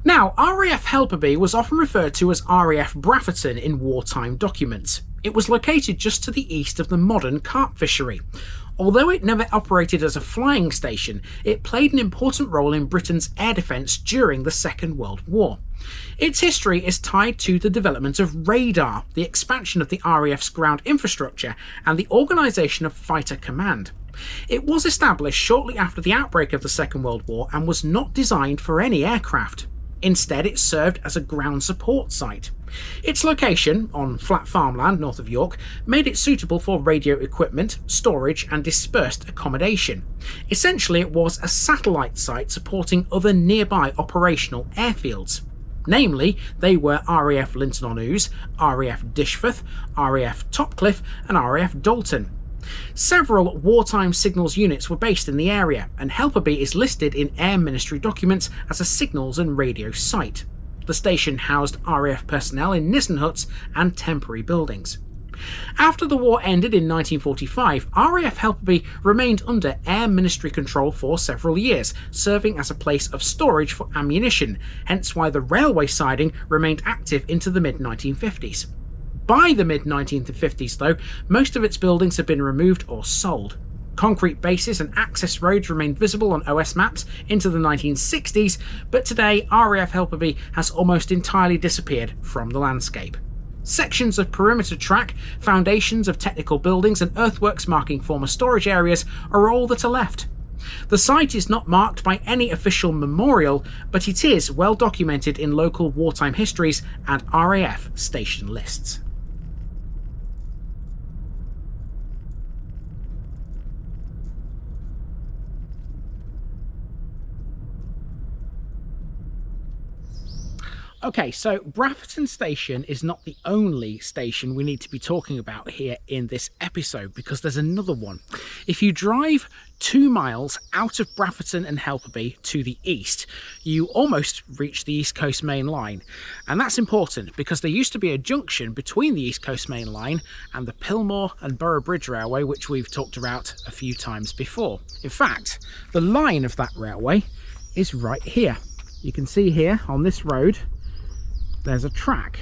Now, RAF Helperby was often referred to as RAF Brafferton in wartime documents. It was located just to the east of the modern carp fishery. Although it never operated as a flying station, it played an important role in Britain's air defence during the Second World War. Its history is tied to the development of radar, the expansion of the RAF's ground infrastructure, and the organisation of fighter command. It was established shortly after the outbreak of the Second World War and was not designed for any aircraft. Instead, it served as a ground support site. Its location, on flat farmland north of York, made it suitable for radio equipment, storage and dispersed accommodation. Essentially, it was a satellite site supporting other nearby operational airfields. Namely, they were RAF Linton-on-Ouse, RAF Dishforth, RAF Topcliffe and RAF Dalton. Several wartime signals units were based in the area, and Helperby is listed in Air Ministry documents as a signals and radio site. The station housed RAF personnel in Nissen huts and temporary buildings. After the war ended in 1945, RAF Helperby remained under Air Ministry control for several years, serving as a place of storage for ammunition, hence why the railway siding remained active into the mid-1950s. By the mid-1950s, though, most of its buildings had been removed or sold. Concrete bases and access roads remained visible on OS maps into the 1960s, but today RAF Helperby has almost entirely disappeared from the landscape. Sections of perimeter track, foundations of technical buildings and earthworks marking former storage areas are all that are left. The site is not marked by any official memorial, but it is well documented in local wartime histories and RAF station lists. Okay, so Brafferton Station is not the only station we need to be talking about here in this episode, because there's another one. If you drive 2 miles out of Brafferton and Helperby to the east, you almost reach the East Coast Main Line. And that's important because there used to be a junction between the East Coast Main Line and the Pillmore and Borough Bridge Railway, which we've talked about a few times before. In fact, the line of that railway is right here. You can see here on this road, there's a track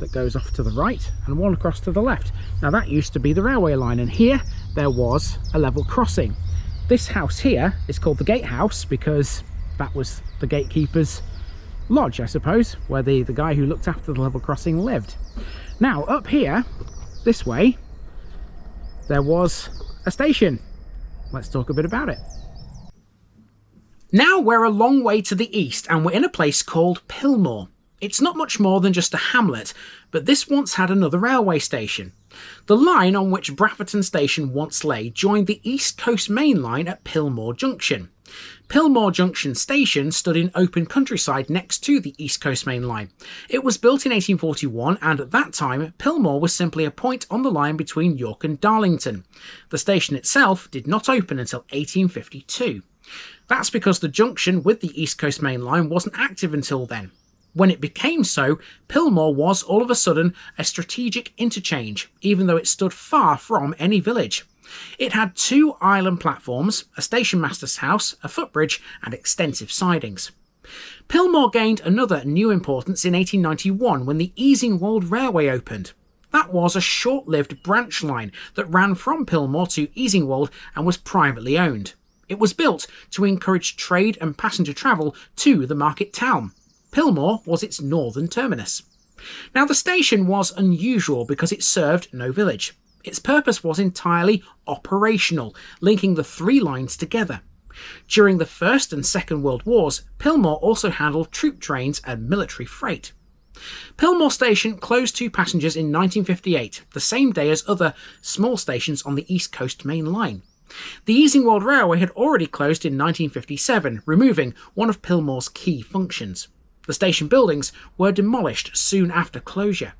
that goes off to the right and one across to the left. Now that used to be the railway line, and here there was a level crossing. This house here is called the gatehouse because that was the gatekeeper's lodge, I suppose, where the guy who looked after the level crossing lived. Now up here, this way, there was a station. Let's talk a bit about it. Now we're a long way to the east and we're in a place called Pillmore. It's not much more than just a hamlet, but this once had another railway station. The line on which Brafferton Station once lay joined the East Coast Main Line at Pillmore Junction. Pillmore Junction Station stood in open countryside next to the East Coast Main Line. It was built in 1841, and at that time Pillmore was simply a point on the line between York and Darlington. The station itself did not open until 1852. That's because the junction with the East Coast Main Line wasn't active until then. When it became so, Pillmore was all of a sudden a strategic interchange, even though it stood far from any village. It had 2 island platforms, a station master's house, a footbridge and extensive sidings. Pillmore gained another new importance in 1891 when the Easingwold Railway opened. That was a short-lived branch line that ran from Pillmore to Easingwold and was privately owned. It was built to encourage trade and passenger travel to the market town. Pillmore was its northern terminus. Now the station was unusual because it served no village. Its purpose was entirely operational, linking the 3 lines together. During the First and Second World Wars, Pillmore also handled troop trains and military freight. Pillmore Station closed to passengers in 1958, the same day as other small stations on the East Coast Main Line. The Easingwold Railway had already closed in 1957, removing one of Pillmore's key functions. The station buildings were demolished soon after closure.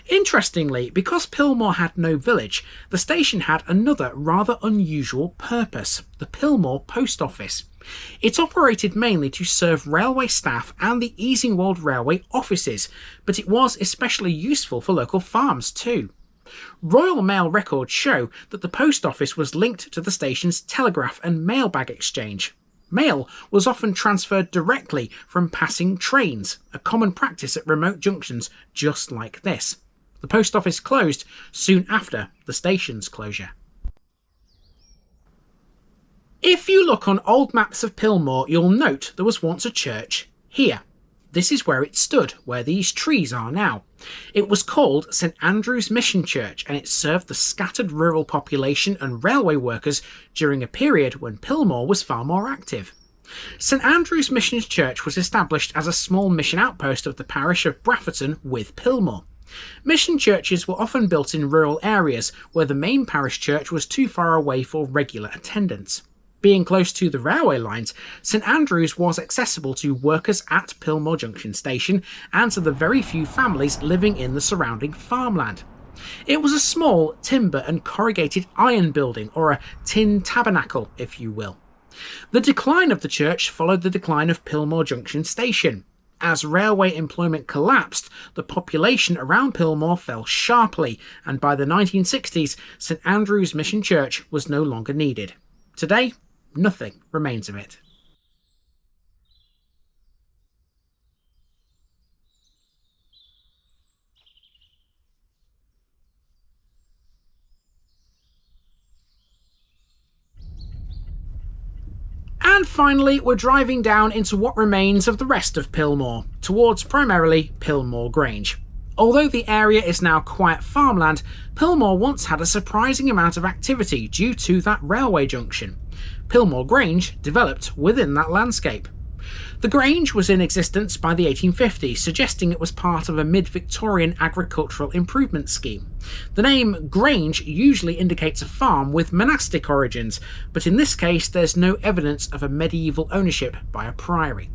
Interestingly, because Pillmore had no village, the station had another rather unusual purpose: the Pillmore Post Office. It operated mainly to serve railway staff and the Easingwold Railway offices, but it was especially useful for local farms too. Royal Mail records show that the post office was linked to the station's telegraph and mailbag exchange. Mail was often transferred directly from passing trains, a common practice at remote junctions just like this. The post office closed soon after the station's closure. If you look on old maps of Pillmore, you'll note there was once a church here. This is where it stood, where these trees are now. It was called St Andrew's Mission Church, and it served the scattered rural population and railway workers during a period when Pillmore was far more active. St Andrew's Mission Church was established as a small mission outpost of the parish of Brafferton with Pillmore. Mission churches were often built in rural areas where the main parish church was too far away for regular attendance. Being close to the railway lines, St Andrews was accessible to workers at Pillmore Junction Station and to the very few families living in the surrounding farmland. It was a small timber and corrugated iron building, or a tin tabernacle, if you will. The decline of the church followed the decline of Pillmore Junction Station. As railway employment collapsed, the population around Pillmore fell sharply, and by the 1960s, St Andrew's Mission Church was no longer needed. Today, nothing remains of it. And finally, we're driving down into what remains of the rest of Pillmore, towards primarily Pillmore Grange. Although the area is now quiet farmland, Pillmore once had a surprising amount of activity due to that railway junction. Pillmore Grange developed within that landscape. The Grange was in existence by the 1850s, suggesting it was part of a mid-Victorian agricultural improvement scheme. The name Grange usually indicates a farm with monastic origins, but in this case there's no evidence of a medieval ownership by a priory.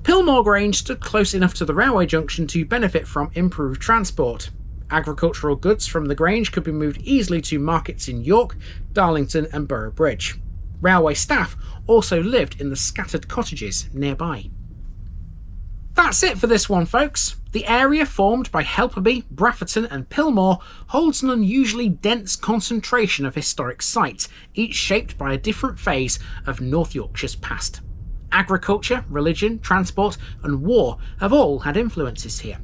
Pillmore Grange stood close enough to the railway junction to benefit from improved transport. Agricultural goods from the Grange could be moved easily to markets in York, Darlington and Boroughbridge. Railway staff also lived in the scattered cottages nearby. That's it for this one, folks. The area formed by Helperby, Brafferton and Pillmore holds an unusually dense concentration of historic sites, each shaped by a different phase of North Yorkshire's past. Agriculture, religion, transport and war have all had influences here.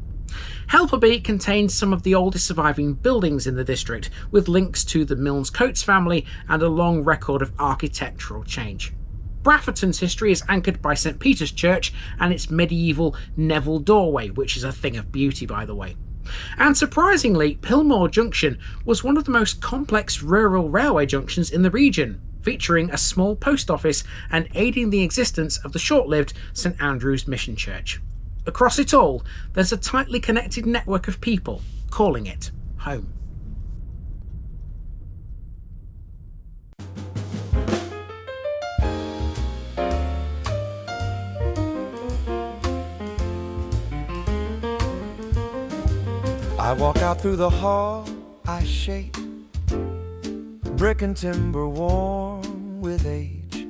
Helperby contains some of the oldest surviving buildings in the district, with links to the Milnes-Coates family and a long record of architectural change. Brafferton's history is anchored by St Peter's Church and its medieval Neville doorway, which is a thing of beauty, by the way. And surprisingly, Pillmore Junction was one of the most complex rural railway junctions in the region, featuring a small post office and aiding the existence of the short-lived St Andrew's Mission Church. Across it all, there's a tightly connected network of people calling it home. I walk out through the hall, I shake, brick and timber worn with age.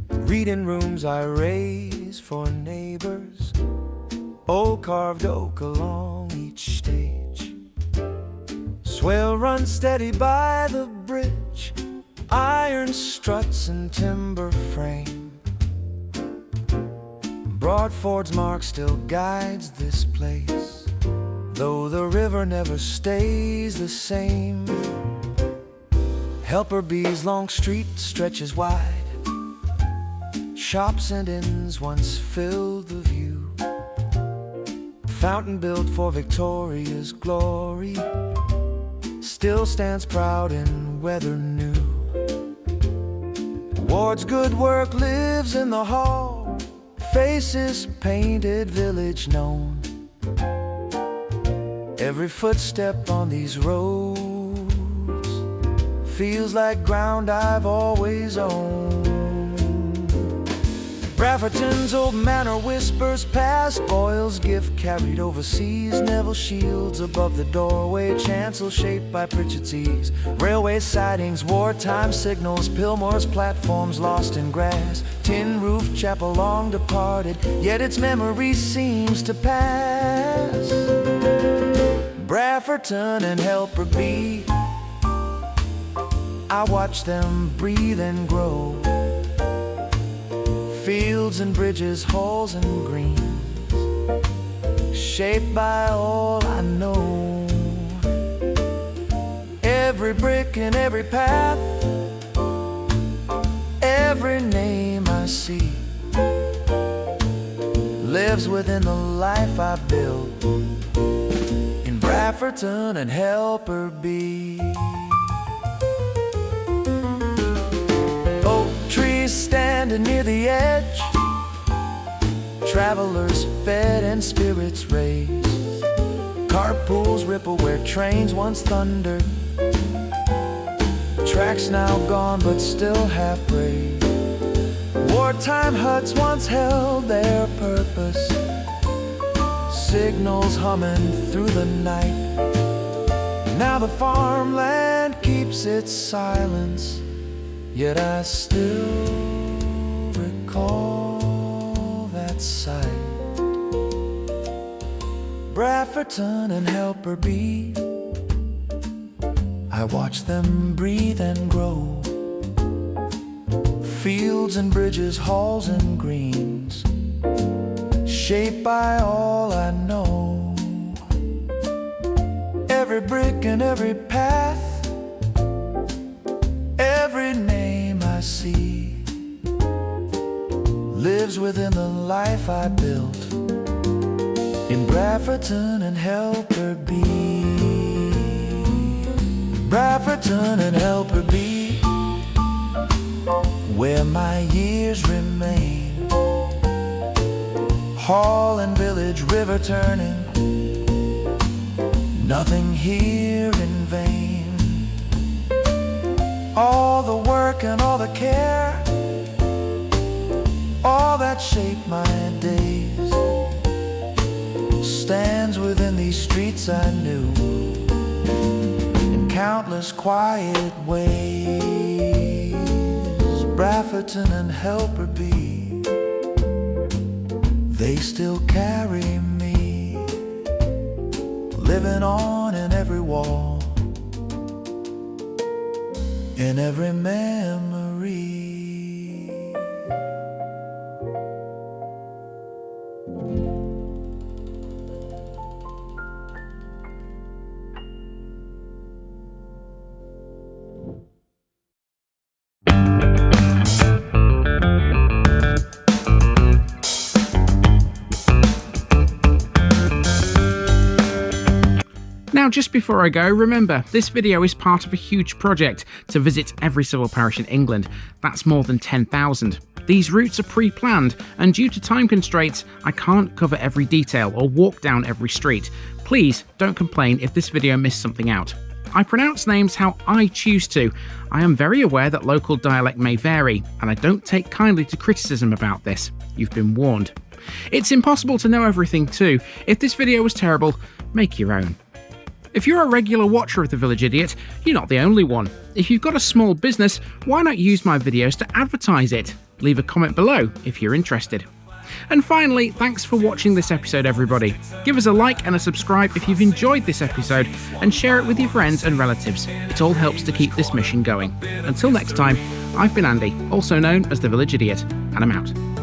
Reading rooms I raise for neighbors, old carved oak along each stage. Swale runs steady by the bridge, iron struts and timber frame. Broadford's mark still guides this place, though the river never stays the same. Helperby's long street stretches wide, shops and inns once filled the view. Fountain built for Victoria's glory still stands proud in weather new. Ward's good work lives in the hall, faces painted, village known. Every footstep on these roads feels like ground I've always owned. Brafferton's old manor whispers past, Boyle's gift carried overseas, Neville shields above the doorway, chancel shaped by Pritchard's ease, railway sidings, wartime signals, Pillmore's platforms lost in grass, tin roof chapel long departed, yet its memory seems to pass. Brafferton and Helperby, I watch them breathe and grow. Fields and bridges, halls and greens, shaped by all I know. Every brick and every path, every name I see, lives within the life I built in Brafferton and Helperby. Standing near the edge, travelers fed and spirits raised, carpools ripple where trains once thundered, tracks now gone but still half brave, wartime huts once held their purpose, signals humming through the night. Now the farmland keeps its silence, yet I still recall that sight. Brafferton and Helperby, I watch them breathe and grow. Fields and bridges, halls and greens, shaped by all I know. Every brick and every path, every name I see, lives within the life I built in Brafferton and Helperby. Brafferton and Helperby, where my years remain. Hall and village, river turning, nothing here in vain. All the work and all the care, all that shaped my days, stands within these streets I knew, in countless quiet ways. Brafferton and Helperby, they still carry me, living on in every wall, in every memory. Now, just before I go, remember, this video is part of a huge project to visit every civil parish in England. That's more than 10,000. These routes are pre-planned, and due to time constraints, I can't cover every detail or walk down every street. Please don't complain if this video missed something out. I pronounce names how I choose to. I am very aware that local dialect may vary, and I don't take kindly to criticism about this. You've been warned. It's impossible to know everything too. If this video was terrible, make your own. If you're a regular watcher of The Village Idiot, you're not the only one. If you've got a small business, why not use my videos to advertise it? Leave a comment below if you're interested. And finally, thanks for watching this episode, everybody. Give us a like and a subscribe if you've enjoyed this episode, and share it with your friends and relatives. It all helps to keep this mission going. Until next time, I've been Andy, also known as The Village Idiot, and I'm out.